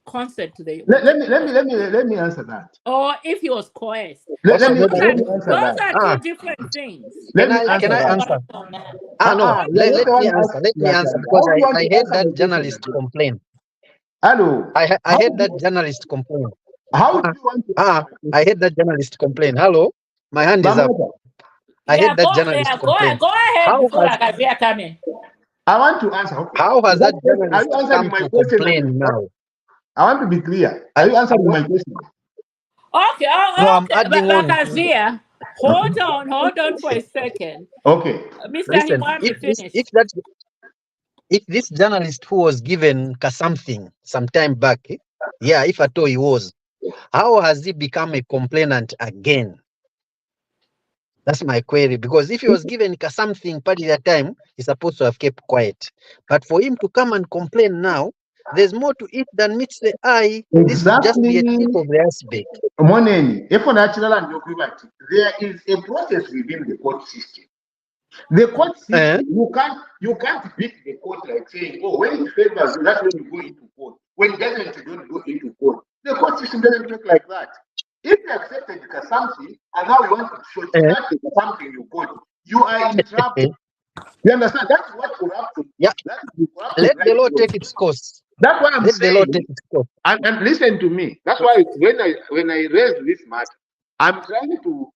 consent to the? Let me answer that. Or if he was coerced. Let me answer those are two different things. Can I answer? No. Let me answer. Let me answer, because I heard that journalist complain. Hello. I heard that journalist complain. How do you want to? I heard that journalist complain. Hello, my hand is up. I heard that journalist complain. Go ahead before Akavia come in. I want to answer. How has that journalist come to complain now? I want to be clear. Are you answering my question? Okay. No, I'm adding on. Bakazia, hold on for a second. Okay. Mr. Listen, Himwami, if this journalist who was given something some time back, if at all he was, how has he become a complainant again? That's my query. Because if he was given something part of the time, he's supposed to have kept quiet. But for him to come and complain now, there's more to it than meets the eye. Exactly. This will just be a tip of the iceberg. There is a process within the court system. The court system, you can't beat the court like saying, oh, when it favors you, that's when you go into court. When it doesn't, you don't go into court. The court system doesn't work like that. If you accepted something and now you want to short something you got, you are in trouble. You understand? That's what corruption. Yeah. Let the law take its course. That's what I'm saying. The law take its course. And listen to me. That's why when I raise this matter, I'm trying to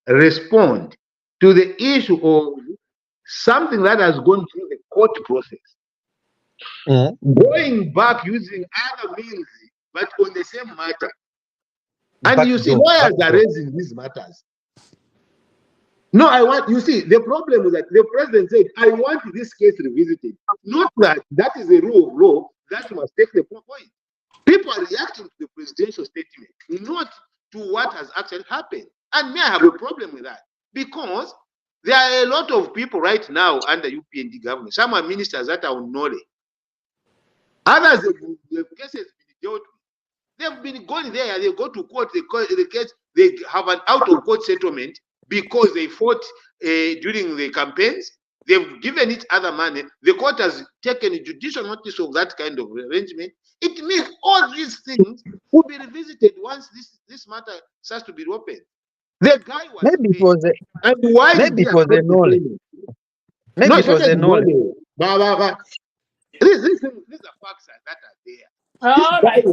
respond to the issue of something that has gone through the court process. Going back using other means, but on the same matter. And you see, lawyers are raising these matters. No, you see, the problem is that the president said, I want this case revisited. Not that is a rule of law that must take the point. People are reacting to the presidential statement, not to what has actually happened. And me, I have a problem with that. Because there are a lot of people right now under UPND government. Some are ministers that are unknowledge. Others, the cases have been dealt with. They've been going there, they go to court, the case, they have an out-of-court settlement because they fought during the campaigns. They've given it other money. The court has taken a judicial notice of that kind of arrangement. It means all these things will be revisited once this matter starts to be opened. The guy was maybe it was maybe it was a knowledge. Maybe it was a knowledge. These are facts that are there. All right. We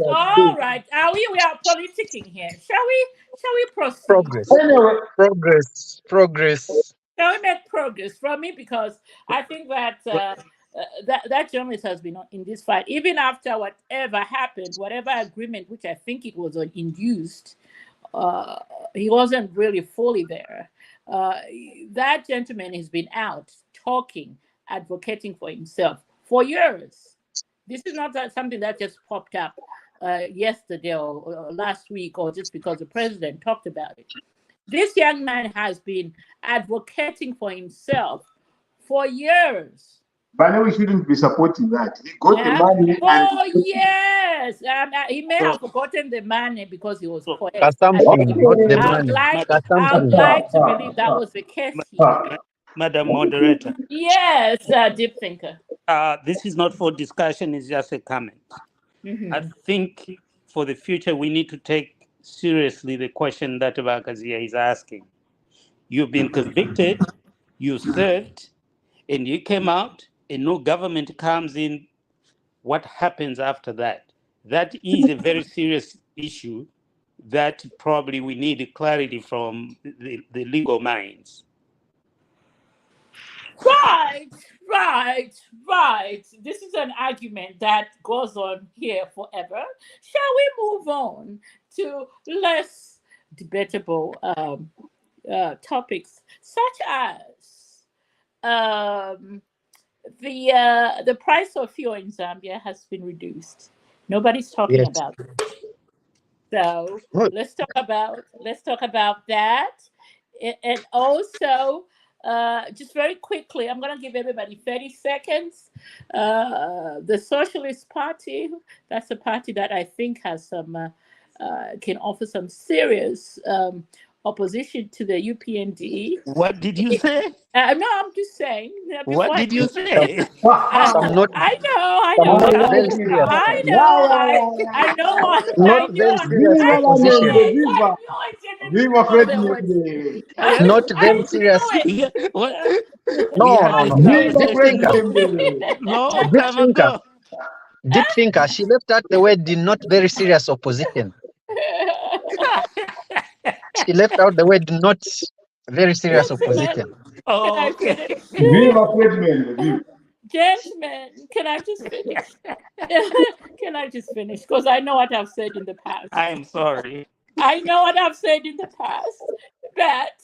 are politicking here. Shall we proceed? Progress. Anyway. Progress. Shall we make progress from me? Because I think that that journalist has been in this fight, even after whatever happened, whatever agreement, which I think it was induced, he wasn't really fully there. That gentleman has been out talking, advocating for himself for years. This is not something that just popped up yesterday or last week, or just because the president talked about it. This young man has been advocating for himself for years. But we shouldn't be supporting that. He got the money. Oh, yes. Yes, he may have forgotten the money because he was poet. Something, not the I'd money. like Something. to believe that was the case here. Madam Moderator, Yes, deep thinker. this is not for discussion, it's just a comment. I think for the future, we need to take seriously the question that Bakazia is asking. You've been convicted, you served, and you came out, and no government comes in. What happens after that? That is a very serious issue that probably we need clarity from the legal minds. Right. This is an argument that goes on here forever. Shall we move on to less debatable topics, such as the price of fuel in Zambia has been reduced. Nobody's talking Yes. about it. So Good. let's talk about that, and also just very quickly, I'm going to give everybody 30 seconds. The Socialist Party, that's a party that I think has some can offer some serious opposition to the UPND. What did you say? No, I'm just saying. What did you say? Some not, I know. not very serious. I know. I know. Not very serious Viva la opposition. mente, viva! Viva Fredmente! Not very serious. Yeah, what? No. Viva Deep thinker. Fredmente! Long Deep time thinker. ago. Deep thinker. She left out the word not very serious opposition. She left out the word not very serious opposition. Oh, okay. Viva Fredmente! Viva! Gentlemen, can I just finish? Can I just finish? Because I know what I've said in the past. I am sorry. I know what I've said in the past. But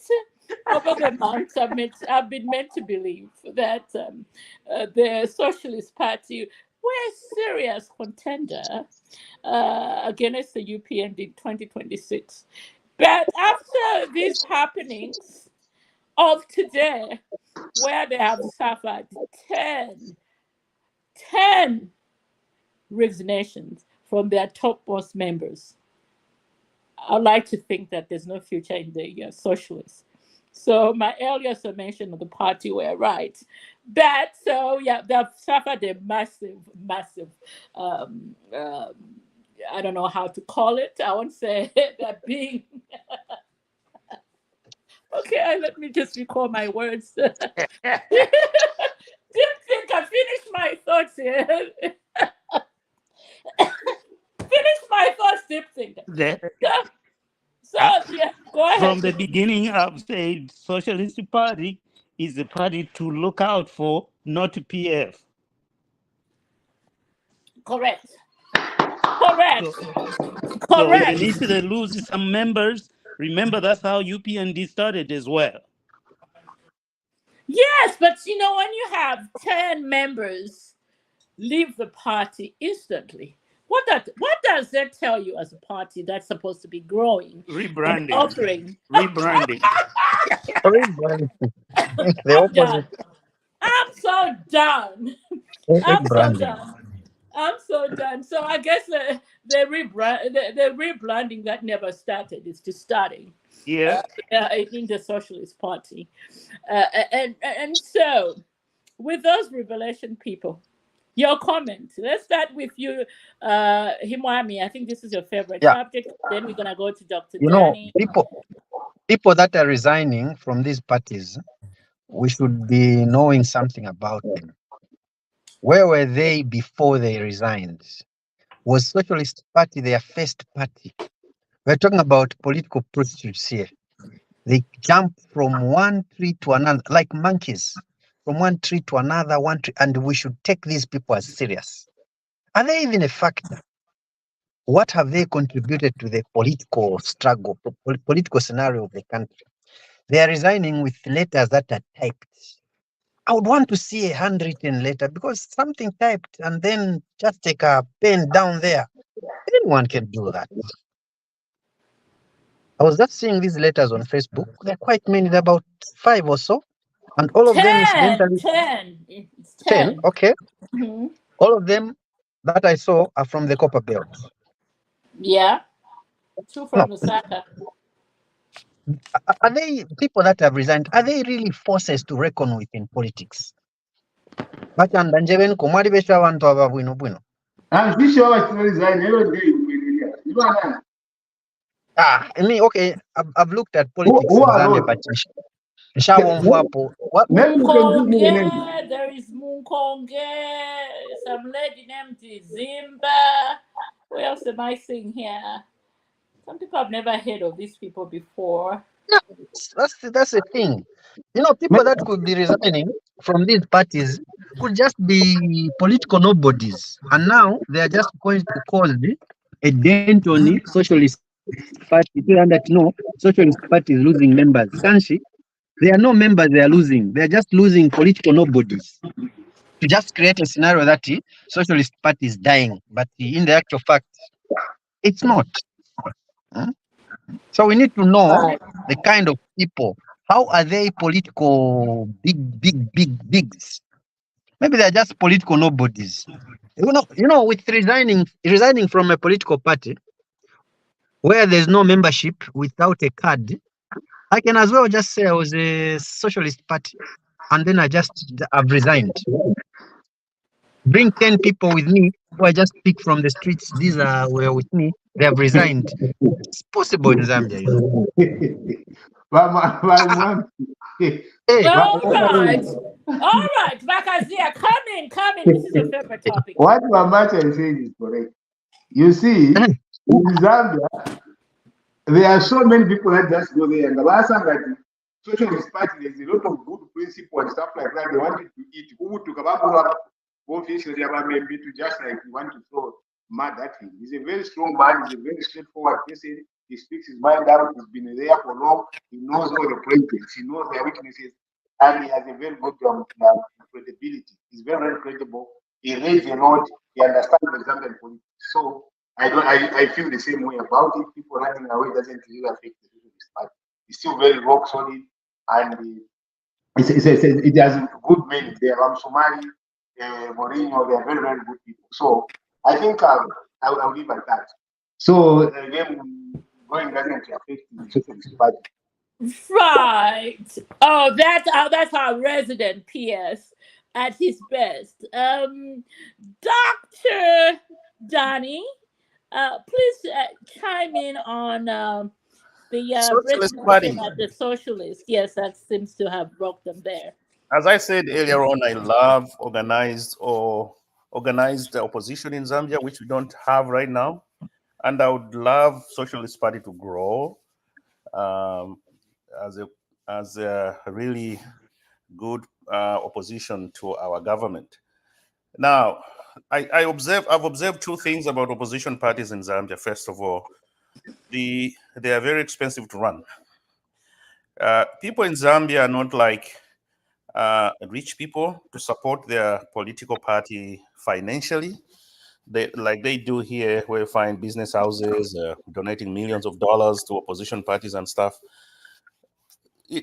over the months, I've been meant to believe that the Socialist Party were a serious contender against the UPND in 2026. But after these happenings of today, where they have suffered 10 resignations from their topmost members, I'd like to think that there's no future in the socialists. So my earlier summation of the party were right. But so yeah, they've suffered a massive, I don't know how to call it. I won't say they're being okay, let me just recall my words. Didn't think I finished my thoughts here. Finish my thoughts, deep thinker. So yeah, go ahead. From the beginning, I've said Socialist Party is the party to look out for, not PF. Correct. So even if they lose some members, remember that's how UPND started as well. Yes, but you know, when you have 10 members leave the party instantly, what does that tell you as a party that's supposed to be growing? Rebranding. Offering. Rebranding. The opposite. I'm so done. I'm so done. So I guess the rebranding that never started is just starting. Yeah. In the Socialist Party, and so with those revelation people, your comment. Let's start with you, Himwami. I think this is your favorite subject. Then we're gonna go to Dr. Danny. People that are resigning from these parties, we should be knowing something about them. Where were they before they resigned? Was Socialist Party their first party? We're talking about political prostitutes here. They jump from one tree to another, like monkeys, from one tree to another, and we should take these people as serious. Are they even a factor? What have they contributed to the political struggle, political scenario of the country? They are resigning with letters that are typed. I would want to see a handwritten letter, because something typed and then just take a pen down there. Anyone can do that. I was just seeing these letters on Facebook. There are quite many, there are about 5 or so. And all of them incidentally 10. It's 10, okay. Mm-hmm. All of them that I saw are from the Copper Belt. Yeah, two No, from Lusaka. are they people that have resigned? Are they really forces to reckon with in politics? Bachanda nje benuko mwali besha abantu aba bwino bwino. I'm sure what stories I never do. You know, I mean, okay, I've looked at politics who in are Zambia, those? but Shawonvapo, what? Maybe you can give me the Munkonge, name. there is Munkonge, some lady named Zimba. Who else am I seeing here? Some people I've never heard of these people before. No, that's the thing. You know, people that could be resigning from these parties could just be political nobodies, and now they are just going to cause a dent on the socialist party. So that no, socialist party is losing members. Can't she? There are no members they are losing. They are just losing political nobodies to just create a scenario that the socialist party is dying, but in the actual fact, it's not. Hmm? So we need to know Right. the kind of people. How are they political bigs? Maybe they're just political nobodies. With resigning from a political party where there's no membership without a card, I can as well just say I was a socialist party and then I've resigned. Bring 10 people with me who I just pick from the streets. These were with me. They have resigned. It's possible in Zambia. Hey, Hey, All right. All right, Bakazia, come in. This is your favorite topic. what Mamacha is saying is correct. You see, in Zambia, there are so many people that just go there, and the last time that socialist party, there's a lot of good principle and stuff like that. They wanted to eat. Who took about maybe to just like you want to throw mad at him. He's a very strong man. He's a very straightforward person. He speaks his mind out. He's been there for long. He knows all the problems. He knows their weaknesses, and he has a very good credibility. He's very credible. He reads a lot. He understands the Zambian politics. So I feel the same way about it. People running away doesn't really affect the socialist party. It's still very rock solid, and it has good men there. Somali, Mourinho, they are very good people. So I think I'll leave at that. So them going doesn't affect the socialist party. Right. Oh, that's our resident PS at his best. Dr. Donnie, please chime in on the Socialist resignation Party. at the socialists. Yes, that seems to have brought them there. As I said earlier on, I love organized opposition in Zambia, which we don't have right now. And I would love Socialist Party to grow as a really good opposition to our government. Now, I've observed two things about opposition parties in Zambia. First of all, they are very expensive to run. People in Zambia are not like rich people to support their political party financially. They do here, where you find business houses donating millions of dollars to opposition parties and stuff.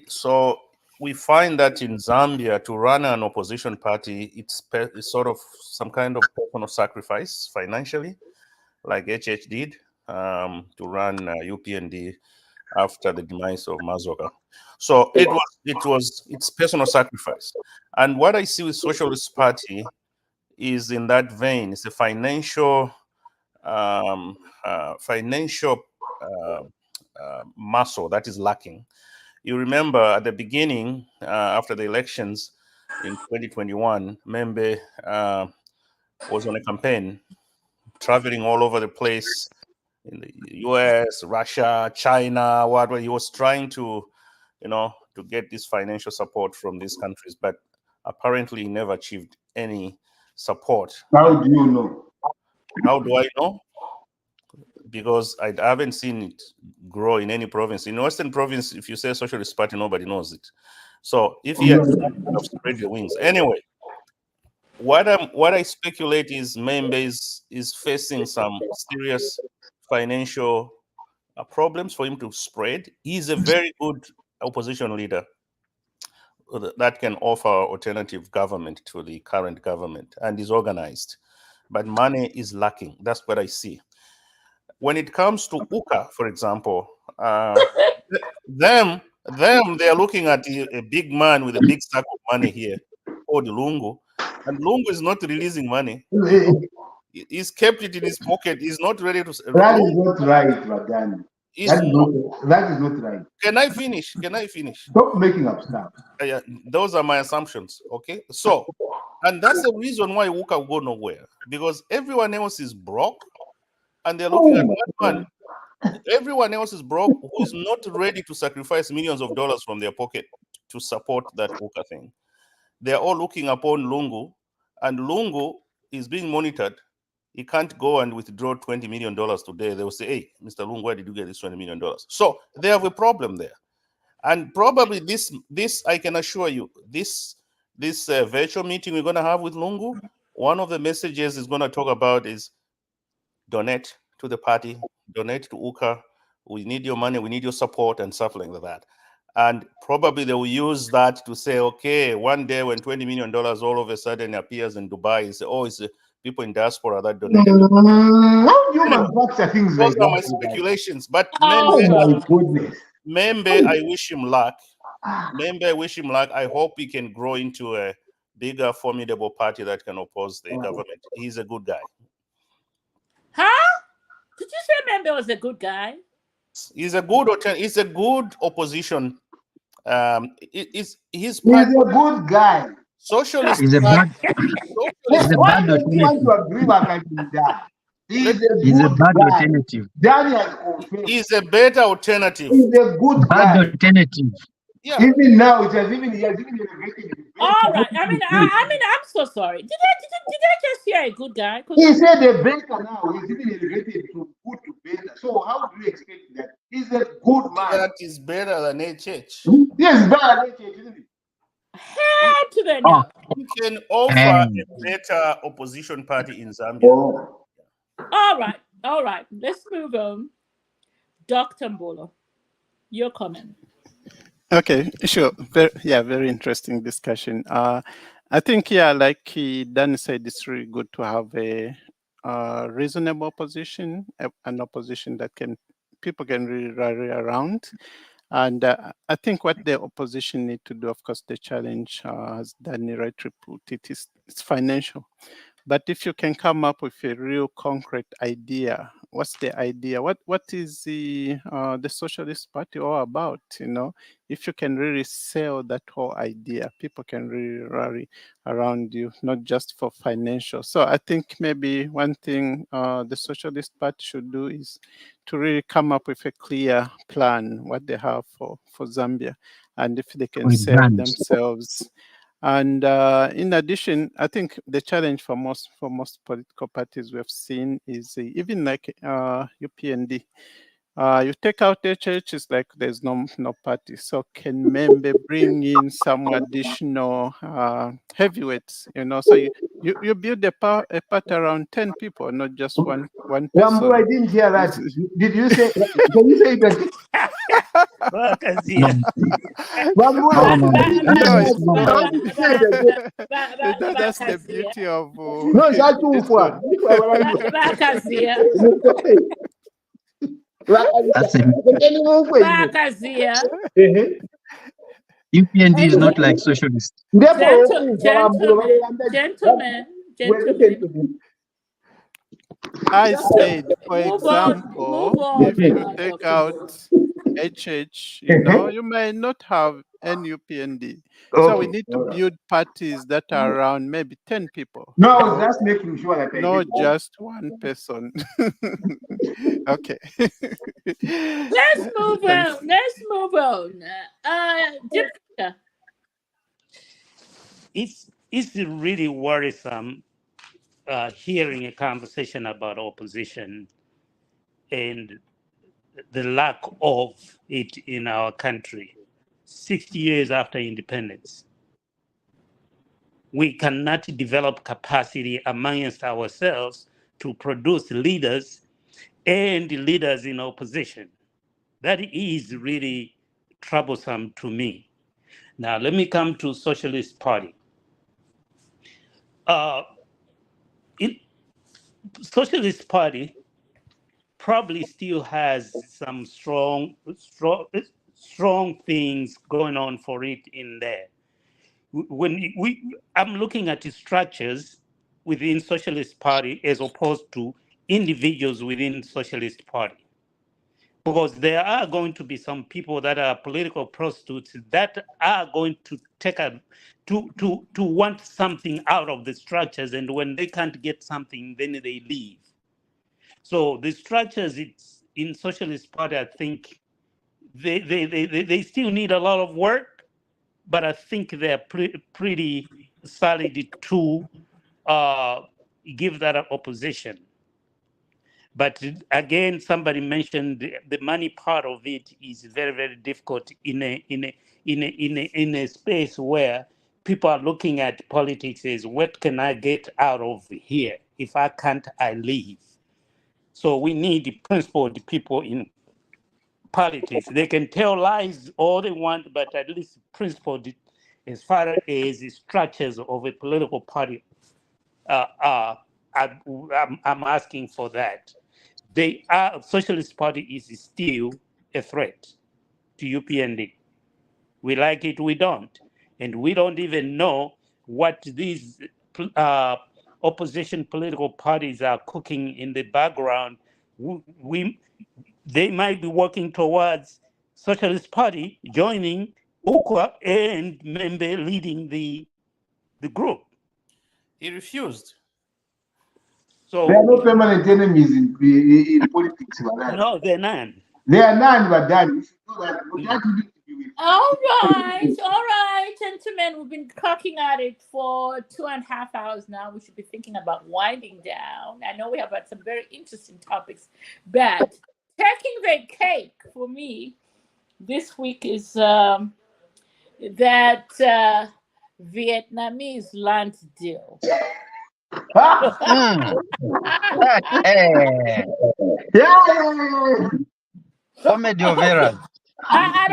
So we find that in Zambia, to run an opposition party, it's sort of some kind of personal sacrifice financially, like HH did to run UPND after the demise of Mazoka. So it's personal sacrifice. And what I see with Socialist Party is in that vein. It's a financial muscle that is lacking. You remember at the beginning, after the elections in 2021, Membe was on a campaign, traveling all over the place in the US, Russia, China, where he was trying to get this financial support from these countries, but apparently he never achieved any support. How do you know? How do I know? Because I haven't seen it grow in any province. In Western province, if you say Socialist Party, nobody knows it. So if he had spread the wings. Anyway, what I speculate is Membe is facing some serious financial problems for him to spread. He's a very good opposition leader that can offer alternative government to the current government, and is organized. but money is lacking. That's what I see. When it comes to UKA, for example, them they are looking at a big man with a big stack of money here called Lungu, and Lungu is not releasing money. He's kept it in his pocket. He's not ready to. That is not right, Radani. That is not right. Can I finish? Can I finish? Stop making up stuff. Yeah, those are my assumptions. Okay, so, and that's the reason why UKA will go nowhere, because everyone else is broke, and they're looking at one man. Everyone else is broke who is not ready to sacrifice millions of dollars from their pocket to support that UKA thing. They're all looking upon Lungu, and Lungu is being monitored. He can't go and withdraw $20 million today. They will say, hey, Mr. Lungu, where did you get this $20 million? So they have a problem there. And probably this I can assure you, this virtual meeting we're going to have with Lungu, one of the messages is going to talk about is donate to the party, donate to UKA. We need your money, we need your support, and stuff like that. And probably they will use that to say, okay, one day when $20 million all of a sudden appears in Dubai, say, oh, it's people in diaspora that donated. How do you manufacture things like Those are that? my speculations. But Oh my goodness. Membe, I wish him luck. Membe, I wish him luck. I hope he can grow into a bigger, formidable party that can oppose the government. He's a good guy. Huh? Did you say Membe was a good guy? He's a good He's a good opposition. He's a good guy. Socialist. He's a bad. He's a bad alternative. He's a bad alternative. He's a better alternative. He's a good bad guy. Alternative. Yeah. Even now, he has even elevated. All right. I mean, I'm so sorry. Did I just hear a good guy? He said a better now. He's even elevated from good to better. So how do you expect that? He's a good man. That is better than HH. Yes, better than HH, isn't it? Hell to the no. He can offer a better opposition party in Zambia. Oh. All right. Let's move on. Dr. Mbolo, your comment. Okay, sure. Very interesting discussion. I think, like Dan said, it's really good to have a reasonable opposition, an opposition that people can really rally around. And I think what the opposition need to do, of course, the challenge, as Danny rightly put it, is financial. But if you can come up with a real concrete idea, what's the idea? What is the Socialist Party all about? If you can really sell that whole idea, people can really rally around you, not just for financial. So I think maybe one thing the Socialist Party should do is to really come up with a clear plan, what they have for Zambia, and if they can sell themselves. And in addition, I think the challenge for most political parties we have seen is even like UPND. You take out the church, it's like there's no party. So can Membe bring in some additional heavyweights? So you build a party around 10 people, not just one person. Wambu, I didn't hear that. Did you say? Can you say that? That's the beauty of UPND is not like socialist. Gentlemen. I said, for example, if you take out HH, you may not have any UPND. So we need to build parties that are around maybe 10 people. No, just making sure that not just one person. Okay. Let's move on. Jessica. It's really worrisome hearing a conversation about opposition and the lack of it in our country 60 years after independence. We cannot develop capacity amongst ourselves to produce leaders and leaders in opposition. That is really troublesome to me. Now, let me come to Socialist Party. Socialist Party probably still has some strong things going on for it in there. I'm looking at the structures within Socialist Party as opposed to individuals within Socialist Party, because there are going to be some people that are political prostitutes that are going to to want something out of the structures, and when they can't get something, then they leave. So the structures it's in Socialist Party, I think they still need a lot of work, but I think they're pretty solid to give that opposition. But again, somebody mentioned the money part of it is very, very difficult in a space where people are looking at politics as what can I get out of here? If I can't, I leave. So we need principled people in politics. They can tell lies all they want, but at least principled as far as the structures of a political party I'm asking for that. Socialist Party is still a threat to UPND. We like it, we don't. And we don't even know what these opposition political parties are cooking in the background. They might be working towards Socialist Party joining UKWA and Membe leading the group. He refused. So there are no permanent enemies in politics. No, they're none. They are none, but that you should do that. But that you need to be with. All right, gentlemen. We've been talking at it for 2.5 hours now. We should be thinking about winding down. I know we have had some very interesting topics, but taking the cake for me this week is that Vietnamese land deal. Comedy of errors. I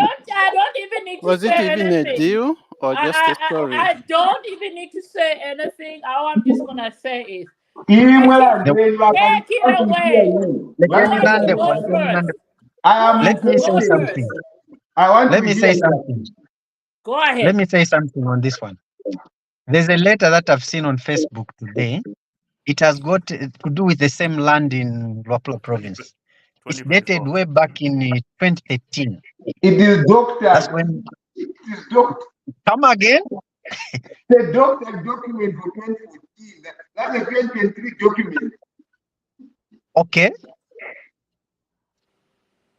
don't even need to Was say it even anything. a deal or just a story? I don't even need to say anything. All I'm just gonna say is Take it away. Let me say something. Let me say something. Go ahead. Let me say something on this one. There's a letter that I've seen on Facebook today. It has got to do with the same land in Luapula province. It's dated way back in 2013. It is doctor. That's when. It is doctor. Come again? The doctor document for 2014. That's a 2023 document. Okay.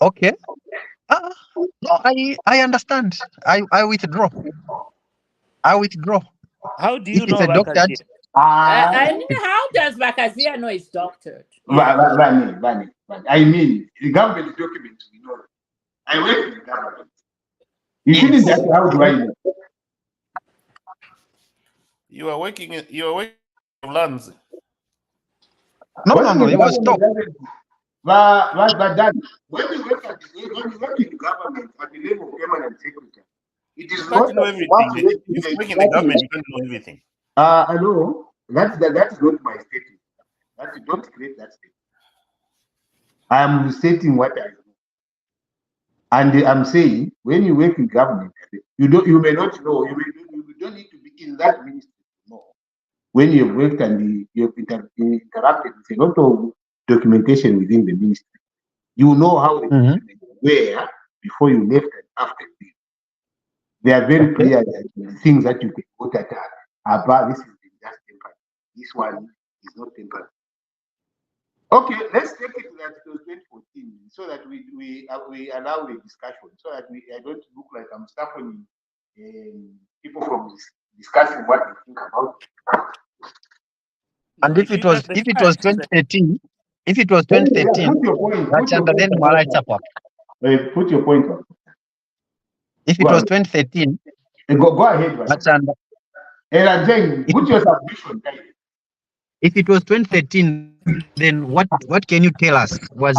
Okay. No, I understand. I withdraw. I withdraw. How do you If know it's a doctor? And how does Bakazia know it's doctored? Vani. I mean, the government document, we know. I work in the government. You didn't that, how do I know? You are working lands. No, it was stopped. But that when you work in the government at the level of permanent secretary, it is not everything. If you work in the government, you don't know everything. I know. That's not my statement. Don't create that statement. I am stating what I know. And I'm saying when you work in government, you may not know, you don't need to be in that ministry to know. When you've worked and you've interacted with a lot of documentation within the ministry, you know how the documents were before you left and after you leave. They are very clear things that you can put at about this is just temporary. This one is not temporary. Okay, let's take it that it was 2014 so that we allow the discussion so that I don't look like I'm stopping people from discussing what they think about it. And if it was 2013, put your point. Put your point on. If it was 2013, go ahead. And I'm saying, put your submission. If it was 2013, then what can you tell us? Was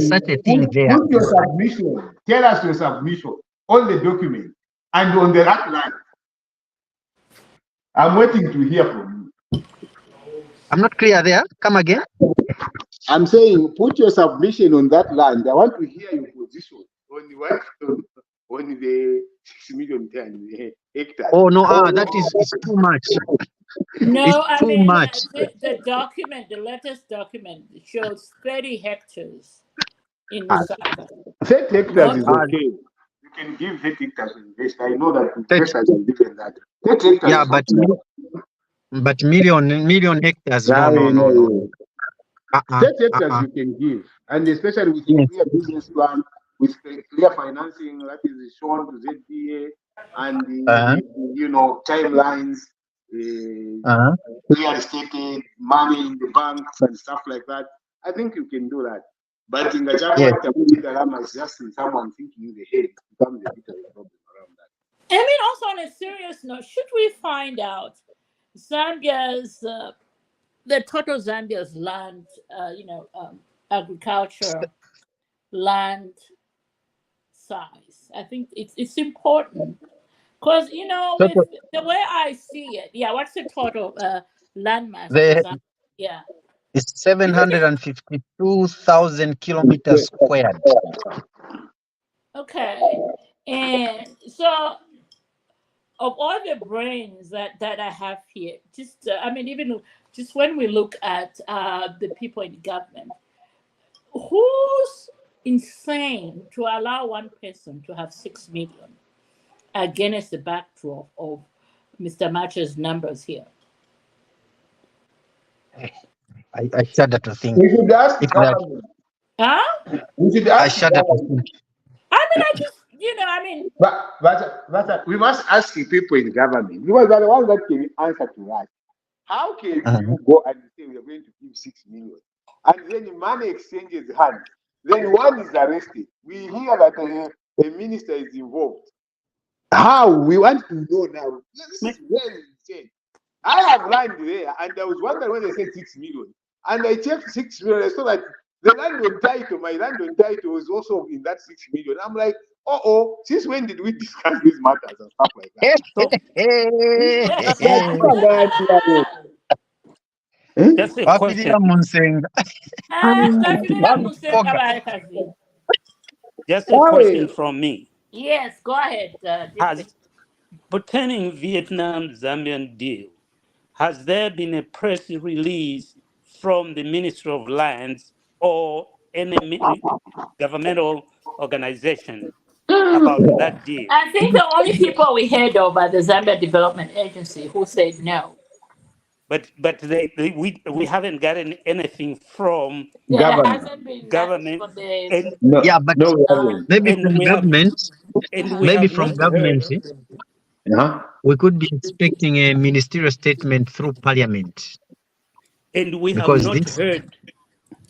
such a thing there? Put your submission. Tell us your submission on the document and on the right line. I'm waiting to hear from you. I'm not clear there. Come again. I'm saying put your submission on that land. I want to hear your position on what on the 6 million hectares. Oh no, that is it's too much. It's No, I too mean much. the document, the latest document shows 30 hectares in Ah, Lusaka. 30 hectares Not is okay. You can give 30 hectares to investors. I know that That, investors are given that. 30 hectares yeah, is okay. but million hectares. No, No, no, no, no, no. no. 30 hectares Uh-uh. you can give, and especially with a Yes. clear business plan, with clear financing that is shown to ZBA, and Uh-huh. timelines, Uh-huh. clear stated money in the banks and stuff like that. I think you can do that. But in the Yes. Japan, is just in someone thinking in the head, it becomes a bit of a problem around that. I mean, also on a serious note, should we find out Zambia's the total Zambia's land, agriculture land size? I think it's important because with Total, the way I see it, yeah. What's the total land mass for the Zambia? Yeah. it's 752,000 kilometers squared. Okay. And so, of all the brains that I have here, just I mean, even just when we look at the people in government, who's insane to allow one person to have 6 million against the backdrop of Mr. Match's numbers here? I shudder to think. We should ask If that, government. Huh? We should I ask shudder to government. think. I mean, I just, I mean, But we must ask the people in government because they're the ones that can answer to us. How can Uh-huh. you go and say we are going to give 6 million, and then money exchanges hands? Then one is arrested. We hear that a minister is involved. How? We want to know now. This is very insane. I have land there, and I was wondering when they said 6 million, and I checked 6 million. I saw that the land on title, my land on title, was also in that 6 million. I'm like, since when did we discuss these matters and stuff like that? So just a question. Wapilira Munsenga. Mpoga. Just a question from me. yes, go ahead. Has pertaining Vietnam-Zambian deal, has there been a press release from the Ministry of Lands or any governmental organization about that deal? I think the only people we heard of are the Zambia Development Agency who said no. But we haven't gotten anything from There Government. hasn't been nothing government, for the. and No, Yeah, but no, we haven't. maybe and from we have government, and we maybe have from not heard. government, Uh-huh. we could be expecting a ministerial statement through parliament And we have because not this heard.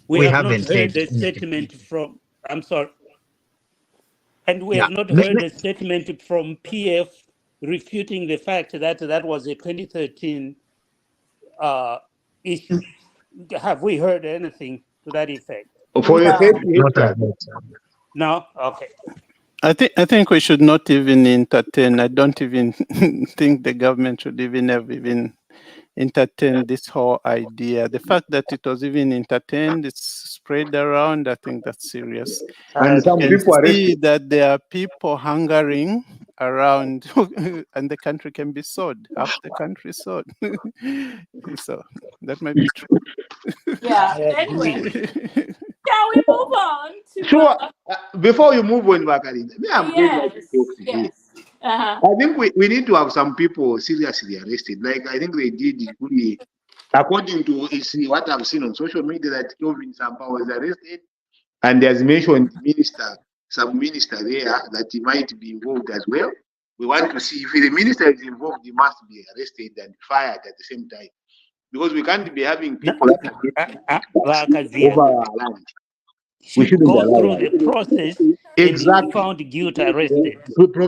We we have not haven't heard heard the anything. statement from. I'm sorry. And we Yeah, have not heard the statement from PF refuting the fact that that was a 2013 issue. Have we heard anything to that effect? For the No. 30 not as hectares. yet. No? Okay. I think we should not even entertain. I don't even think the government should even have even entertained this whole idea. The fact that it was even entertained, it's spread around. I think that's serious. And some You can people see arrested. that there are people hungering around, and the country can be sold. Half the country is sold. So that might be true. Yeah. I Anyway, agree. shall we move on to? Sure. Before you move on, Bakari, me, I'm going like to Yes. talk today. Yes. Uh-huh. I think we need to have some people seriously arrested. Like I think they did really, according to what I've seen on social media, that Kelvin Sampa was arrested, and there's mentioned some minister there that he might be involved as well. We want to see if the minister is involved, he must be arrested and fired at the same time, because we can't be having people that are getting over our land. We Should shouldn't go allow through that. the process and if Exactly. found guilty, arrested.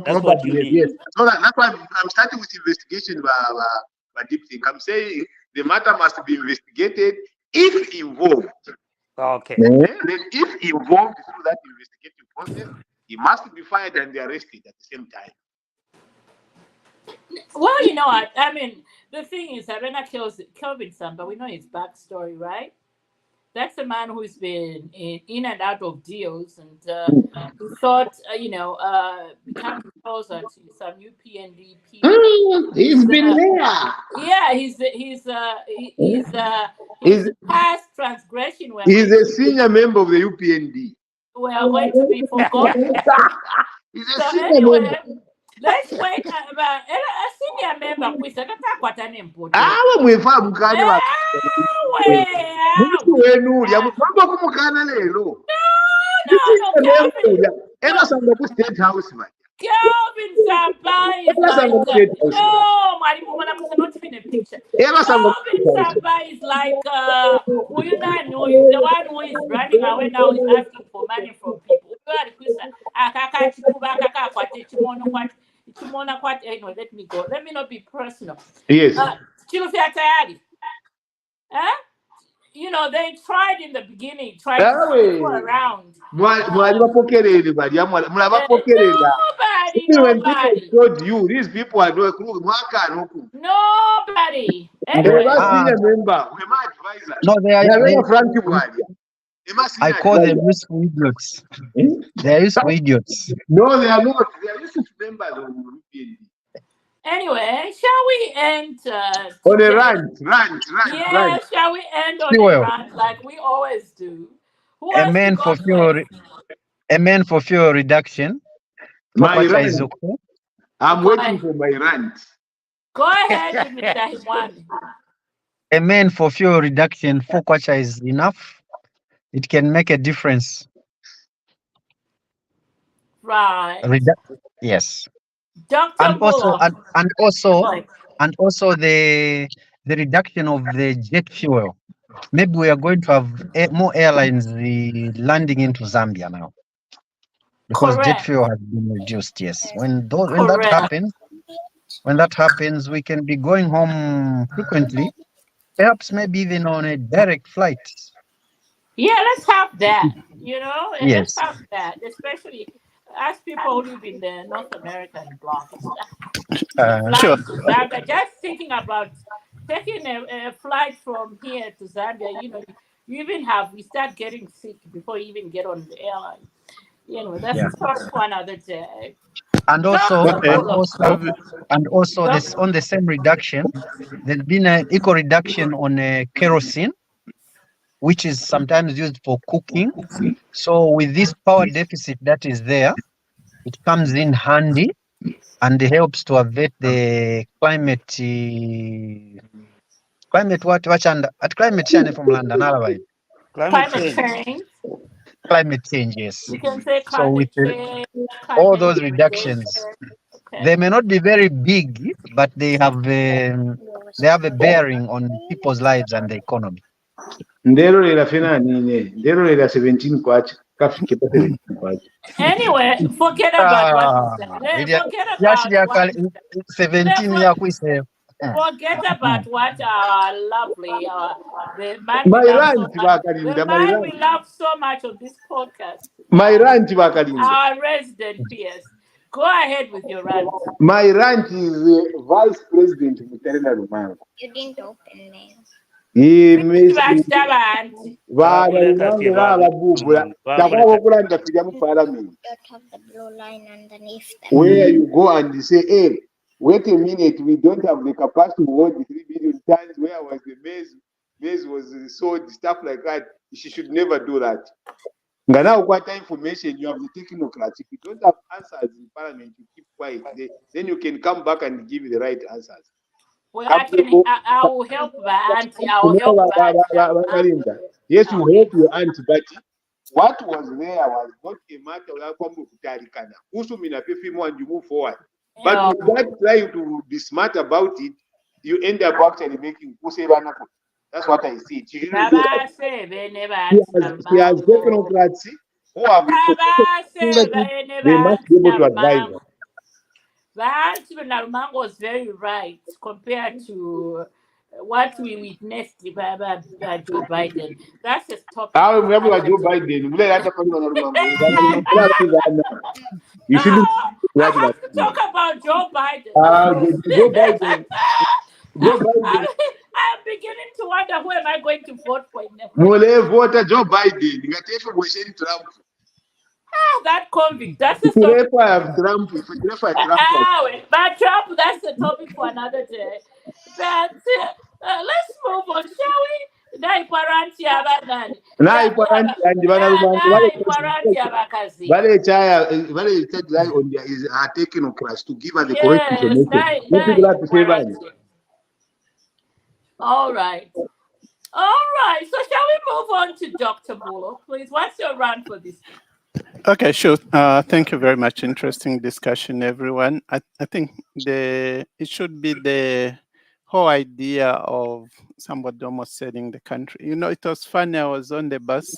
That's what you Probably, mean. yes. So that's why I'm starting with investigation by deep think. I'm saying the matter must be investigated if involved. Okay. Then if involved through that investigative process, he must be fired and be arrested at the same time. Well, you know what? I mean, the thing is, Abena kills Kelvin Samba. We know his backstory, right? That's a man who's been in and out of deals, and he thought, becoming closer to some UPND people. He's been there. Yeah, his He's, past transgression were he's going a to, senior member of the UPND. be forgotten. He's a So senior member. anyway, let's wait about a senior member. Awe mwefa mukane wa. Muntu wenu ulya mupamba kumukana lero. No, Calvin. Emasanga ku State House man. Calvin Samba is like no, Marimu, I'm not even a picture. Calvin Samba is like the one who is running away now is asking for money from people. Let me go. Let me not be personal. Yes. They tried in the beginning, tried to go around. Mwali bapokerere bali mulabapokerera. Nobody. Told you these people are doing mwaka Nobody. Anyway, senior member, we my advisor. No, they are Frankie Bwali. I call them useful idiots. They are useful idiots. No, they are not. They are useful members of the UPND. Anyway, shall we end on a rant? Yeah, shall we end on a rant like we always do? A man for fuel reduction. My rant. I'm waiting for my rant. Go ahead, Mr. Himwani. A man for fuel reduction, 4 kwacha is enough. It can make a difference. Right. Yes. Dr. And also the reduction of the jet fuel. Maybe we are going to have more airlines landing into Zambia now, because jet fuel has been reduced. Yes, when that happens, we can be going home frequently, perhaps maybe even on a direct flight. Yeah, let's have that. Yes. Let's have that, especially as people who live in the North American bloc. Sure. Zambia, just thinking about taking a flight from here to Zambia, we start getting sick before you even get on the airline. That's a tough one another day. And also this on the same reduction, there's been an eco reduction on kerosene, which is sometimes used for cooking. So with this power deficit that is there, it comes in handy and helps to avert the climate change from London. Climate change, yes. You can say climate change. All those reductions, they may not be very big, but they have a bearing on people's lives and the economy. Anyway, forget about forget about what our lovely the man we love so much on this podcast. Our resident PS. Go ahead with your rant. My rant is Vice President Mutarena Rumango. You didn't open me. He missed where you go and say, hey, wait a minute, we don't have the capacity to hold the 3 billion tons. Where was the maize was sold, stuff like that. She should never do that. Now, what information you have the technocrats. If you don't have answers in parliament, you keep quiet. Then you can come back and give the right answers. Well, I will help my auntie. I will help my auntie. Yes, you help your auntie, but what was there was not a matter of you move forward. But with that trying to be smart about it, you end up actually making that's what I see. She has technocrats who have they must be able to advise her. Narumango was very right compared to what we witnessed by Joe Biden. That's a topic. Joe Biden. You shouldn't. I have to talk about Joe Biden. Joe Biden. I'm beginning to wonder who am I going to vote for in the Mule voter Joe Biden. Ngatefu mwesheni Trump. that convict. That's the story. Kulepa Trump. Trump. But Trump, that's the topic for another day. But let's move on, shall we? Naiparanti abagani. Naiparanti Naiparanti abakazi. Vale said lie on there is taking class to give us the correct information. All right. So shall we move on to Dr. Bulo, please? What's your run for this? Okay, sure. Thank you very much. Interesting discussion, everyone. I think it should be the whole idea of somebody almost selling the country. You know, it was funny. I was on the bus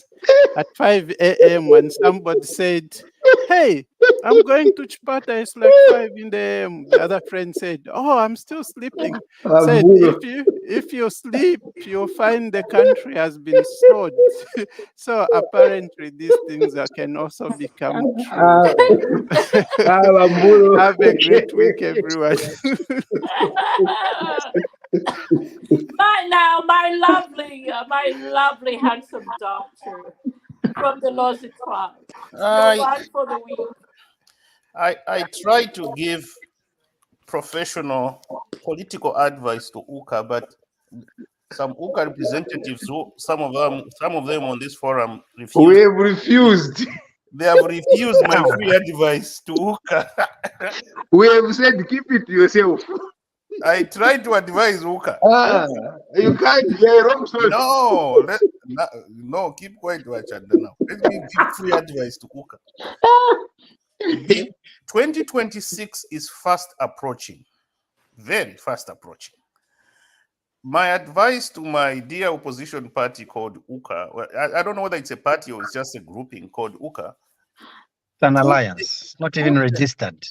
at 5 a.m. when somebody said, "Hey, I'm going to Chipata. It's like 5 in the AM." The other friend said, "Oh, I'm still sleeping." Said, if you sleep, you'll find the country has been sold. So apparently these things can also become true. Have a great week, everyone. my lovely handsome doctor from the Logic Tribe. One for the week. I try to give professional political advice to UKA, but some UKA representatives, who some of them on this forum refused. We have refused. They have refused my free advice to UKA. We have said keep it to yourself. I tried to advise UKA. You can't hear wrong. No, keep quiet, Wachanda now. Let me give free advice to UKA. 2026 is fast approaching, very fast approaching. My advice to my dear opposition party called UKA, I don't know whether it's a party or it's just a grouping called UKA. It's an alliance, not even registered.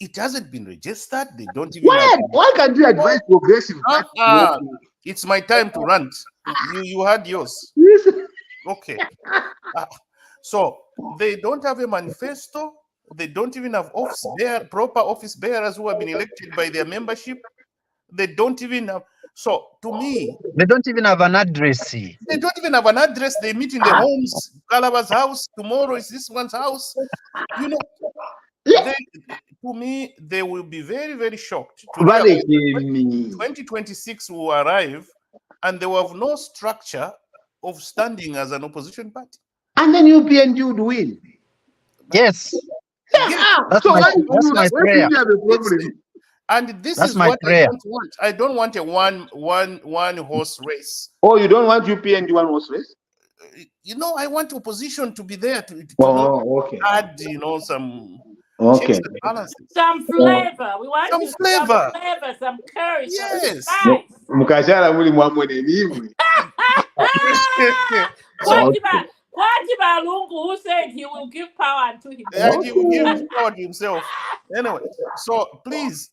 It hasn't been registered. They don't even. Why can't you advise progressive? It's my time to rant. You had yours. Okay. So they don't have a manifesto. They don't even have proper office bearers who have been elected by their membership. They don't even have. So to me, they don't even have an address. They don't even have an address. They meet in the homes. Calaba's house. Tomorrow is this one's house. You know. To me, they will be very, very shocked. 2026 will arrive and they will have no structure of standing as an opposition party. And then UPND would win. Yes. That's my prayer. And this is what I don't want. I don't want a one horse race. Oh, you don't want UPND one horse race? You know, I want opposition to be there to add, some. Okay. Some flavor. We want some flavor, some courage. Yes. Mukashara muli Kwajiba Lungu, who said he will give power to himself. Yeah, he will give power to himself. Anyway, so please,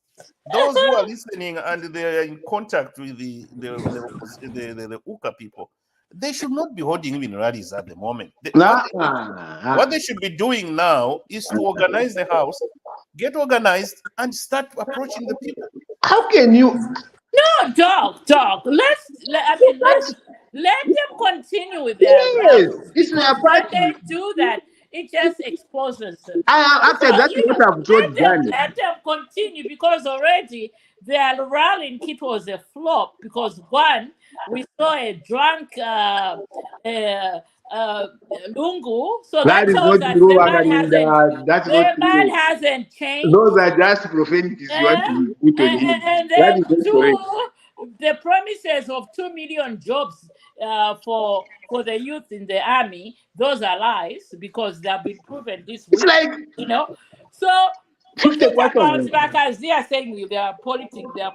those who are listening and they are in contact with the UKA people, they should not be holding even rallies at the moment. What they should be doing now is to organize the house, get organized, and start approaching the people. How can you? No, dog. Let them continue with their rallies. It's their party. When they do that, it just exposes them. After that, what I've told let them continue, because already their rallying kit was a flop. Because one, we saw a drunk Lungu, so that shows that the man hasn't changed. Those are just profanities. And then the promises of 2 million jobs for the youth in the army, those are lies, because they have been proven this week. It's like, so they are saying they are politic. But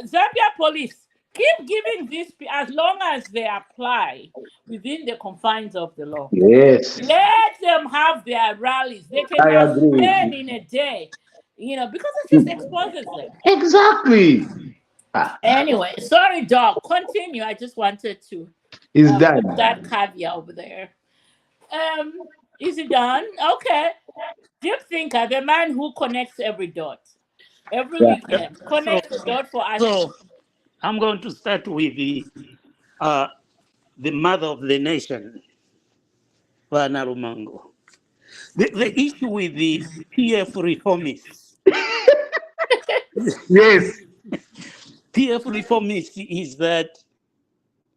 Zambia police keep giving this, as long as they apply within the confines of the law. Yes. Let them have their rallies. They can have 10 in a day, because it just exposes them. Exactly. Anyway, sorry, dog. Continue. I just wanted to put that caveat over there. Is it done? Okay. Deep thinker, the man who connects every dot. every Yeah. weekend. Connect the dot for us. So I'm going to start with the mother of the nation, Vana Rumango. The issue with the PF reformists, Yes. PF reformists is that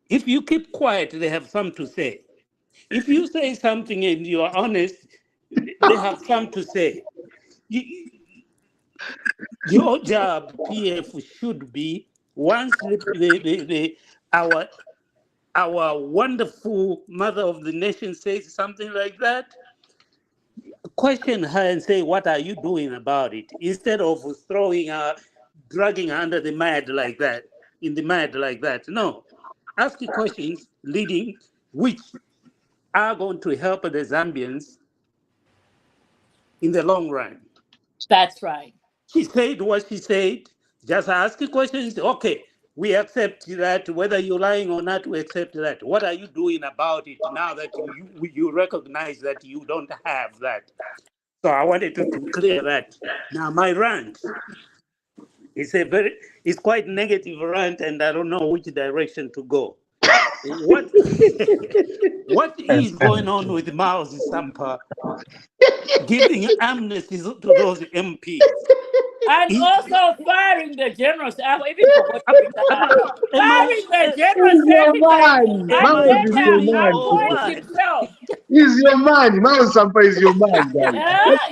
if you keep quiet, they have something to say. If you say something and you are honest, they have something to say. Your job, PF, should be once our wonderful mother of the nation says something like that, question her and say, what are you doing about it? Instead of throwing her, dragging her under the mud like that, in the mud like that. No. Ask questions leading, which are going to help the Zambians in the long run. That's right. She said what she said. Just ask questions. Okay, we accept that. Whether you're lying or not, we accept that. What are you doing about it now that you recognize that you don't have that? So I wanted to clear that. Now my rant it's quite negative rant, and I don't know which direction to go. What what is going on with Miles Sampa giving amnesty to those MPs? And also firing the general. I even forgot to bring that up. Firing the general He's your secretary man. and Mao then is your man. appoint himself. He's your man. Mao Sampa is your man, guys.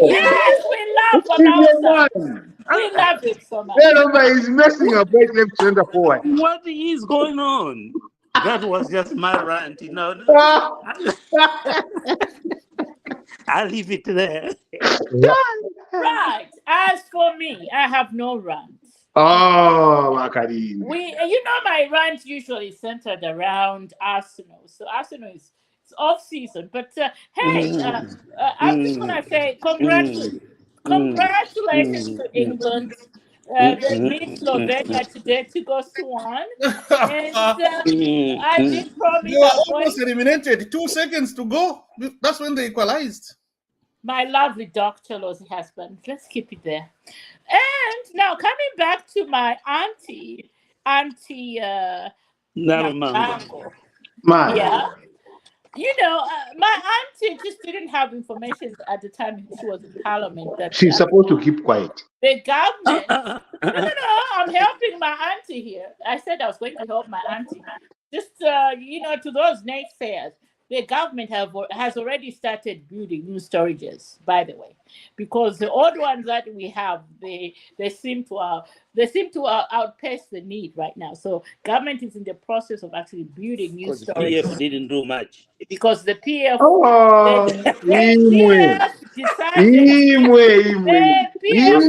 Yes, we love He's your Mausa. man. We love him so much. He's messing up right, left, center, forward. What is going on? That was just my rant, I'll leave it there. Right. As for me, I have no rant. Oh, Makarine. My rant usually centered around Arsenal. So Arsenal is it's off season, but hey, I'm just gonna say congratulations to England. They beat Slovenia today to go Swan, and I did promise. You are almost eliminated. 2 seconds to go. That's when they equalized. My lovely Dr. Los's husband. Let's keep it there. And now coming back to my auntie Naramango. Yeah. My auntie just didn't have information at the time she was in parliament that She's supposed to keep quiet. the government. No, I'm helping my auntie here. I said I was going to help my auntie. Just to those naysayers, the government has already started building new storages, by the way, because the old ones that we have, they seem to outpace the need right now. So government is in the process of actually building new storages. PF didn't do much Because the PF, the PF decided the PF were actually, let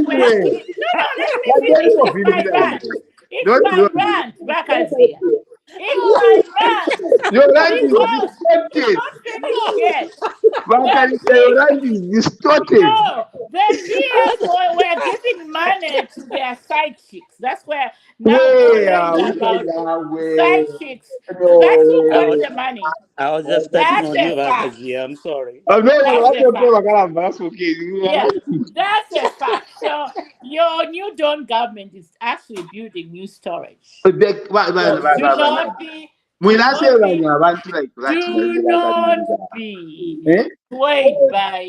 me finish. It's my rant, Bakazia. It's my rant. Your rant is distorted. Not finished yet. Your rant is distorted. No, the PF were giving money to their side chicks. That's where now side chicks. That's who got the money. I was just touching on you, Bakazia. I'm sorry. That's okay. Yeah, that's a fact. So your new Dawn government is actually building new storage. Do not be swayed by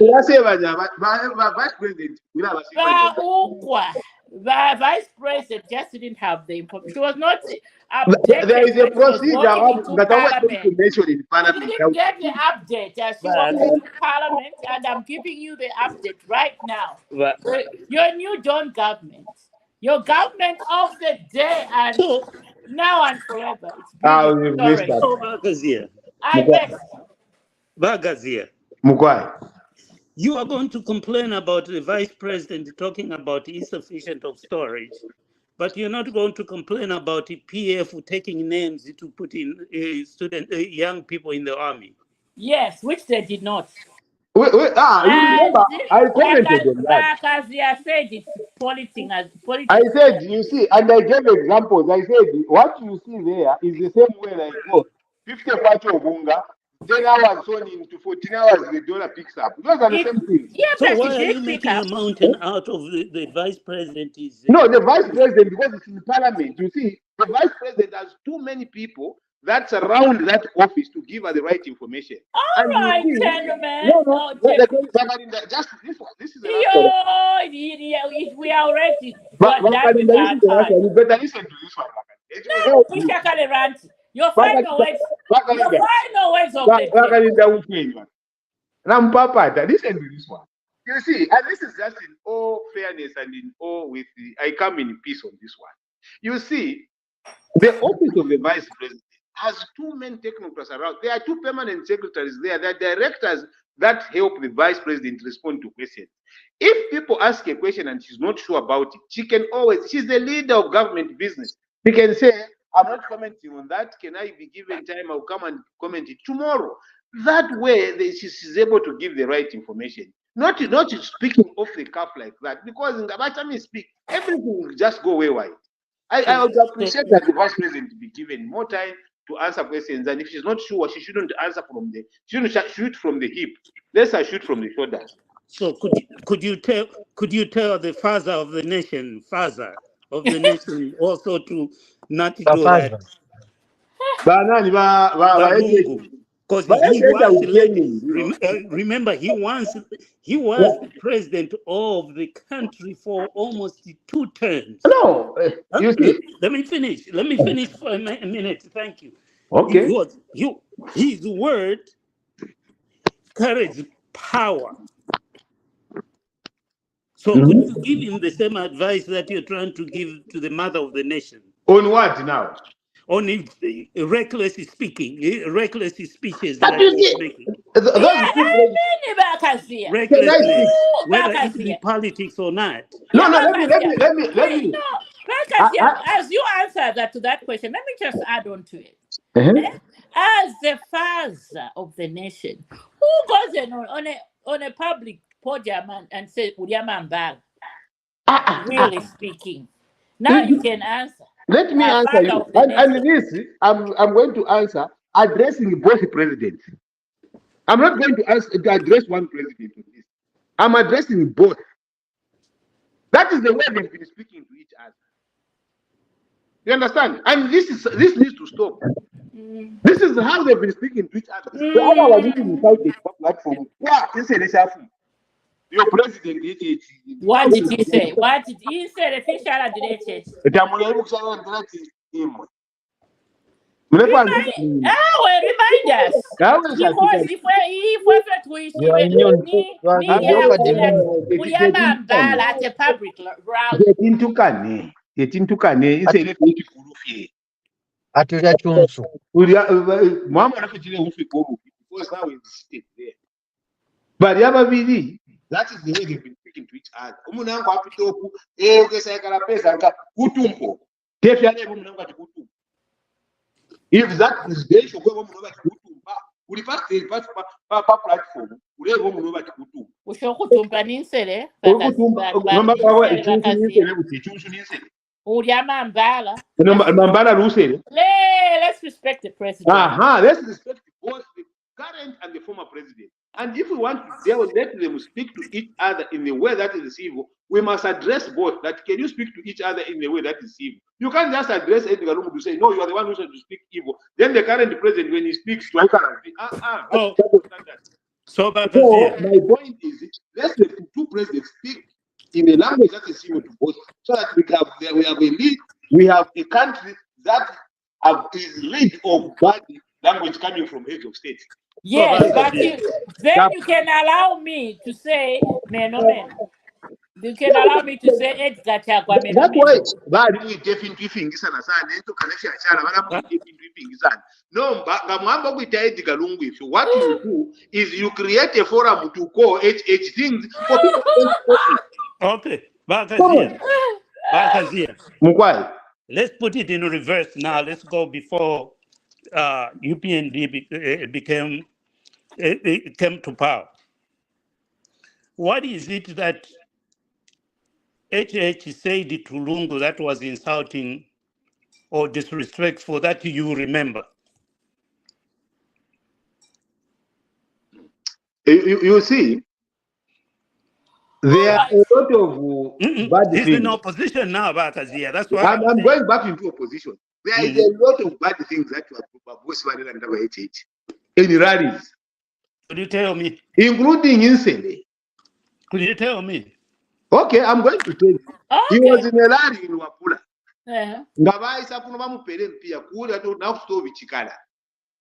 Vice President just didn't have the information. She was not updated. There is a procedure that I want to mention in Parliament. You didn't get the update as she was in Parliament, and I'm giving you the update right now. Your new Dawn government, your government of the day, and now and forever. Bagazia. You are going to complain about the vice president talking about insufficient of storage, but you're not going to complain about the PF taking names to put in young people in the army. Yes, which they did not. Remember, I commented on that. Bakazia said it's politics. I said, you see, and I gave examples. I said, what you see there is the same way like 50 party of Bunga, 10 hours on into 14 hours, the dollar picks up. Those are the same things. Yeah, So but why it are you did pick making a up. mountain out of the vice president? No, the vice president, because it's in parliament. You see, the vice president has too many people that surround that office to give her the right information. All And you right, see, gentlemen. no, Oh, just this one. This is the last one. We are already But done with this our is the last time. one. You better listen to this one. It will No, help you. Pishakale Ranti. Your final words. Your final words of the day. Rampapata, listen to this one. You see, and this is just in all fairness and in all with I come in peace on this one. You see, the office of the vice president has two main technocrats around. There are two permanent secretaries there. There are directors that help the vice president respond to questions. If people ask a question and she's not sure about it, she can always, she's the leader of government business. She can say, I'm not commenting on that. Can I be given time? I'll come and comment it tomorrow. That way, she's able to give the right information. Not speaking off the cuff like that, because in the time you speak, everything will just go wayward. I would appreciate that the vice president be given more time to answer questions, and if she's not sure, she shouldn't answer from the shoot from the hip. Let's her shoot from the shoulder. So could you tell the father of the nation, also to not do that? Because he was remember he was the president of the country for almost 2 terms. No, you see. Let me finish for a minute. Thank you. Okay. His word carries power. So could you give him the same advice that you're trying to give to the mother of the nation? On what now? On reckless speaking, reckless speeches that he's making. Recklessness, whether it be politics or not. No, let me. As you answer to that question, let me just add on to it. As the father of the nation, who goes on a public podium and says, really speaking? Now you can answer. Let me answer you. And this, I'm going to answer addressing both presidents. I'm not going to address one president on this. I'm addressing both. That is the way they've been speaking to each other. You understand? And this needs to stop. This is how they've been speaking to each other. The other was even without the platform. Yeah, this is your president. What did he say? What did he say? The official address. Remind us. Because if we at a public rally. Atulia chunsu. But that is the way they've been speaking to each other. If that is the issue, let's respect the president. Let's respect both the current and the former president. And if we want to let them speak to each other in the way that is civil, we must address both. That can you speak to each other in the way that is civil? You can't just address Edgar Lungu to say, no, you are the one who should speak evil. Then the current president, when he speaks, my point is, let's let the two presidents speak in a language that is civil to both, so that we have a lead, we have a country that is rid of bad language coming from heads of state. Yes, but then you can allow me to say, you can allow me to say Edgar Chagwa. That's why no, what you do is you create a forum to call HH things for people. Okay, let's put it in reverse now. Let's go before UPND came to power. What is it that HH said to Lungu that was insulting or disrespectful that you remember? You see, there are a lot of bad He's things. in opposition now, Bakazia. That's why I'm going back into opposition. There is a lot of bad things that were in rallies. Could you tell me? Including Insele. Could you tell me? Okay, I'm going to tell you. Okay. He was in a rally in Wapula. Yeah.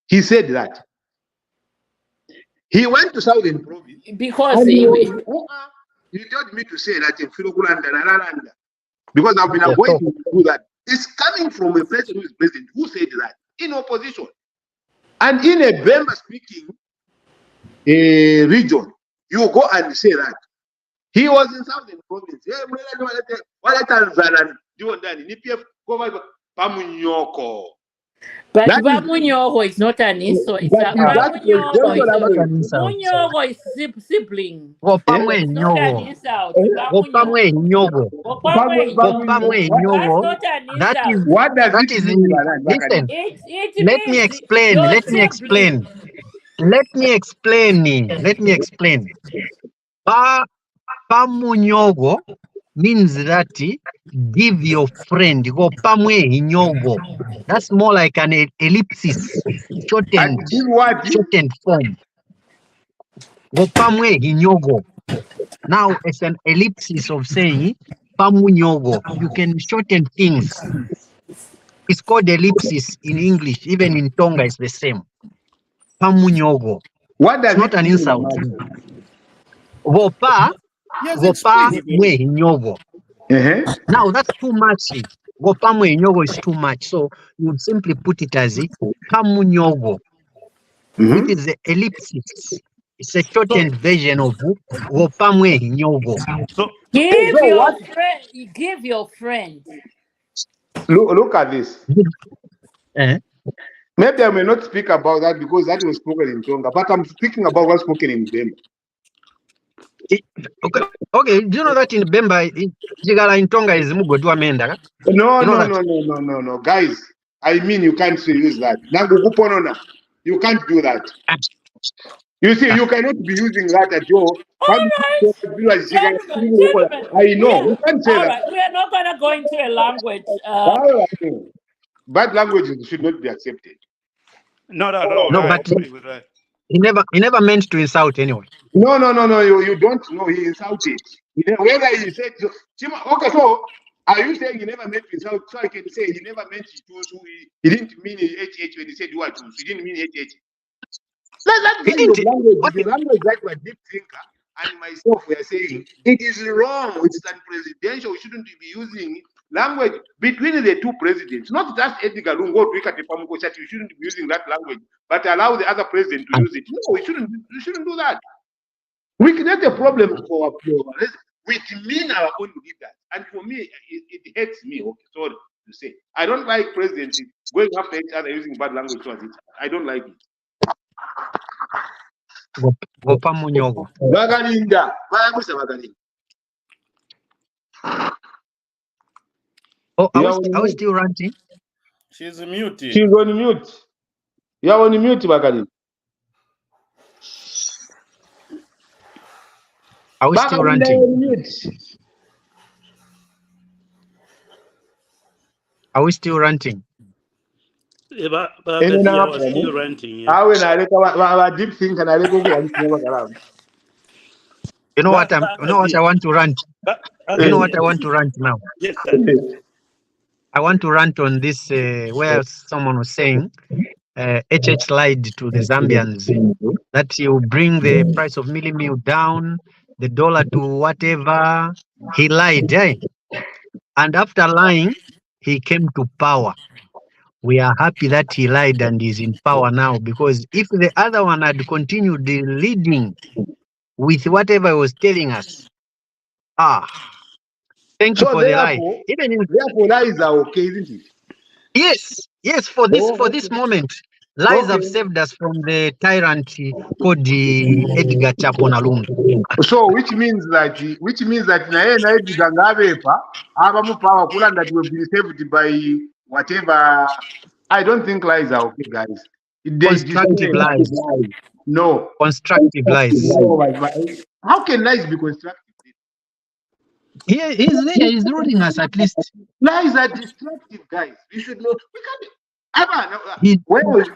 He said that. He went to Southern Province. Because he told me to say that in Filokulanda, because I've been avoiding to do that. It's coming from a person who is president who said that in opposition. And in a Bemba speaking region, you go and say that. He was in Southern Province. But Bamunyogo is not an insult. It's a Bamunyogo is sibling. It's not an insult. Gopamwe nyogo. Gopamwe nyogo. That is what does that it is mean? listen. It Let me explain. Let me explain. Let me explain. Let me explain. Pamunyogo means that give your friend. Go pamwe inyogo. That's more like an ellipsis, shortened form. Go pamwe inyogo. Now it's an ellipsis of saying pamunyogo. You can shorten things. It's called ellipsis in English. Even in Tonga, it's the same. Pamunyogo. What does it's not an insult. Gopa mwe inyogo. Now that's too much. Gopa mwe inyogo is too much. So you would simply put it as pamunyogo, which is the ellipsis. It's a shortened version of gopa mwe inyogo. So give your friend. Look at this. Maybe I may not speak about that because that was spoken in Tonga, but I'm speaking about what's spoken in Bemba. Okay, do you know that in Bemba, Jigala in Tonga is Mugodwa Menda? No. Guys, I mean, you can't use that. You can't do that. You see, you cannot be using that at all. Gentlemen, I know. You can't say that. Right. We are not going to go into a language. Bad languages should not be accepted. Not at all. No, but he never meant to insult anyone. No. You don't know. He insulted. Whether he said, okay, so are you saying he never meant to insult? So I can say he never meant to. He didn't mean HH when he said what? He didn't mean HH. That's the language that my deep thinker and myself were saying it is wrong. It's unpresidential. We shouldn't be using language between the two presidents. Not just Edgar Lungo to you shouldn't be using that language, but allow the other president to use it. No, we shouldn't do that. We create a problem for with me our own leaders. And for me, it hurts me. Okay, sorry to say. I don't like presidents going after each other using bad language towards each other. I don't like it. Gopa Munyogo. Bagalinda. Oh, are we still ranting? She's muted. She's on mute. You are on mute, Bagalinda. Are we still ranting? Are we still ranting? Still ranting. Deep think and I You know what I want to rant? You know what I want to rant now? Yes, sir. I want to rant on this where someone was saying HH lied to the Zambians that he will bring the price of milli meal down, the dollar to whatever. He lied, and after lying, he came to power. We are happy that he lied and is in power now, because if the other one had continued leading with whatever he was telling us, thank you for the lie. Therefore, lies are okay, isn't it? Yes. For this moment, lies have saved us from the tyrant called Edgar Chaponalum. So, which means that Edgar Ngabepa, power that will be saved by whatever. I don't think lies are okay, guys. Constructive lies. No. Constructive lies. No, how can lies be constructive? He's there. He's ruling us at least. Lies are destructive, guys. We should know. We can't. He-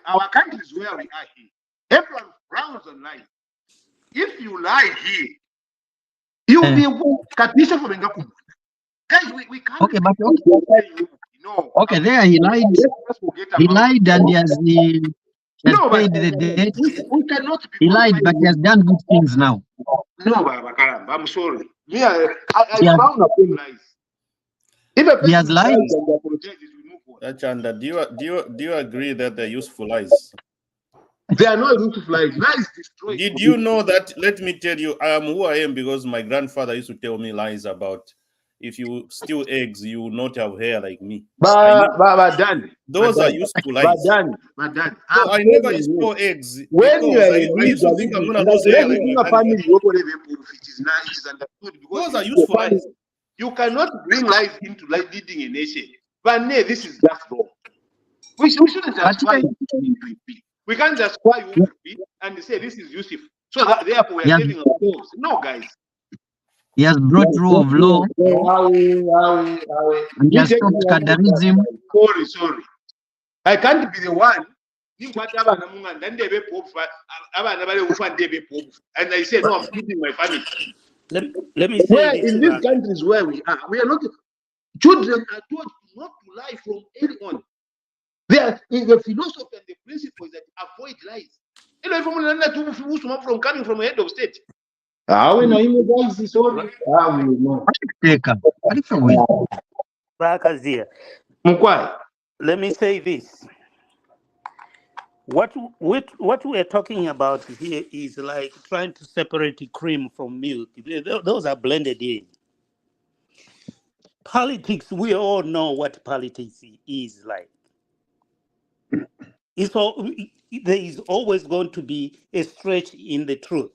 Our country is where we are here. Everyone frowns on lies. If you lie here, you'll be Katisha for Bengakum. Guys, we can't. Okay, but No. okay, there he lied. He lied and he has paid the debt. We cannot be. He lied, but he has done good things now. No, Baba Karam, I'm sorry. I found upon lies. If a He has lied. Chanda, do you agree that they're useful lies? They are not useful lies. Lies destroy. Did you know that? Let me tell you, I am who I am because my grandfather used to tell me lies about if you steal eggs, you will not have hair like me. But Dan, those are useful lies. But Dan, so I never stole eggs. When you are I used to think I'm gonna lose hair like my family, it is understood because those are useful lies. You cannot bring life into leading a nation. But no, this is just wrong. We shouldn't just try we can't just try and say this is useful. So that therefore we are saving ourselves. No, guys. He has brought rule of law. He has stopped cadarism. Sorry. I can't be the one. And I say, no, I'm feeding my family. Let me say in these countries where we are not. Children are taught not to lie from early on. The philosophy and the principle is that avoid lies. From coming from a head of state. Let me say this. What we're talking about here is like trying to separate cream from milk. Those are blended in. Politics, we all know what politics is like. There is always going to be a stretch in the truth.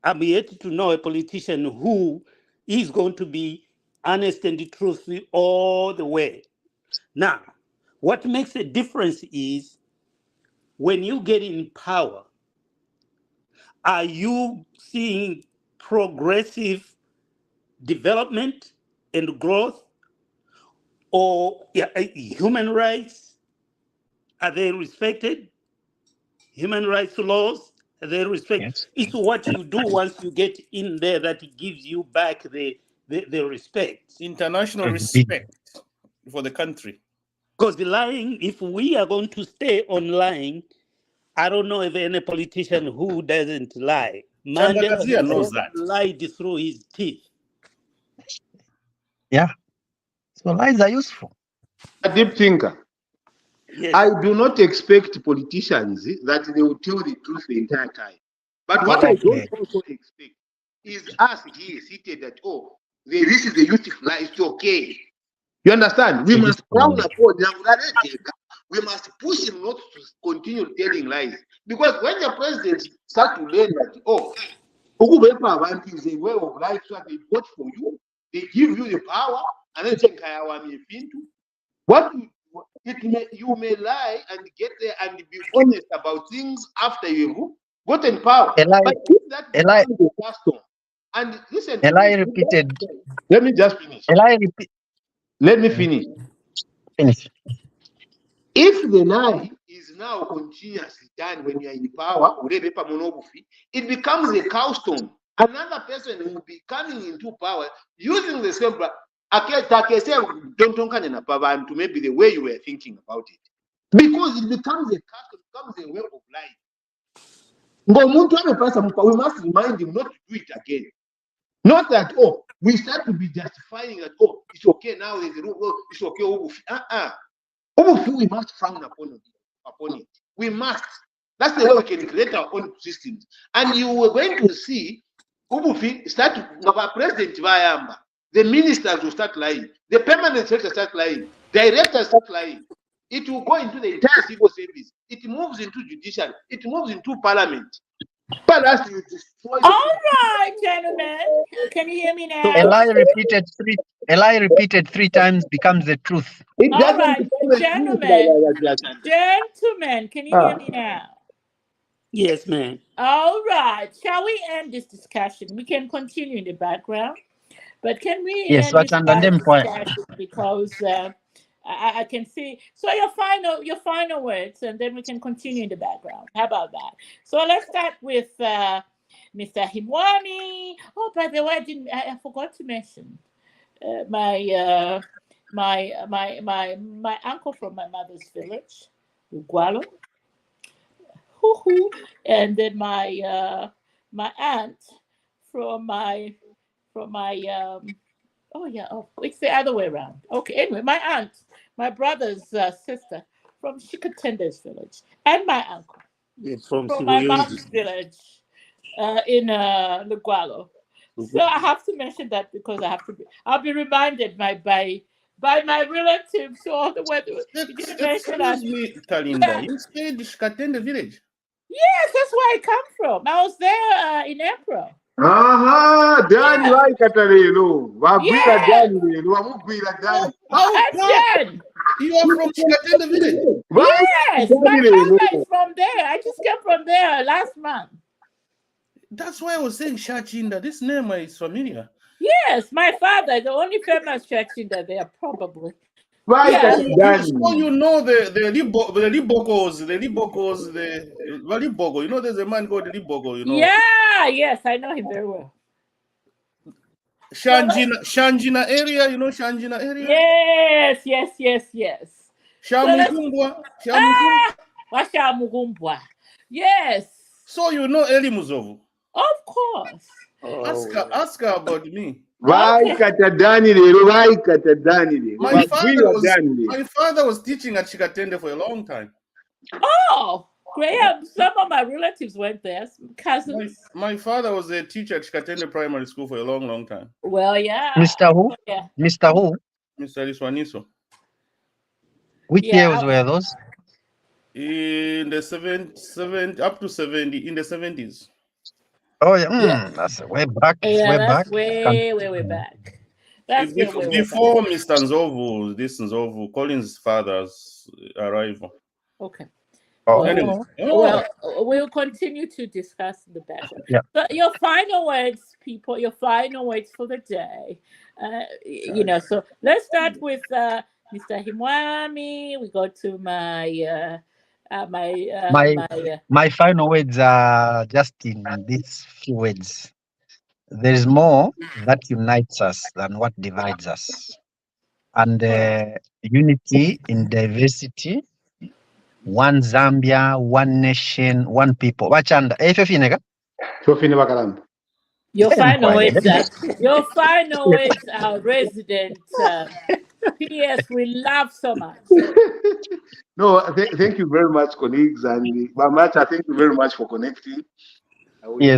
I'm yet to know a politician who is going to be honest and truthful all the way. Now, what makes a difference is when you get in power, are you seeing progressive development and growth, or human rights? Are they respected? Human rights laws, are they respected? Yes. It's what you do once you get in there that gives you back the respect. International respect for the country. Because the lying, if we are going to stay on lying, I don't know if any politician who doesn't lie. Mandela knows that. Lied through his teeth. Yeah. So lies are useful. A deep thinker. Yes. I do not expect politicians that they will tell the truth the entire time. But what I don't also expect is us here seated that, this is the useful lie, it's okay. You understand? We must frown upon them. We must push him not to continue telling lies. Because when the president starts to learn that, Ugubepa is a way of life, so they vote for you, they give you the power, and then say, what you may lie and get there and be honest about things after you've gotten power. But if that becomes the custom, and listen, repeated. Let me just finish. Let me finish. If the lie is now continuously done when you are in power, it becomes a custom. Another person will be coming into power using the same. To maybe the way you were thinking about it, because it becomes a custom, becomes a way of life. We must remind him not to do it again. Not that we start to be justifying that it's okay now, there's a rule, it's okay. We must frown upon it. We must. That's the way we can create our own systems. And you were going to see start President Vayamba. The ministers will start lying. The permanent secretary start lying. Directors start lying. It will go into the entire civil service. It moves into judiciary. It moves into parliament. But that's you destroy the All right, gentlemen. Can you hear me now? A lie repeated three times becomes the truth. It All doesn't right, become a truth gentlemen. like Gentlemen, can you hear me now? Yes, ma'am. All right. Shall we end this discussion? We can continue in the background, but can we Yes, end this wachandandem kwa. discussion because I can see. So your final words, and then we can continue in the background. How about that? So let's start with Mr. Himwani. Oh, by the way, I forgot to mention my uncle from my mother's village, Ugualo. Hoo-hoo. And then my aunt from my oh yeah, oh, it's the other way around. Okay, anyway, my aunt, my brother's sister from Shikatende's village, and my uncle It's from from my Sibuyunzi. mom's village in Lugualo. So I have to mention that because I'll be reminded by my relatives all the way. You didn't mention us. Excuse me, Kalinda. You said Shikatende village. Yes, that's where I come from. I was there in April. Aha, Dani Yeah. waikata lero. Wagwira Yeah. Dani lero. Wamugwira Dani. How That's come Jen. you are from Shikatende village? Yes, my Dani lero. father is from there. I just came from there last month. That's why I was saying Shachinda. This name is familiar. Yes, my father, the only famous church in there, probably. Waikata So you Dani. know the Libogos, the Libogo. You know there's a man called Libogo, you know. Yeah, yes, I know him very well. Shanjina area, you know Shanjina area? Yes. Shamugumbwa. Washamugumbwa. Yes. So you know Eli Muzovu. Of course. Ask her about me. Waikata Dani lero. Waikata Dani lero. My Wagwira Dani lero. father was teaching at Shikatende for a long time. Oh, Graham, some of my relatives went there, cousins. My father was a teacher at Shikatende Primary School for a long, long time. Well, yeah. Mr. Who? Yeah. Mr. Who? Mr. Liswaniso. Which years were those? In the 70 up to 70, in the 70s. Oh yeah, that's way back. Yeah, way that's back. way back. That's before Mr. Nzovu, this Nzovu, Colin's father's arrival. Okay. Oh. Anyway. Well, we'll continue to discuss the background. Yeah. But your final words, people, your final words for the day. So let's start with Mr. Himwami. We go to my final words are just in these few words. There is more that unites us than what divides us. And unity in diversity, one Zambia, one nation, one people. Wachanda. Your final words are resident. P.S. We love so much. No, thank you very much, colleagues, and Mamacha, thank you very much for connecting. We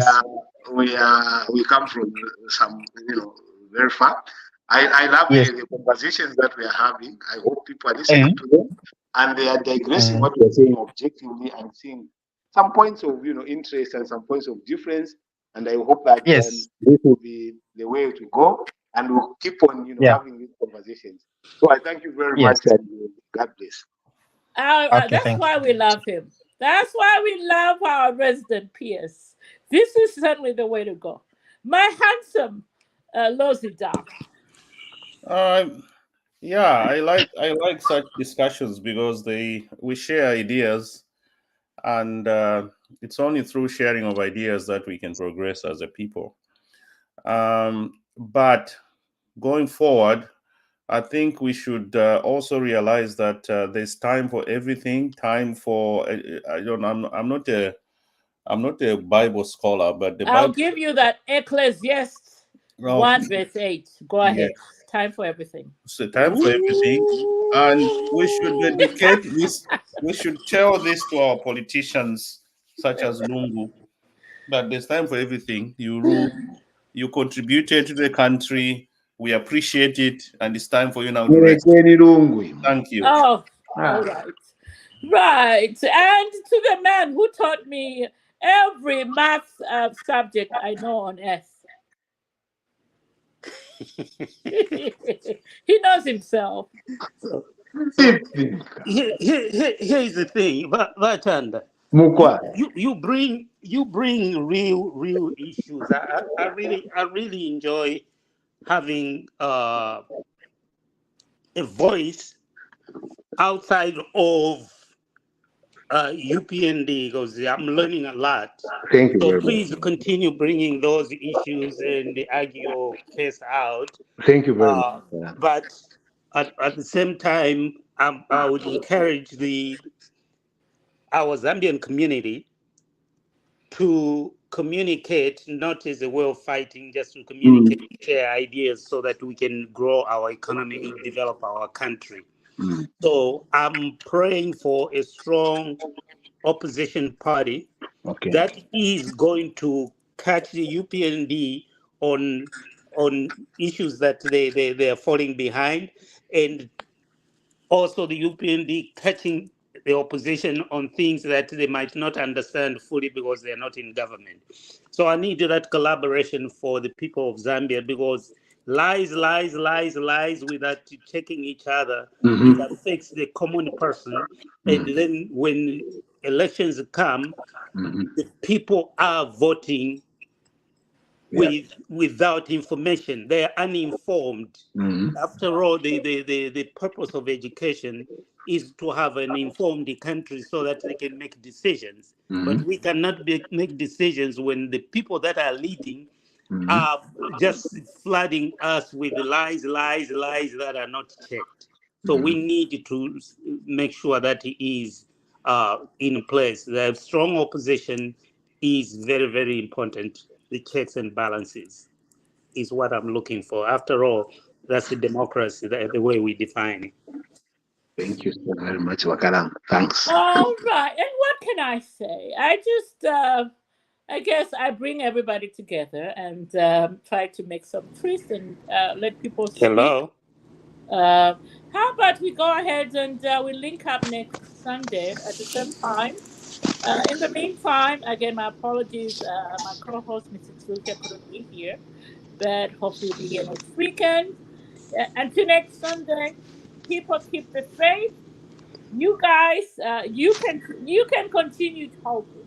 come from some, very far. I love the conversations that we are having. I hope people are listening to them, and they are digressing what we are saying objectively and seeing some points of interest and some points of difference. And I hope that this will be the way to go, and we'll keep on having these conversations. So I thank you very much, and God bless. That's why we love him. That's why we love our resident peers. This is certainly the way to go. My handsome Lozida. I like such discussions because we share ideas, and it's only through sharing of ideas that we can progress as a people. But going forward, I think we should also realize that there's time for everything. Time for I'm not a Bible scholar, but I'll give you that Ecclesiastes 1:8. Go ahead. Yes. Time for everything. So time for everything, and we should dedicate this. We should tell this to our politicians, such as Lungu, that there's time for everything. You rule. You contributed to the country. We appreciate it, and it's time for you now to rest. Thank you. Oh, all right. Right. And to the man who taught me every math subject I know on earth. He knows himself. So Fifty. here's the thing, Vatanda. Mukwa. You bring real issues. I really enjoy having a voice outside of UPND because I'm learning a lot. Thank you So very much. please continue bringing those issues and argue your case out. Thank you very much. Yeah. But at the same time, I would encourage our Zambian community to communicate, not as a way of fighting, just to communicate, share ideas so that we can grow our economy and develop our country. So I'm praying for a strong opposition party Okay. that is going to catch the UPND on issues that they are falling behind, and also the UPND catching the opposition on things that they might not understand fully because they're not in government. So I need that collaboration for the people of Zambia, because lies without checking each other, it affects the common person. And then when elections come, the people are voting without information. They are uninformed. After all, the purpose of education is to have an informed country so that they can make decisions. But we cannot make decisions when the people that are leading are just flooding us with lies that are not checked. So we need to make sure that it is in place. The strong opposition is very, very important. The checks and balances is what I'm looking for. After all, that's the democracy, the way we define it. Thank you so very much, Wakaram. Thanks. All right. And what can I say? I guess I bring everybody together and try to make some truth and let people speak. Hello. How about we go ahead and we link up next Sunday at the same time? In the meantime, again, my apologies. My co-host, Mrs. Lucia, couldn't be here, but hopefully we'll be here next weekend. Until next Sunday, people keep the faith. You guys, you can continue hoping.